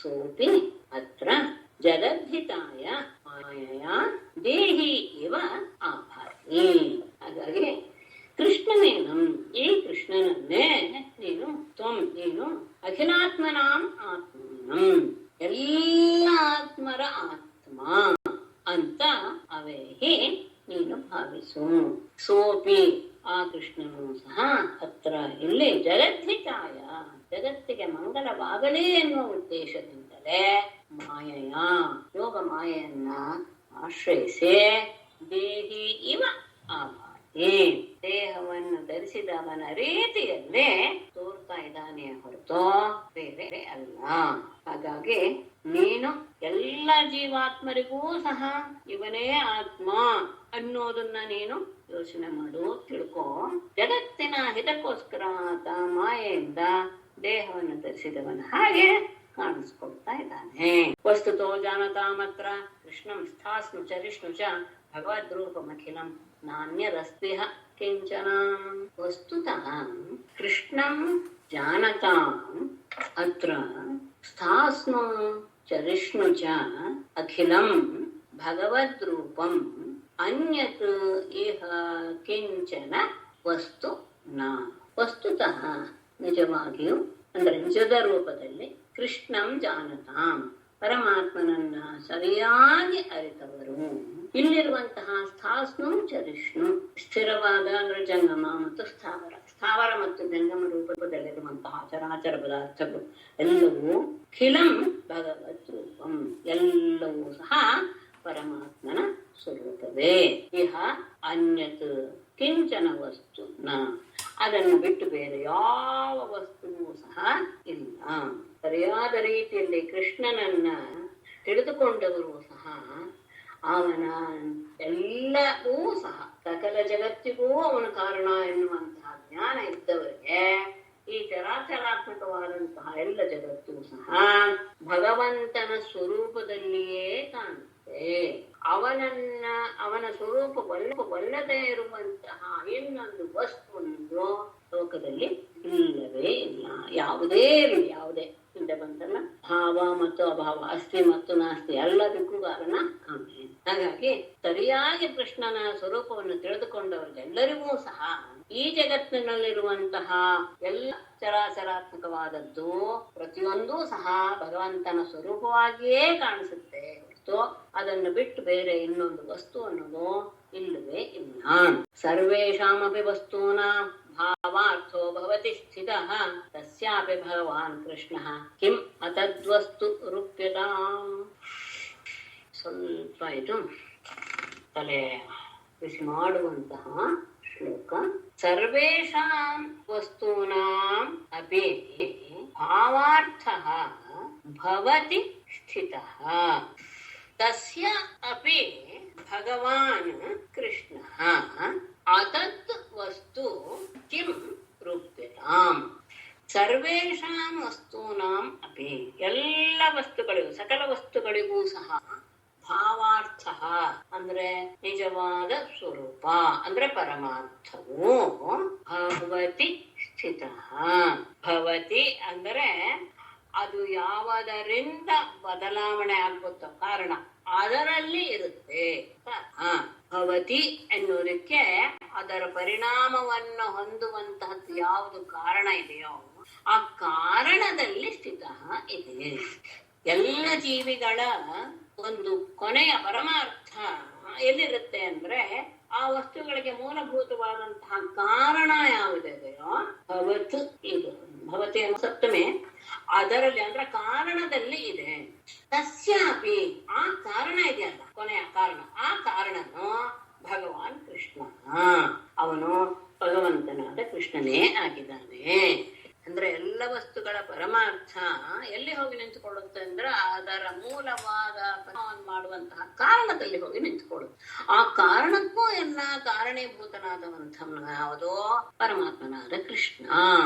ಸೋಪಿ ಅತ್ರ ಜಗದ್ಧಿತಾಯ ಮಾಯಯಾ ದೇಹಿ ಇವ ಆಭಾತಿ. ಹಾಗಾಗಿ ಕೃಷ್ಣನೇನಂ ಈ ಕೃಷ್ಣನನ್ನೇ ನೀನು ನೀನು ಅಖಿಲಾತ್ಮನಾಂ ಆತ್ಮಾನಂ ಎಲ್ಲ ಆತ್ಮರ ಆತ್ಮ ಅಂತ ಅವೇಹಿ ನೀನು ಭಾವಿಸು. ಸೋಪಿ ಆ ಕೃಷ್ಣನು ಸಹ ಹತ್ರ ಇಲ್ಲಿ ಜಗದ್ಧಿತಾಯ ಜಗತ್ತಿಗೆ ಮಂಗಲವಾಗಲಿ ಎನ್ನುವ ಉದ್ದೇಶದಿಂದಲೇ ಮಾಯೆಯ ಯೋಗ ಮಾಯೆಯನ್ನ ಆಶ್ರಯಿಸಿ ದೇಹಿ ಇವ ಆಭಾತಿ ದೇಹವನ್ನು ಧರಿಸಿದವನ ರೀತಿಯಲ್ಲೇ ತೋರ್ತಾ ಇದ್ದಾನೆ ಹೊರತು ಬೇರೆ ಅಲ್ಲ. ಹಾಗಾಗಿ ನೀನು ಎಲ್ಲ ಜೀವಾತ್ಮರಿಗೂ ಸಹ ಇವನೇ ಆತ್ಮ ಅನ್ನೋದನ್ನ ನೀನು ಯೋಚನೆ ಮಾಡು, ತಿಳ್ಕೊ. ಜಗತ್ತಿನ ಹಿತಕ್ಕೋಸ್ಕರ ಆತ ಮಾಯೆಯಿಂದ ದೇಹವನ್ನು ಧರಿಸಿದವನ ಹಾಗೆ ಕಾಣಿಸ್ಕೊಳ್ತಾ ಇದ್ದಾನೆ. ವಸ್ತುತೋ ಜಾನತಾ ಮಾತ್ರ ಕೃಷ್ಣಂ ಸ್ಥಾಸ್ನು ಚರಿಷ್ಣು ಚ ಭಗವದ್ರೂಪಮಖಿಲಂ ನಾಣ್ಯರಸ್ತಿಹ ಕಿಂಚನ. ವಸ್ತುತಃ ಕೃಷ್ಣಂ ಜಾನತಾಂ ಅತ್ರ ಸ್ಥಾಸ್ನು ಚರಿಷ್ಣು ಚ ಅಖಿಲಂ ಭಗವದ್ರೂಪಂ ಅನ್ಯತ್ ಇಹ ಕಿಂಚನ ವಸ್ತು ನ. ವಸ್ತುತಃ ನಿಜವಾಗಿಯೂ ಅಂದ್ರೆ ನಿಜದ ರೂಪದಲ್ಲಿ ಕೃಷ್ಣಂ ಜಾನತಾಂ ಪರಮಾತ್ಮನನ್ನ ಸರಿಯಾಗಿ ಅರಿತವರು. ಇಲ್ಲಿರುವಂತಹ ಸ್ಥಾಸ್ನು ಚರಿಷ್ಣು ಸ್ಥಿರವಾದ ಅಂದ್ರೆ ಜಂಗಮ ಮತ್ತು ಸ್ಥಾವರ, ಸ್ಥಾವರ ಮತ್ತು ಜಂಗಮ ರೂಪದಲ್ಲಿರುವಂತಹ ಚರಾಚರ ಪದಾರ್ಥಗಳು ಎಲ್ಲವೂ ಖಿಲಂ ಭಗವತ್ ರೂಪಂ ಎಲ್ಲವೂ ಸಹ ಪರಮಾತ್ಮನ ಸ್ವರೂಪವೇ. ಇಹ ಅನ್ಯತ್ ಕಿಂಚನ ವಸ್ತು ನ. ಅದನ್ನು ಬಿಟ್ಟು ಬೇರೆ ಯಾವ ವಸ್ತುವೂ ಸಹ ಇಲ್ಲ. ಸರಿಯಾದ ರೀತಿಯಲ್ಲಿ ಕೃಷ್ಣನನ್ನ ತಿಳಿದುಕೊಂಡವರು ಸಹ ಅವನ ಎಲ್ಲವೂ ಸಹ ಸಕಲ ಜಗತ್ತಿಗೂ ಅವನ ಕಾರಣ ಎನ್ನುವಂತಹ ಜ್ಞಾನ ಇದ್ದವರಿಗೆ ಈ ಚರಾಚರಾತ್ಮಕವಾದಂತಹ ಎಲ್ಲ ಜಗತ್ತು ಸಹ ಭಗವಂತನ ಸ್ವರೂಪದಲ್ಲಿಯೇ ಕಾಣುತ್ತೆ. ಅವನ ಸ್ವರೂಪವಲ್ಲದೆ ಇರುವಂತಹ ಇನ್ನೊಂದು ವಸ್ತುವನ್ನು ಲೋಕದಲ್ಲಿ ಇಲ್ಲವೇ ಇಲ್ಲ. ಯಾವುದೇ ಹಿಂದೆ ಬಂತಲ್ಲ, ಭಾವ ಮತ್ತು ಅಭಾವ, ಅಸ್ತಿ ಮತ್ತು ನಾಸ್ತಿ, ಎಲ್ಲದಕ್ಕೂ ಕಾರಣ ಅವನೇ. ಹಾಗಾಗಿ ಸರಿಯಾಗಿ ಕೃಷ್ಣನ ಸ್ವರೂಪವನ್ನು ತಿಳಿದುಕೊಂಡವರಿಗೆಲ್ಲರಿಗೂ ಸಹ ಈ ಜಗತ್ತಿನಲ್ಲಿರುವಂತಹ ಎಲ್ಲ ಚರಾಚರಾತ್ಮಕವಾದದ್ದು ಪ್ರತಿಯೊಂದೂ ಸಹ ಭಗವಂತನ ಸ್ವರೂಪವಾಗಿಯೇ ಕಾಣಿಸುತ್ತೆ ಹೊರತು ಅದನ್ನು ಬಿಟ್ಟು ಬೇರೆ ಇನ್ನೊಂದು ವಸ್ತು ಅನ್ನೋದು ಇಲ್ಲವೇ ಇಲ್ಲ. ಸರ್ವೇಷಾಮಪಿ ವಸ್ತೂನಾಂ ಭಾವಾರ್ಥೋ ಭವತಿ ಸ್ಥಿತಃ ತಸ್ಯಾಪಿ ಭಗವಾನ್ ಕೃಷ್ಣಃ ಕಿಂ ಅತದ್ವಸ್ತು ರೂಪ್ಯತಾಂ. ಸ್ವಲ್ಪ ಇದು ತಲೆ ಬಿಸಿ ಮಾಡುವಂತಹ ಶ್ಲೋಕ. ಸರ್ವೇಷಾಂ ವಸ್ತೂನಾಂ ಅಪಿ ಭಾವಾರ್ಥಃ ಭವತಿ ಸ್ಥಿತಃ ತಸ್ಯ ಅಪಿ ಭಗವಾನ್ ಕೃಷ್ಣಃ ಅತತ್ ವಸ್ತು ಕಿಂ ರೂಪ್ಯತಾಂ. ಸರ್ವೇಷಾಂ ವಸ್ತೂನಾಂ ಅಪಿ ಎಲ್ಲ ವಸ್ತುಗಳಿಗೂ, ಸಕಲ ವಸ್ತುಗಳಿಗೂ ಸಹ ಭಾವಾರ್ಥ ಅಂದ್ರೆ ನಿಜವಾದ ಸ್ವರೂಪ ಅಂದ್ರೆ ಪರಮಾರ್ಥವು ಭವತಿ ಸ್ಥಿತ. ಭವತಿ ಅಂದ್ರೆ ಅದು ಯಾವುದರಿಂದ ಬದಲಾವಣೆ ಆಗುತ್ತೋ ಕಾರಣ ಅದರಲ್ಲಿ ಇರುತ್ತೆ. ಭವತಿ ಎನ್ನುವುದಕ್ಕೆ ಅದರ ಪರಿಣಾಮವನ್ನು ಹೊಂದುವಂತಹದ್ದು ಯಾವುದು ಕಾರಣ ಇದೆಯೋ ಆ ಕಾರಣದಲ್ಲಿ ಸ್ಥಿತ ಇದೆ. ಎಲ್ಲ ಜೀವಿಗಳ ಒಂದು ಕೊನೆಯ ಪರಮಾರ್ಥ ಎಲ್ಲಿರುತ್ತೆ ಅಂದ್ರೆ ಆ ವಸ್ತುಗಳಿಗೆ ಮೂಲಭೂತವಾದಂತಹ ಕಾರಣ ಯಾವುದಿದೆಯೋ ಭವತ್ ಇದು ಭವತಿ ಅನ್ನೋ ಸಪ್ತಮಿ ಅದರಲ್ಲಿ ಅಂದ್ರೆ ಕಾರಣದಲ್ಲಿ ಇದೆ. ತಸ್ಯಾಪಿ ಆ ಕಾರಣ ಇದೆಯಲ್ಲ ಕೊನೆಯ ಕಾರಣ, ಆ ಕಾರಣನು ಭಗವಾನ್ ಕೃಷ್ಣ, ಅವನು ಭಗವಂತನಾದ ಕೃಷ್ಣನೇ ಆಗಿದ್ದಾನೆ. ಅಂದ್ರೆ ಎಲ್ಲ ವಸ್ತುಗಳ ಪರಮಾರ್ಥ ಎಲ್ಲಿ ಹೋಗಿ ನಿಂತುಕೊಳ್ಳುತ್ತೆ ಅಂದ್ರೆ ಅದರ ಮೂಲವಾದ ಮಾಡುವಂತಹ ಕಾರಣದಲ್ಲಿ ಹೋಗಿ ನಿಂತುಕೊಳ್ಳುತ್ತೆ. ಆ ಕಾರಣಕ್ಕೂ ಎಲ್ಲ ಕಾರಣೀಭೂತನಾದವಂಥವನು ಯಾವುದೋ ಪರಮಾತ್ಮನಾದ ಕೃಷ್ಣ.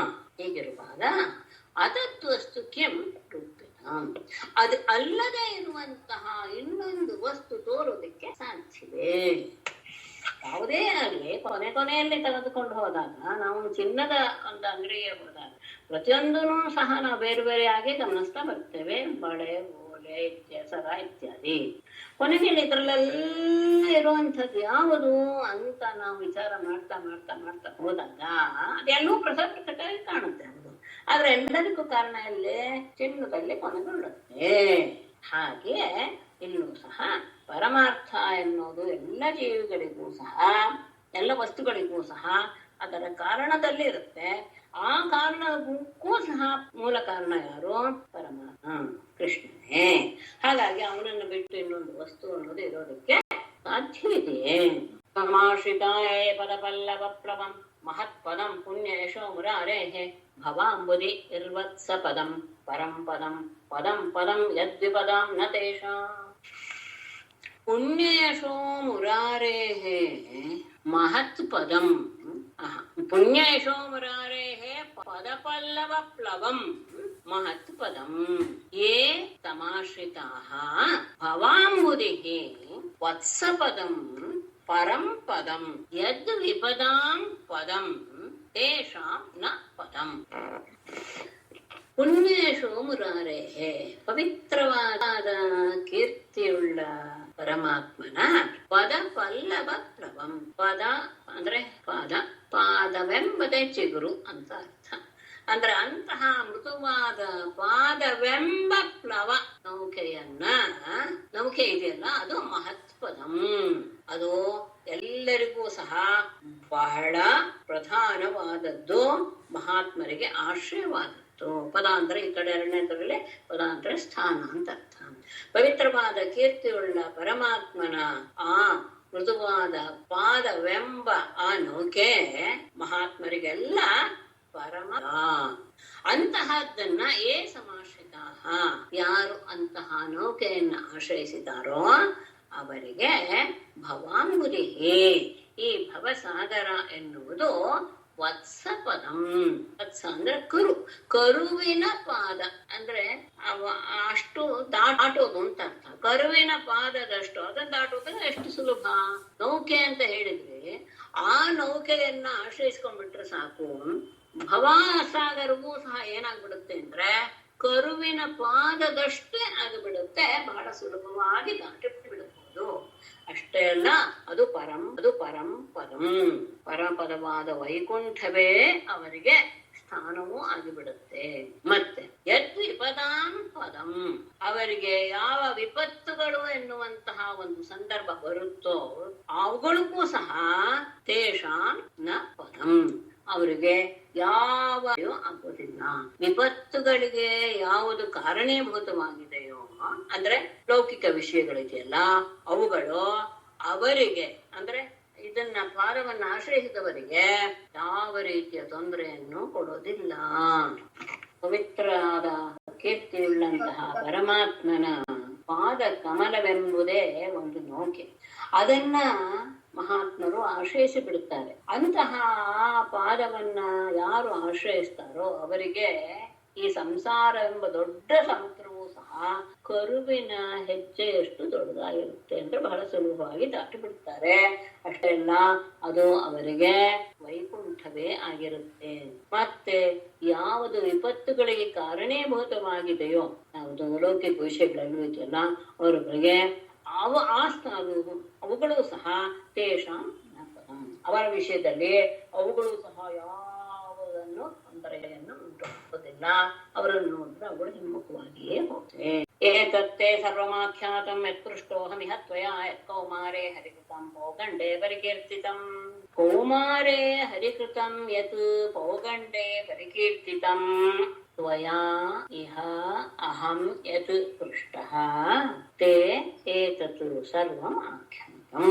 ಹೀಗಿರುವಾಗ ಅದತ್ವಸ್ತು ಕಿಂ ರೂಪಿತ, ಅದು ಅಲ್ಲದೆ ಇರುವಂತಹ ಇನ್ನೊಂದು ವಸ್ತು ತೋರುವುದಕ್ಕೆ ಸಾಧ್ಯವಿದೆ. ಯಾವುದೇ ಆಗಲಿ ಕೊನೆಯಲ್ಲಿ ತೆಗೆದುಕೊಂಡು ಹೋದಾಗ ನಾವು ಚಿನ್ನದ ಒಂದು ಅಂಗಡಿಗೆ ಹೋದಾಗ ಪ್ರತಿಯೊಂದೂ ಸಹ ನಾವು ಬೇರೆ ಬೇರೆಯಾಗಿ ಗಮನಿಸ್ತಾ ಬರ್ತೇವೆ. ಬಳೆ, ಓಲೆ, ಸರ ಇತ್ಯಾದಿ. ಕೊನೆಗೆ ಇದರಲ್ಲೆಲ್ಲ ಇರುವಂಥದ್ದು ಯಾವುದು ಅಂತ ನಾವು ವಿಚಾರ ಮಾಡ್ತಾ ಮಾಡ್ತಾ ಮಾಡ್ತಾ ಹೋದಾಗ ಅದೆಲ್ಲೂ ಪ್ರಸಕ್ತವಾಗಿ ಕಾಣುತ್ತೆ. ಅದು ಆದ್ರೆ ಎಲ್ಲದಕ್ಕೂ ಕಾರಣ ಇಲ್ಲಿ ಚಿನ್ನದಲ್ಲಿ ಕೊನೆಗೊಳ್ಳುತ್ತೆ. ಹಾಗೆ ಇಲ್ಲೂ ಸಹ ಪರಮಾರ್ಥ ಎನ್ನುವುದು ಎಲ್ಲ ಜೀವಿಗಳಿಗೂ ಸಹ ಎಲ್ಲ ವಸ್ತುಗಳಿಗೂ ಸಹ ಅದರ ಕಾರಣದಲ್ಲಿ ಇರುತ್ತೆ. ಆ ಕಾರಣಕ್ಕೂ ಸಹ ಮೂಲ ಕಾರಣ ಯಾರು? ಪರಮಾತ್ಮ ಕೃಷ್ಣನೇ. ಹಾಗಾಗಿ ಅವನನ್ನು ಬಿಟ್ಟು ಇನ್ನೊಂದು ವಸ್ತು ಅನ್ನೋದು ಇರೋದಕ್ಕೆ ಸಾಧ್ಯವಿದೆಯೇ? ಸಮಾಶ್ರಿತಾಯ ಪದಪಲ್ಲವ ಪ್ಲವಂ ಮಹತ್ ಪದಂ ಪುಣ್ಯ ಯಶೋ ಮುರಾರೇಹೇ ಭವಾಂಬುದಿ ಇರ್ವತ್ಸ ಪದಂ ಪರಂ ಪದಂ ಪದಂ ಪದಂ ಯದ್ವಿಪದಾಂ ನ ತೇಷಾಂ. ಪುಣ್ಯಯಶೋ ಮುರಾರೇಹೇ ಮಹತ್ ಪದಂ ಪುಣ್ಯಯಶೋ ಮುರಾರೇಹೇ ಪದಪಲ್ಲವ ಪ್ಲವಂ ಮಹತ್ ಪದಂ ಯೇ ತಮಾಶ್ರಿತಾಃ ಭವಾಂಬುದಿಃ ವತ್ಸ ಪದಂ ಪರಂ ಪದಂ ಯದ್ ವಿಪದಾಂ ಪದಂ ತೇಷಾಂ ನ ಪದಂ. ಪುಣ್ಯೇಶೋ ಮುರಾರೇಹೇ ಪವಿತ್ರವಾದ ಕೀರ್ತಿಯುಳ್ಳ ಪರಮಾತ್ಮನ ಪದ ಪಲ್ಲವ ಪ್ಲವಂ. ಪದ ಅಂದ್ರೆ ಪಾದವೆಂಬುದೇ ಚಿಗುರು ಅಂತ ಅರ್ಥ. ಅಂದ್ರೆ ಅಂತಹ ಮೃದುವಾದ ಪಾದವೆಂಬ ಪ್ಲವ ನೌಕೆ ಇದೆಯಲ್ಲ ಅದು ಮಹತ್ಪದಂ. ಅದು ಎಲ್ಲರಿಗೂ ಸಹ ಬಹಳ ಪ್ರಧಾನವಾದದ್ದು, ಮಹಾತ್ಮರಿಗೆ ಆಶ್ರಯವಾದದ್ದು. ಪದ ಅಂದ್ರೆ ಈ ಕಡೆ ಎರಡನೇದರಲ್ಲಿ ಪದ ಅಂದ್ರೆ ಸ್ಥಾನ ಅಂತ ಅರ್ಥ. ಪವಿತ್ರವಾದ ಕೀರ್ತಿಯುಳ್ಳ ಪರಮಾತ್ಮನ ಆ ಮೃದುವಾದ ಪಾದವೆಂಬ ಆ ನೌಕೆ ಮಹಾತ್ಮರಿಗೆಲ್ಲ ಪರಮ. ಅಂತಹದ್ದನ್ನ ಸಮಾಶ್ರಿತ ಯಾರು ಅಂತಹ ನೌಕೆಯನ್ನ ಆಶ್ರಯಿಸಿದಾರೋ ಅವರಿಗೆ ಭವಾಂಬುದಿಹಿ, ಈ ಭವಸಾಗರ ಎನ್ನುವುದು ವತ್ಸಪದಂ. ವತ್ಸ ಅಂದ್ರೆ ಕರುವಿನ ಪಾದ ಅಂದ್ರೆ ಅಷ್ಟು ದಾಟೋದು ಅಂತ ಅರ್ಥ. ಕರುವಿನ ಪಾದದಷ್ಟು ಅದನ್ನ ದಾಟೋದು ಎಷ್ಟು ಸುಲಭ. ನೌಕೆ ಅಂತ ಹೇಳಿದ್ರೆ ಆ ನೌಕೆಯನ್ನ ಆಶ್ರಯಿಸ್ಕೊಂಡ್ಬಿಟ್ರೆ ಸಾಕು. ಭವಸಾಗರವೂ ಸಹ ಏನಾಗ್ಬಿಡುತ್ತೆ ಅಂದ್ರೆ ಕರುವಿನ ಪಾದದಷ್ಟೇ ಆಗಿಬಿಡುತ್ತೆ, ಬಹಳ ಸುಲಭವಾಗಿ ದಾಟಿ ಬಿಡಬಹುದು. ಅಷ್ಟೇ ಅಲ್ಲ, ಅದು ಪರಂ ಪದಂ, ಪರಪದವಾದ ವೈಕುಂಠವೇ ಅವರಿಗೆ ಸ್ಥಾನವೂ ಆಗಿಬಿಡುತ್ತೆ. ಮತ್ತೆ ಯದ್ ವಿಪದಾಂ ಪದಂ, ಅವರಿಗೆ ಯಾವ ವಿಪತ್ತುಗಳು ಎನ್ನುವಂತಹ ಒಂದು ಸಂದರ್ಭ ಬರುತ್ತೋ ಅವುಗಳಿಗೂ ಸಹ ತೇಷಾಂ ನ ಪದಂ, ಅವರಿಗೆ ಯಾವ ಆಗೋದಿಲ್ಲ. ವಿಪತ್ತುಗಳಿಗೆ ಯಾವುದು ಕಾರಣೀಭೂತವಾಗಿದೆಯೋ ಅಂದ್ರೆ ಲೌಕಿಕ ವಿಷಯಗಳಿದೆಯಲ್ಲ ಅವುಗಳು ಅವರಿಗೆ ಅಂದ್ರೆ ಇದನ್ನ ಪಾದವನ್ನ ಆಶ್ರಯಿಸಿದವರಿಗೆ ಯಾವ ರೀತಿಯ ತೊಂದರೆಯನ್ನು ಕೊಡೋದಿಲ್ಲ. ಪವಿತ್ರವಾದ ಕೀರ್ತಿಯುಳ್ಳಂತಹ ಪರಮಾತ್ಮನ ಪಾದ ಕಮಲವೆಂಬುದೇ ಒಂದು ನೌಕೆ. ಅದನ್ನ ಮಹಾತ್ಮರು ಆಶ್ರಯಿಸಿ ಬಿಡುತ್ತಾರೆ. ಅಂತಹ ಪಾದವನ್ನ ಯಾರು ಆಶ್ರಯಿಸ್ತಾರೋ ಅವರಿಗೆ ಈ ಸಂಸಾರ ಎಂಬ ದೊಡ್ಡ ಸಮುದ್ರವೂ ಸಹ ಕರುವಿನ ಹೆಜ್ಜೆಯಷ್ಟು ದೊಡ್ಡದಾಗಿರುತ್ತೆ ಅಂದ್ರೆ ಬಹಳ ಸುಲಭವಾಗಿ ದಾಟಿ ಬಿಡ್ತಾರೆ. ಅಷ್ಟೇ ಅಲ್ಲ, ಅದು ಅವರಿಗೆ ವೈಕುಂಠವೇ ಆಗಿರುತ್ತೆ. ಮತ್ತೆ ಯಾವುದು ವಿಪತ್ತುಗಳಿಗೆ ಕಾರಣೀಭೂತವಾಗಿದೆಯೋ, ಯಾವುದು ಲೌಕಿಕ ವಿಷಯಗಳಲ್ಲೂ ಇದೆಯಲ್ಲ ಅವರುಗಳಿಗೆ ಅವುಗಳು ಸಹ ತೇಷಾಂ ಅವರ ವಿಷಯದಲ್ಲಿ ಅವುಗಳು ಸಹ ಯಾವುದನ್ನು ತೊಂದರೆಯನ್ನು ಉಂಟುಮಾಡುವುದಿಲ್ಲ. ಅವರನ್ನು ನೋಡಿದ್ರೆ ಅವುಗಳು ಹಿಮ್ಮುಖವಾಗಿಯೇ ಹೋಗ್ತವೆ. ಏತತ್ತೇ ಸರ್ವಮಾಖ್ಯಾತಂ ಯತ್ಪೃಷ್ಟೋಹಮಿಹ ತ್ವಯಾ ಯತ್ಕೌಮಾರೇ ಹರಿಕೃತಂ ಪೌಗಂಡೇ ಪರಿಕೀರ್ತಿತಂ. ಕೌಮಾರೇ ಹರಿಕೃತಂ ಯತ್ ಪೌಗಂಡೇ ಪರಿಕೀರ್ತಿತಂ ತ್ವಯಾ ಇಹ ಅಹಂ ಯತ್ ಪೃಷ್ಟಃ ತೇ ಏತತ್ ಸರ್ವಂ ಆಖ್ಯಾತಂ.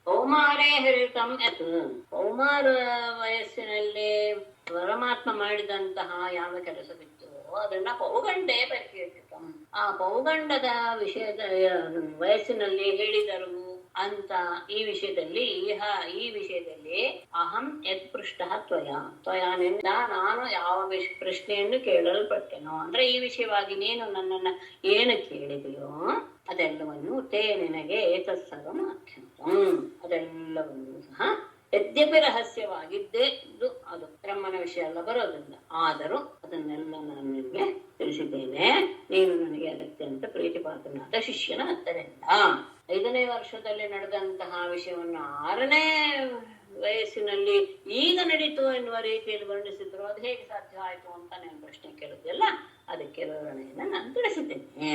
ಕೌಮಾರೇ ಹರಿತಂ ಯತ್, ಕೌಮಾರ ವಯಸ್ಸಿನಲ್ಲಿ ಪರಮಾತ್ಮ ಮಾಡಿದಂತಹ ಯಾವ ಕೆಲಸವಿತ್ತು ಅದನ್ನ ಪೌಗಂಡೇ ಪರಿಕೀರ್ತಿತಂ, ಆ ಪೌಗಂಡದ ವಿಷಯದ ವಯಸ್ಸಿನಲ್ಲಿ ಹೇಳಿದರು ಅಂತ ಈ ವಿಷಯದಲ್ಲಿ ಅಹಂ ಯತ್ ಪೃಷ್ಟಃ ತ್ವಯಾ ನಿಂದ ನಾನು ಯಾವ ಪ್ರಶ್ನೆಯನ್ನು ಕೇಳಲ್ಪಟ್ಟೆನೋ ಅಂದ್ರೆ ಈ ವಿಷಯವಾಗಿ ನೀನು ನನ್ನನ್ನ ಏನು ಕೇಳಿದೆಯೋ ಅದೆಲ್ಲವನ್ನು ತೇ ನಿನಗೆ ಏತತ್ಸರ್ವಂ ಆಖ್ಯಾತಂ, ಅದೆಲ್ಲವನ್ನು ಸಹ ಯದ್ಯಪಿ ರಹಸ್ಯವಾಗಿದ್ದೇ ಇದು ಅದು ಬ್ರಹ್ಮನ ವಿಷಯ ಎಲ್ಲ ಬರೋದಿಲ್ಲ, ಆದರೂ ಅದನ್ನೆಲ್ಲ ನಾನು ನಿನಗೆ ತಿಳಿಸಿದ್ದೇನೆ. ನೀನು ನನಗೆ ಅತ್ಯಂತ ಪ್ರೀತಿಪಾತ್ರನಾದ ಶಿಷ್ಯನ ಹತ್ತರಿಂದ 5ನೇ ವರ್ಷದಲ್ಲಿ ನಡೆದಂತಹ ವಿಷಯವನ್ನು 6ನೇ ವಯಸ್ಸಿನಲ್ಲಿ ಈಗ ನಡೀತು ಎನ್ನುವ ರೀತಿಯಲ್ಲಿ ವರ್ಣಿಸಿದ್ರು. ಅದು ಹೇಗೆ ಸಾಧ್ಯ ಆಯ್ತು ಅಂತ ನಾನು ಪ್ರಶ್ನೆ ಕೇಳಿದ್ಯಲ್ಲ, ಅದಕ್ಕೆ ವಿವರಣೆಯನ್ನು ನಾನು ತಿಳಿಸಿದ್ದೇನೆ.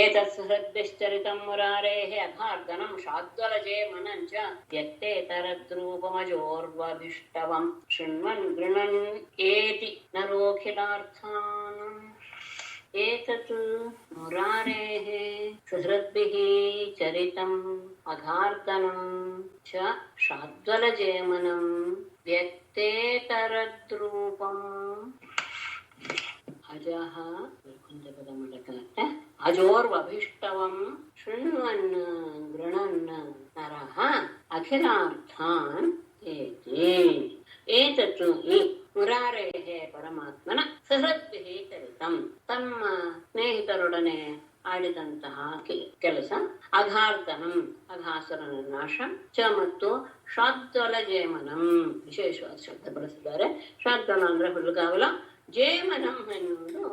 ಏತತ್ ಹೃದ್ಯಶ್ಚರಿತಂ ಮುರಾರೇಃ ಅಘಾರ್ಧನಂ ಶಾದ್ವಲಜೇ ಮನಂಚ ತ್ಯಕ್ತೇತರದ್ರೂಪಮಜೋರ್ವಭಿಷ್ಟವಂ ಶೃಣ್ವನ್ ಗೃಣನ್ ಏತಿ ನರೋಖಿಲಾರ್ಥಾನಂ. ಏತತ್ ಮುರಾರೇಃ ಸುಹೃದ್ಭಿಃ ಚರಿತಂ ಅಘಾರ್ಧನಂ ಚ ಶಾದ್ವಲಜೇಮನಂ ವ್ಯಕ್ತೇತರದ್ರೂಪಂ ಅಜಃ ಅಜೋರ್ವಭಿಷ್ಟವಂ ಶೃಣ್ವನ್ ಗೃಣನ್ ನರಃ ಅಖಿಲಾರ್ಥಾನ್ ಏತಿ. ಏತತ್ತು ಈ ಮುರಾರೇಃ ಪರಮಾತ್ಮನ ಸಹೃದ್ಭಿಃ ಚರಿತಂ, ತಮ್ಮ ಸ್ನೇಹಿತರೊಡನೆ ಆಡಿದಂತಹ ಕೆಲಸ, ಅಘಾರ್ಧನಂ ಅಘಾಸುರನ ನಾಶ, ಚ ಮತ್ತು ಶಾದ್ವಲಜೇಮನಂ ವಿಶೇಷವಾದ ಶಬ್ದ ಬಳಸಿದ್ದಾರೆ. ಶಾದ್ವಲ ಅಂದ್ರೆ ಹುಡುಗಾವಲ, ಜೇಮನಂ ಎನ್ನುವುದು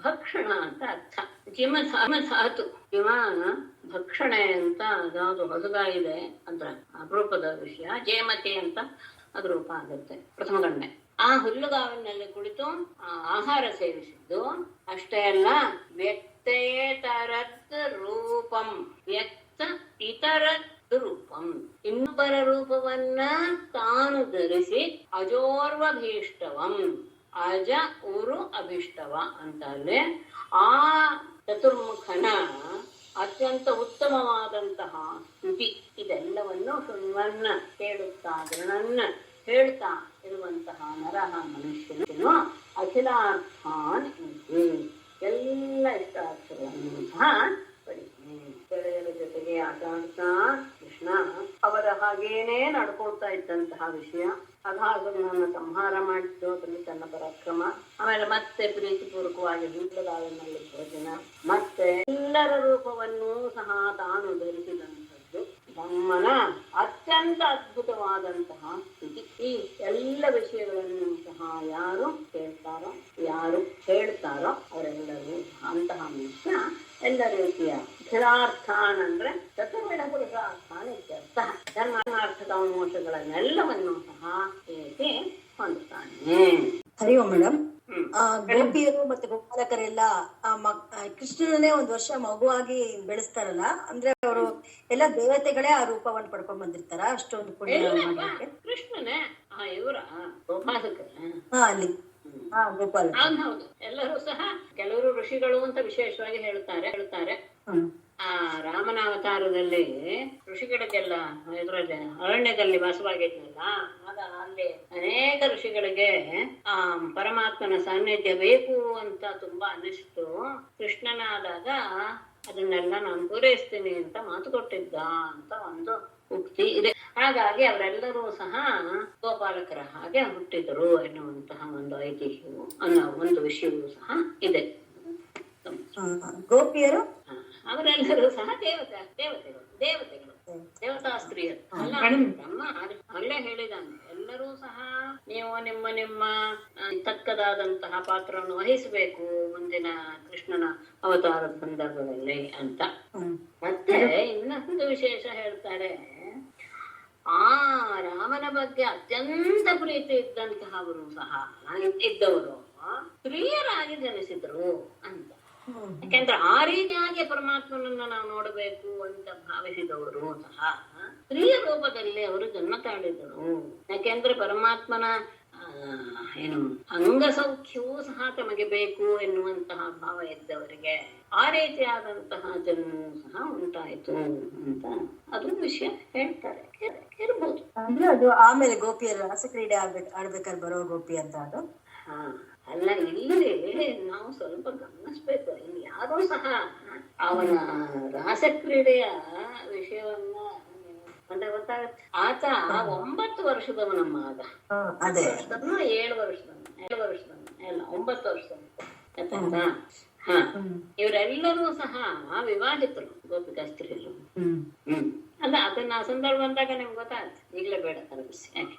ಭಕ್ಷಣ ಅಂತ ಅರ್ಥ. ಜಿಮಧಾತು ಜಿಮಾನ ಭಕ್ಷಣೆ ಅಂತ ಅದಾವುದು ಹೊಸದಾಗಿದೆ ಅಂದ್ರೆ ಅಪರೂಪದ ವಿಷಯ. ಜೇಮತಿ ಅಂತ ಅದು ರೂಪ ಆಗುತ್ತೆ ಪ್ರಥಮ ಗಂಡೆ. ಆ ಹುಲ್ಲುಗಾವಿನಲ್ಲಿ ಕುಳಿತು ಆಹಾರ ಸೇವಿಸಿದ್ದು ಅಷ್ಟೇ ಅಲ್ಲ, ವ್ಯಕ್ತೇತರದ್ ರೂಪಂ, ವ್ಯಕ್ತ ಇತರದ್ ರೂಪಂ, ಇನ್ನೊಬ್ಬರ ರೂಪವನ್ನ ತಾನು ಧರಿಸಿ ಅಜೋರ್ವಭೀಷ್ಟವಂ, ಅಜ ಉರು ಅಭಿಷ್ಟವ ಅಂತ ಅಲ್ಲೇ ಆ ಚತುರ್ಮುಖನ ಅತ್ಯಂತ ಉತ್ತಮವಾದಂತಹ ಸ್ತುತಿ ಇದೆಲ್ಲವನ್ನು ಶೃಣ್ವನ್ನ ಕೇಳುತ್ತಾ ಗೃಣನ್ನ ಹೇಳ್ತಾ ಇರುವಂತಹ ನರಹ ಮನುಷ್ಯನು ಅಖಿಲಾರ್ಥಾನ್ ಎಲ್ಲ ಇಷ್ಟಾರ್ಥಗಳನ್ನು ಸಹ ಪಡಿತಾನೆ. ಗೆಳೆಯರ ಜೊತೆಗೆ ಆಟ ಆಡ್ತಾ ಕೃಷ್ಣ ಅವರ ಹಾಗೇನೆ ನಡ್ಕೊಳ್ತಾ ಇದ್ದಂತಹ ವಿಷಯ. ಅದಾದ ನನ್ನ ಸಂಹಾರ ಮಾಡಿದ್ದು ಅದರಲ್ಲಿ ತನ್ನ ಪರಾಕ್ರಮ. ಆಮೇಲೆ ಮತ್ತೆ ಪ್ರೀತಿಪೂರ್ವಕವಾಗಿ ಹಿಂದಲಾವಿನಲ್ಲಿ ಭೋಜನ, ಮತ್ತೆ ಎಲ್ಲರ ರೂಪವನ್ನೂ ಸಹ ತಾನು ಧರಿಸಿದಂಥದ್ದು ನಮ್ಮನ ಅತ್ಯಂತ ಅದ್ಭುತವಾದಂತಹ ಸ್ಥಿತಿ. ಈ ಎಲ್ಲ ವಿಷಯಗಳನ್ನು ಸಹ ಯಾರು ಕೇಳ್ತಾರೋ ಯಾರು ಹೇಳ್ತಾರೋ ಅವರೆಲ್ಲರೂ ಅಂತಹ ಮನುಷ್ಯ ಎಲ್ಲ ರೀತಿಯ ಸ್ಥಿರಾರ್ಥಾನ್ ಅಂದ್ರೆ ಚತುರ್ವಿಧ ಪುರುಷಾರ್ಥಾನ್ ಇತ್ಯರ್ಥ. ಧರ್ಮಾರ್ಥದ ಮೋಕ್ಷಗಳನ್ನೆಲ್ಲವನ್ನು ಸಹ ಏಕೆ ಹೊಂದುತ್ತಾನೆ. ಹರಿ ಓಂ ಮೇಡಮ್. ಗೋಪಿಯರು ಮತ್ತೆ ಗೋಪಾಲಕರೆಲ್ಲ ಕೃಷ್ಣನೇ ಒಂದ್ ವರ್ಷ ಮಗುವಾಗಿ ಬೆಳೆಸ್ತಾರಲ್ಲ, ಅಂದ್ರೆ ಅವರು ಎಲ್ಲ ದೇವತೆಗಳೇ ಆ ರೂಪವನ್ನು ಪಡ್ಕೊಂಡ್ ಬಂದಿರ್ತಾರ ಅಷ್ಟೊಂದು ಪುಣ್ಯ ಮಾಡ್ಲಿಕ್ಕೆ? ಕೃಷ್ಣನೇ ಇವರ ಗೋಪಾಲಕರ ಅಲ್ಲಿ ಗೋಪಾಲ. ಹೌದು, ಎಲ್ಲರೂ ಸಹ ಕೆಲವರು ಋಷಿಗಳು ಅಂತ ವಿಶೇಷವಾಗಿ ಹೇಳ್ತಾರೆ. ಆ ರಾಮನ ಅವತಾರದಲ್ಲಿ ಋಷಿಗಳಿಗೆಲ್ಲ ಇದರಲ್ಲಿ ಅರಣ್ಯದಲ್ಲಿ ವಾಸವಾಗಿದ್ನಲ್ಲ, ಆಗ ಅಲ್ಲಿ ಅನೇಕ ಋಷಿಗಳಿಗೆ ಆ ಪರಮಾತ್ಮನ ಸಾನ್ನಿಧ್ಯ ಬೇಕು ಅಂತ ತುಂಬಾ ಅನ್ನಿಸ್ತು. ಕೃಷ್ಣನಾದಾಗ ಅದನ್ನೆಲ್ಲ ನಾನು ಪೂರೈಸ್ತೀನಿ ಅಂತ ಮಾತು ಕೊಟ್ಟಿದ್ದ ಅಂತ ಒಂದು ಉಕ್ತಿ ಇದೆ. ಹಾಗಾಗಿ ಅವರೆಲ್ಲರೂ ಸಹ ಗೋಪಾಲಕರ ಹಾಗೆ ಹುಟ್ಟಿದರು ಎನ್ನುವಂತಹ ಒಂದು ಐತಿಹ್ಯವು ಅನ್ನೋ ಒಂದು ವಿಷಯವೂ ಸಹ ಇದೆ. ಗೋಪಿಯರು ಅವರೆಲ್ಲರೂ ಸಹ ದೇವತೆಗಳು ದೇವತಾ ಸ್ತ್ರೀಯರು. ಬ್ರಹ್ಮ ಅಲ್ಲೇ ಹೇಳಿದಾನೆ, ಎಲ್ಲರೂ ಸಹ ನೀವು ನಿಮ್ಮ ನಿಮ್ಮ ತಕ್ಕದಾದಂತಹ ಪಾತ್ರವನ್ನು ವಹಿಸಬೇಕು ಮುಂದಿನ ಕೃಷ್ಣನ ಅವತಾರದ ಸಂದರ್ಭದಲ್ಲಿ ಅಂತ. ಮತ್ತೆ ಇನ್ನೊಂದು ವಿಶೇಷ ಹೇಳ್ತಾರೆ, ಆ ರಾಮನ ಬಗ್ಗೆ ಅತ್ಯಂತ ಪ್ರೀತಿ ಇದ್ದಂತಹವರು ಸಹ ಇದ್ದವರು ಸ್ತ್ರೀಯರಾಗಿ ಜನಿಸಿದ್ರು ಅಂತ. ಯಾಕೆಂದ್ರೆ ಆ ರೀತಿಯಾಗಿ ಪರಮಾತ್ಮನನ್ನ ನಾವು ನೋಡಬೇಕು ಅಂತ ಭಾವಿಸಿದವರು ಸಹ ಸ್ತ್ರೀಯ ರೂಪದಲ್ಲಿ ಅವರು ಜನ್ಮ ತಾಳಿದರು. ಯಾಕೆಂದ್ರೆ ಪರಮಾತ್ಮನ ಏನು ಅಂಗಸೌಖ್ಯವೂ ಸಹ ತಮಗೆ ಬೇಕು ಎನ್ನುವಂತಹ ಭಾವ ಇದ್ದವರಿಗೆ ಆ ರೀತಿಯಾದಂತಹ ಜನ್ಮವೂ ಸಹ ಉಂಟಾಯಿತು ಅಂತ ಅದು ವಿಷಯ ಹೇಳ್ತಾರೆ. ಇರ್ಬೋದು ಅಂದ್ರೆ ಅದು ಆಮೇಲೆ ಗೋಪಿಯರು ರಾಸಕ್ರೀಡೆ ಆಡ್ಬೇಕಾದ್ರೆ ಬರೋ ಗೋಪಿ ಅಂತ ಅದು. ಅಲ್ಲ, ಇಲ್ಲಿ ನಾವು ಸ್ವಲ್ಪ ಗಮನಿಸ್ಬೇಕು. ಇಲ್ಲಿ ಯಾರೂ ಸಹ ಅವನ ರಾಸಕ್ರೀಡೆಯ ವಿಷಯವನ್ನ ಅಂದ್ರೆ ಗೊತ್ತಾಗತ್ತೆ. ಆತ 9 ವರ್ಷದವನಮ್ಮ, ಆಗ 7 ವರ್ಷದವನು ಎಲ್ಲ 9 ವರ್ಷದವನು. ಇವರೆಲ್ಲರೂ ಸಹ ವಿವಾಹಿತರು ಗೋಪಿಕಾ ಸ್ತ್ರೀಯರು. ಅಲ್ಲ, ಅದನ್ನ ಸಂದರ್ಭ ಬಂದಾಗ ನಿಮ್ಗೆ ಗೊತ್ತಾಗುತ್ತೆ. ಈಗಲೇ ಬೇಡ ತಲುಪಿಸಿ, ಯಾಕೆ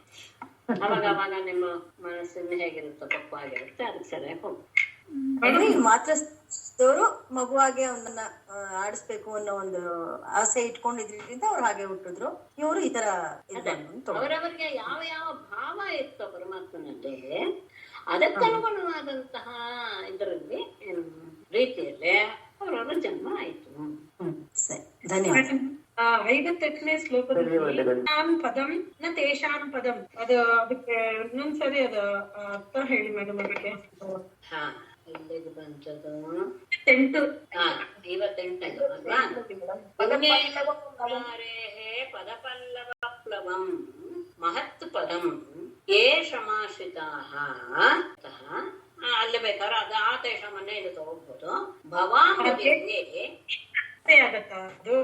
ಅವಾಗ ನಿಮ್ಮ ಮನಸ್ಸಿನ ಹೇಗಿರುತ್ತೋ ತಪ್ಪಾಗಿರುತ್ತೆ, ಅದಕ್ಕೆ ಸರಿಯಾಗಿ ಹೋಗಿ ಮಾತ್ರದವರು ಮಗುವಾಗೆ ಅವನನ್ನ ಆಡಿಸ್ಬೇಕು ಅನ್ನೋ ಒಂದು ಆಸೆ ಇಟ್ಕೊಂಡಿದ್ರಿಂದ ಅವ್ರು ಹಾಗೆ ಹುಟ್ಟಿದ್ರು. ಇವರು ಈ ತರ ಅವರವರಿಗೆ ಯಾವ ಯಾವ ಭಾವ ಇತ್ತೋ ಪರಮಾತ್ಮನಲ್ಲಿ ಅದಕ್ಕನುಗುಣವಾದಂತಹ ಇದರಲ್ಲಿ ರೀತಿಯಲ್ಲೇ ಅವರವರ ಜನ್ಮ ಆಯ್ತು. ಸರಿ, ಧನ್ಯವಾದ. 58ನೇ ಶ್ಲೋಕದಲ್ಲಿ ಪದಂ ನ ತೇಷಾಂ ಪದಂ, ಅದು ಅದಕ್ಕೆ ಇನ್ನೊಂದ್ಸರಿ ಅದ ಅರ್ಥ ಹೇಳಿ ಮೇಡಮ್. ಅದಕ್ಕೆ 58 ಮಹತ್ ಪದಂ ಯೇ ಶ್ರಮಾಶ್ರಿತಾಃ. ಅಲ್ಲಿ ಬೇಕಾದ್ರೆ ಅದು ಆ ತೇಷಾಮನ್ನೇ ಇದು ತಗೋಬಹುದು. ಭವಾಂಬುಧಿಗೆ ಆಗತ್ತ ಅದು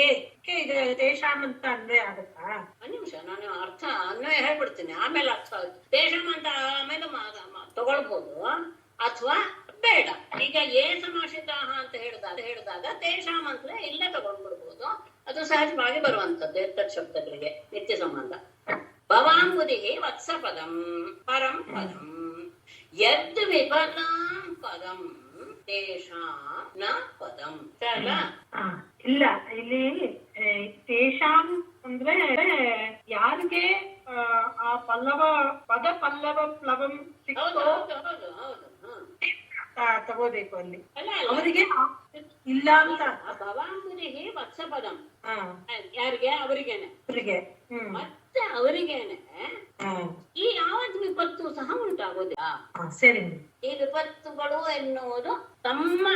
ಏಕೆ ಇದು ತೇಷಾಮ್ ಅಂತ ಅನ್ವಯ ಆಗತ್ತಾ? ಒಂದ್ ನಿಮಿಷ, ನಾನು ಅರ್ಥ ಅನ್ವಯ ಹೇಳ್ಬಿಡ್ತೀನಿ, ಆಮೇಲೆ ಅರ್ಥ ಆಗುತ್ತೆ. ತೇಷಾಮ್ ಅಂತ ಆಮೇಲೆ ತಗೊಳ್ಬಹುದು ಅಥವಾ ಬೇಡ. ಈಗ ಏ ಸಮಾಶ್ರಿತ ಅಂತ ಹೇಳಿದಾಗ ತೇಷಾಮ್ ಅಂತಲೇ ಇಲ್ಲೇ ತಗೊಂಡ್ಬಿಡ್ಬೋದು. ಅದು ಸಹಜವಾಗಿ ಬರುವಂತದ್ದು ಎತ್ತದ ಶಬ್ದಗಳಿಗೆ ನಿತ್ಯ ಸಂಬಂಧ. ಭವಾಂಬುಧಿಗೆ ವತ್ಸ ಪದಂ ಪರಂ ಪದಂ ಯದ್ ವಿಫಲಾಂ ಪದಂ ತೇಷಾಂ ನ ಪದಂ. ಇಲ್ಲ, ಇಲ್ಲಿ ತೇಷಾಂ ಅಂದ್ರೆ ಯಾರಿಗೆ ಆ ಪದ ಪಲ್ಲವ ಪ್ಲವಂ ತಗೋಬೇಕು ಅಲ್ಲಿ, ಅವರಿಗೆ ಇಲ್ಲ ಅಂತ. ಭವಾಂಬುಧಿಗೆ ವತ್ಸ ಪದಂ ಯಾರಿಗೆ? ಅವರಿಗೇನೆ. ಮತ್ತೆ ಅವರಿಗೇನೆ ಈ ಯಾವತ್ ವಿಪತ್ತು ಸಹ ಉಂಟಾಗೋದಿಲ್ಲ. ಸರಿ, ಈ ವಿಪತ್ತುಗಳು ಎನ್ನುವುದು ತಮ್ಮ,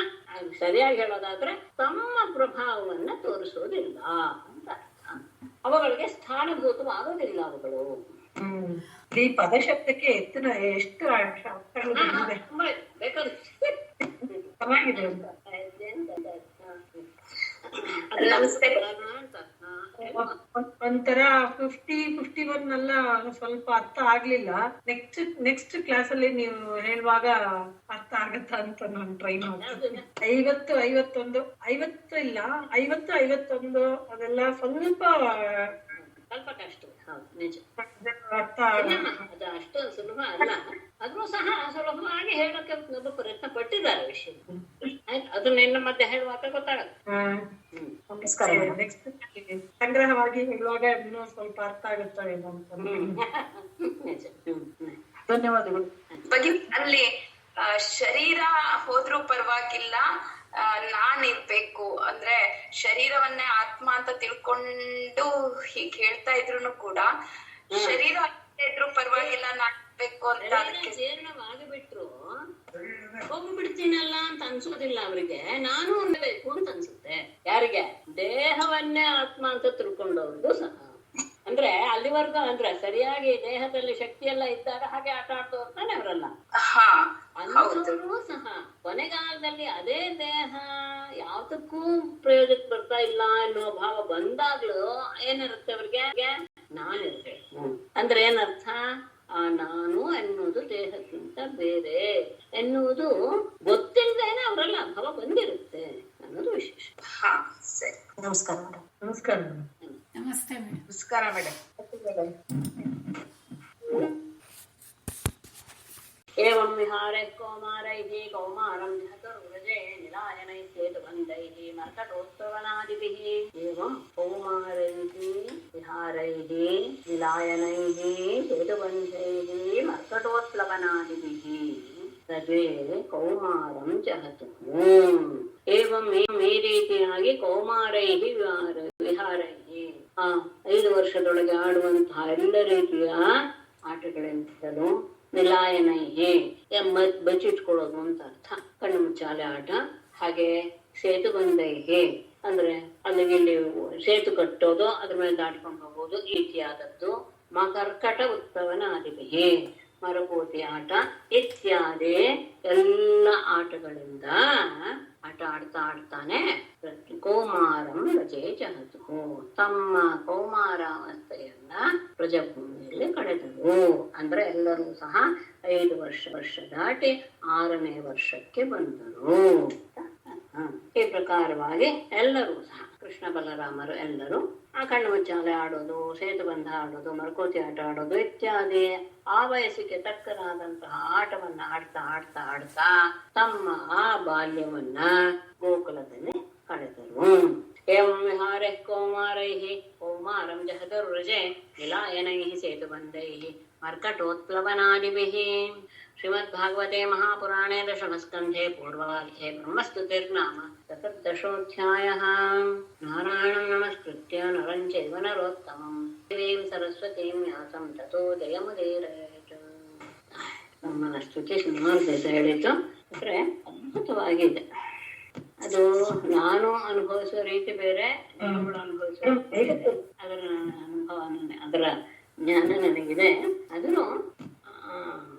ಸರಿಯಾಗಿ ಹೇಳೋದಾದ್ರೆ ತಮ್ಮ ಪ್ರಭಾವವನ್ನ ತೋರಿಸೋದಿಲ್ಲ ಅಂತ. ಅವುಗಳಿಗೆ ಸ್ಥಾನಭೂತವಾಗೋದಿಲ್ಲ ಅವುಗಳು. ಈ ಪದಶಬ್ದಕ್ಕೆ ಎಷ್ಟು ಬೇಕಾದ್ರೆ ಚೆನ್ನಾಗಿದೆ. ನಮಸ್ತೆ. ಒಂಥರ 51 ಎಲ್ಲ ಸ್ವಲ್ಪ ಅರ್ಥ ಆಗ್ಲಿಲ್ಲ. ನೆಕ್ಸ್ಟ್ ಕ್ಲಾಸ್ ಅಲ್ಲಿ ನೀವು ಹೇಳುವಾಗ ಅರ್ಥ ಆಗತ್ತಾ ಅಂತ ನಾನು ಟ್ರೈ ಮಾಡ್ತೀನಿ. 50, 51, 50 ಇಲ್ಲ, 50, 51 ಅದೆಲ್ಲ ಸ್ವಲ್ಪ ಕಷ್ಟ. ಹೌದು, ನಿಜ. ಅರ್ಥ ಅದು ಅಷ್ಟೊಂದು ಸುಲಭ ಅಲ್ಲ. ಅದನ್ನು ಸಹ ಸುಲಭವಾಗಿ ಹೇಳಕ್ಕೆ ಪ್ರಯತ್ನ ಪಟ್ಟಿದ್ದಾರೆ ವಿಷಯ. ಆಯ್ತು, ಅದನ್ನ ಇನ್ನು ಮತ್ತೆ ಹೇಳುವಾಗ ಗೊತ್ತಾಗತ್ತೆ. ನೆಕ್ಸ್ಟ್ ಸಂಗ್ರಹವಾಗಿ ಹೇಳುವಾಗ ಇನ್ನೂ ಸ್ವಲ್ಪ ಅರ್ಥ ಆಗುತ್ತವೆ ಅಂತ. ಧನ್ಯವಾದಗಳು. ಅಲ್ಲಿ ಶರೀರ ಹೋದ್ರೂ ಪರವಾಗಿಲ್ಲ, ನಾನಿರ್ಬೇಕು ಅಂದ್ರೆ ಶರೀರವನ್ನೇ ಆತ್ಮ ಅಂತ ತಿಳ್ಕೊಂಡು ಹೀಗ್ ಹೇಳ್ತಾ ಇದ್ರು ಕೂಡ ಶರೀರ ಇದ್ರು ಪರವಾಗಿಲ್ಲ, ನಾನಿರ್ಬೇಕು ಅಂತ ಅದಕ್ಕೆ ಜೀರ್ಣವಾಗಿ ಬಿಟ್ರು ಹೋಗ್ಬಿಡ್ತೀನಲ್ಲ ಅಂತ ಅನ್ಸೋದಿಲ್ಲ ಅವರಿಗೆ. ನಾನು ಅನ್ಬೇಕು ಅಂತ ಅನ್ಸುತ್ತೆ. ಯಾರಿಗೆ? ದೇಹವನ್ನೇ ಆತ್ಮ ಅಂತ ತಿಳ್ಕೊಂಡವ್ರಿಗೂ ಸಹ. ಅಂದ್ರೆ ಅಲ್ಲಿವರೆಗೂ ಅಂದ್ರೆ ಸರಿಯಾಗಿ ದೇಹದಲ್ಲಿ ಶಕ್ತಿ ಎಲ್ಲ ಇದ್ದಾಗ ಹಾಗೆ ಆಟ ಆಡ್ತವ್ರು ತಾನೆ ಅವರೆಲ್ಲ. ಅಂಥವ್ರು ಸಹ ಕೊನೆಗಾಲದಲ್ಲಿ ಅದೇ ದೇಹ ಯಾವ್ದಕ್ಕೂ ಪ್ರಯೋಜನಕ್ಕೆ ಬರ್ತಾ ಇಲ್ಲ ಅನ್ನೋ ಭಾವ ಬಂದಾಗ್ಲೂ ಏನಿರುತ್ತೆ ಅವ್ರಿಗೆ? ನಾನಿರ್ಬೇಕು ಅಂದ್ರೆ ಏನರ್ಥ? ಆ ನಾನು ಎನ್ನುವುದು ದೇಹಕ್ಕಿಂತ ಬೇರೆ ಎನ್ನುವುದು ಗೊತ್ತಿಲ್ಲದೇನೆ ಅವರೆಲ್ಲ ಭಾವ ಬಂದಿರುತ್ತೆ ಅನ್ನೋದು ವಿಶೇಷ. ನಮಸ್ಕಾರ ಮೇಡಮ್. ನಮಸ್ಕಾರ. ನಮಸ್ತೆ ಮೇಡಮ್. ನಮಸ್ಕಾರ ಮೇಡಮ್. ಏವಂ ವಿಹಾರೇ ಕೌಮಾರೈಃ ಕೌಮಾರಂ ಧತುರ್ವ್ರಜೇ ನಿಲಾಯನೈಃ ಸೇತುಬಂಧೈಃ ಮರ್ಕಟೋತ್ಸವನಾದಿಭಿಃ. ಏವಂ ಕೌಮಾರೈಃ ವಿಹಾರೈಃ ನಿಲಾಯನೈಃ ಸೇತುಬಂಧೈಃ ಮರ್ಕಟೋತ್ಪ್ಲವನಾದಿಭಿಃ ರಜೇ ಕೌಮಾರಂ ಜಹತು. ಏವಂ ಈ ರೀತಿಯಾಗಿ ಕೌಮಾರೈಃ ವಿಹಾರೈಃ 5 ವರ್ಷದೊಳಗೆ ಆಡುವಂತಹ ಎಲ್ಲ ರೀತಿಯ ಆಟಗಳಿಂದಲೂ ನಿಲಾಯನೈಹಿ ಬಚ್ಚಿಟ್ಕೊಳ್ಳೋದು ಅಂತ ಅರ್ಥ. ಕಣ್ಣು ಮುಚ್ಚಾಲೆ ಆಟ. ಹಾಗೆ ಸೇತುಬಂಧೈಹಿ ಅಂದ್ರೆ ಅಲ್ಲಿಗೆ ಇಲ್ಲಿ ಸೇತು ಕಟ್ಟೋದು, ಅದ್ರ ಮೇಲೆ ದಾಟ್ಕೊಂಡು ಹೋಗೋದು, ಈ ರೀತಿಯಾದದ್ದು. ಮಕರ್ಕಟ ಉತ್ಸವನಾದಿಭಿಹಿ ಮರಕೋತಿ ಆಟ ಇತ್ಯಾದಿ ಎಲ್ಲ ಆಟಗಳಿಂದ ಆಟ ಆಡ್ತಾನೆ ಕೌಮಾರಂ ರಜೆ ಜಹತು. ತಮ್ಮ ಕೌಮಾರಾವಸ್ಥೆಯನ್ನ ಪ್ರಜಾಭೂಮಿಯಲ್ಲಿ ಕಳೆದರು. ಅಂದ್ರೆ ಎಲ್ಲರೂ ಸಹ 5 ವರ್ಷ ದಾಟಿ 6ನೇ ವರ್ಷಕ್ಕೆ ಬಂದರು. ಈ ಪ್ರಕಾರವಾಗಿ ಎಲ್ಲರೂ ಸಹ ಕೃಷ್ಣ ಬಲರಾಮರು ಎಲ್ಲರೂ ಆ ಕಣ್ಣು ಮುಚ್ಚಾಲೆ ಆಡೋದು, ಸೇತುಬಂಧ ಆಡೋದು, ಮರಕೋತಿ ಆಟ ಆಡೋದು ಇತ್ಯಾದಿ ಆ ವಯಸ್ಸಿಗೆ ತಕ್ಕನಾದಂತಹ ಆಟವನ್ನ ಆಡ್ತಾ ತಮ್ಮ ಆ ಬಾಲ್ಯವನ್ನ ಗೋಕುಲದಲ್ಲಿ ಕಳೆದರು. ಏವಂ ವಿಹಾರೇ ಕೌಮಾರೈಃ ಕೌಮಾರಂ ಜಹತುರ್ವ್ರಜೇ ನಿಲಾಯನೈಃ ಸೇತುಬಂಧೈಃ ಮರ್ಕಟೋತ್ಪ್ಲವನಾದಿಭಿಃ. ಶ್ರೀಮದ್ಭಾಗವತೆ ಮಹಾಪುರಾಣೇ ದಶಮಸ್ಕಂಧೆ ಪೂರ್ವಾರ್ಧೆ ಬ್ರಹ್ಮಸ್ತುತಿರ್ನಾಮ ಚತುರ್ದಶೋऽಧ್ಯಾಯಃ. ನಾರಾಯಣಂ ನಮಸ್ಕೃತ್ಯ ನರಂ ಚೈವ ನರೋತ್ತಮಂ ದೇವೀಂ ಸರಸ್ವತೀಂ ವ್ಯಾಸಂ ತತೋ ಜಯಮುದೀರಯೇತ್. ನಮ್ಮನ್ನ ಸ್ತುತಿ ಸುಮಾರು ಹೇಳಿದ್ದು ಅಂದ್ರೆ ಅದ್ಭುತವಾಗಿದೆ. ಅದು ನಾನು ಅನುಭವಿಸುವ ರೀತಿ ಬೇರೆ, ಅವಳು ಅನುಭವಿಸುವ ಅದರ ಅನುಭವ, ಅದರ ಜ್ಞಾನ ನನಗಿದೆ.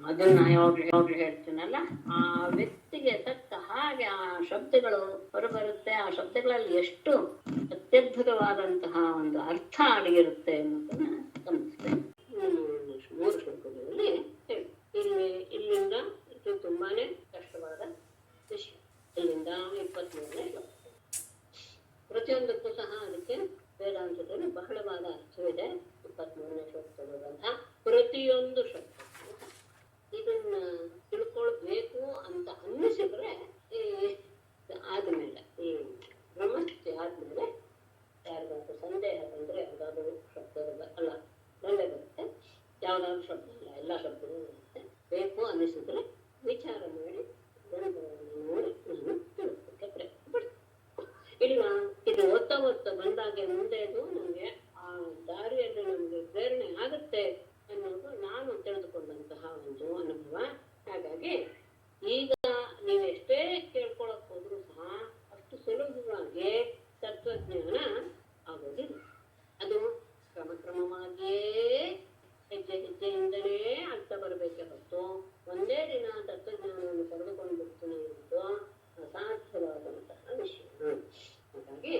ಅದನ್ನ ಯಾವಾಗ್ಲೂ ಹೇಳ್ತೀನಲ್ಲ, ಆ ವ್ಯಕ್ತಿಗೆ ತಕ್ಕ ಹಾಗೆ ಆ ಶಬ್ದಗಳು ಹೊರಬರುತ್ತೆ. ಆ ಶಬ್ದಗಳಲ್ಲಿ ಎಷ್ಟು ಅತ್ಯದ್ಭುತವಾದಂತಹ ಒಂದು ಅರ್ಥ ಅಡಗಿರುತ್ತೆ ಅನ್ನೋದನ್ನ ಗಮನಿಸ್ತೇನೆ. 3 ಶ್ಲೋಕಗಳಲ್ಲಿ ಇಲ್ಲಿಂದ ಇದು ತುಂಬಾನೇ ಕಷ್ಟವಾದ ವಿಷಯ. ಇಲ್ಲಿಂದ 23ನೇ ಶ್ಲೋಕ. ಪ್ರತಿಯೊಂದಕ್ಕೂ ಸಹ ಅದಕ್ಕೆ ವೇದಾಂತದಲ್ಲಿ ಬಹಳವಾದ ಅರ್ಥವಿದೆ. 23ನೇ ಶ್ಲೋಕದಲ್ಲಿರುವಂತಹ ಪ್ರತಿಯೊಂದು ಶಬ್ದ ಇದನ್ನ ತಿಳ್ಕೊಳ್ಬೇಕು ಅಂತ ಅನ್ನಿಸಿದ್ರೆ ಆದ್ಮೇಲೆ ಈ ಬ್ರಹ್ಮಸ್ಥಿತಿ ಆದ್ಮೇಲೆ ಯಾರಿಗಾದ್ರೂ ಸಂದೇಹ ಬಂದ್ರೆ ಯಾವ್ದಾದ್ರು ಶಬ್ದ ಅಲ್ಲ ಒಳ್ಳೆ ಬರುತ್ತೆ, ಯಾವ್ದಾದ್ರು ಶಬ್ದ ಇಲ್ಲ, ಎಲ್ಲ ಶಬ್ದಗಳು ಬರುತ್ತೆ. ಬೇಕು ಅನ್ನಿಸಿದ್ರೆ ವಿಚಾರ ಮಾಡಿ ನೋಡಿ ತಿಳ್ಕೊಕ್ಕೆ ಪ್ರಯತ್ನ ಪಡ್ತೀನಿ. ಇಲ್ಲ ಇದು ಓದ್ತಾ ಬಂದಾಗೆ ಮುಂದೆದು ನಮ್ಗೆ ಆ ದಾರಿಯಲ್ಲಿ ನಮ್ಗೆ ಪ್ರೇರಣೆ ಆಗುತ್ತೆ ಅನ್ನೋದು ನಾನು ತಿಳಿದುಕೊಂಡಂತಹ ಒಂದು ಅನುಭವ. ಹಾಗಾಗಿ ಈಗ ನೀವೆಷ್ಟೇ ಕೇಳ್ಕೊಳಕ್ ಹೋದ್ರು ಸಹ ಅಷ್ಟು ಸುಲಭವಾಗಿ ತತ್ವಜ್ಞಾನ ಆಗೋದಿಲ್ಲ. ಅದು ಕ್ರಮಕ್ರಮವಾಗಿಯೇ ಹೆಜ್ಜೆಯಿಂದಲೇ ಆಗ್ತಾ ಬರಬೇಕೆ ಹೊತ್ತು ಒಂದೇ ದಿನ ತತ್ವಜ್ಞಾನವನ್ನು ಪಡೆದುಕೊಂಡು ಬಿಡ್ತೀನಿ ಅನ್ನೋದು ಅಸಾಧ್ಯವಾದಂತಹ ವಿಷಯ. ಹಾಗಾಗಿ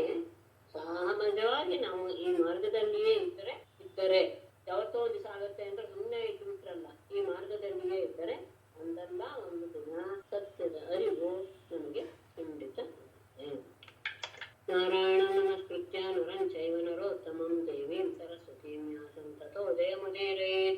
ನಾರಾಯಣಂ ನಮಸ್ಕೃತ್ಯ ನರಂ ಚೈವ ನರೋತ್ತಮಂ ದೇವೀಂ ಸರಸ್ವತೀಂ ವ್ಯಾಸಂ ತತೋ ಜಯಮುದೀರಯೇತ್.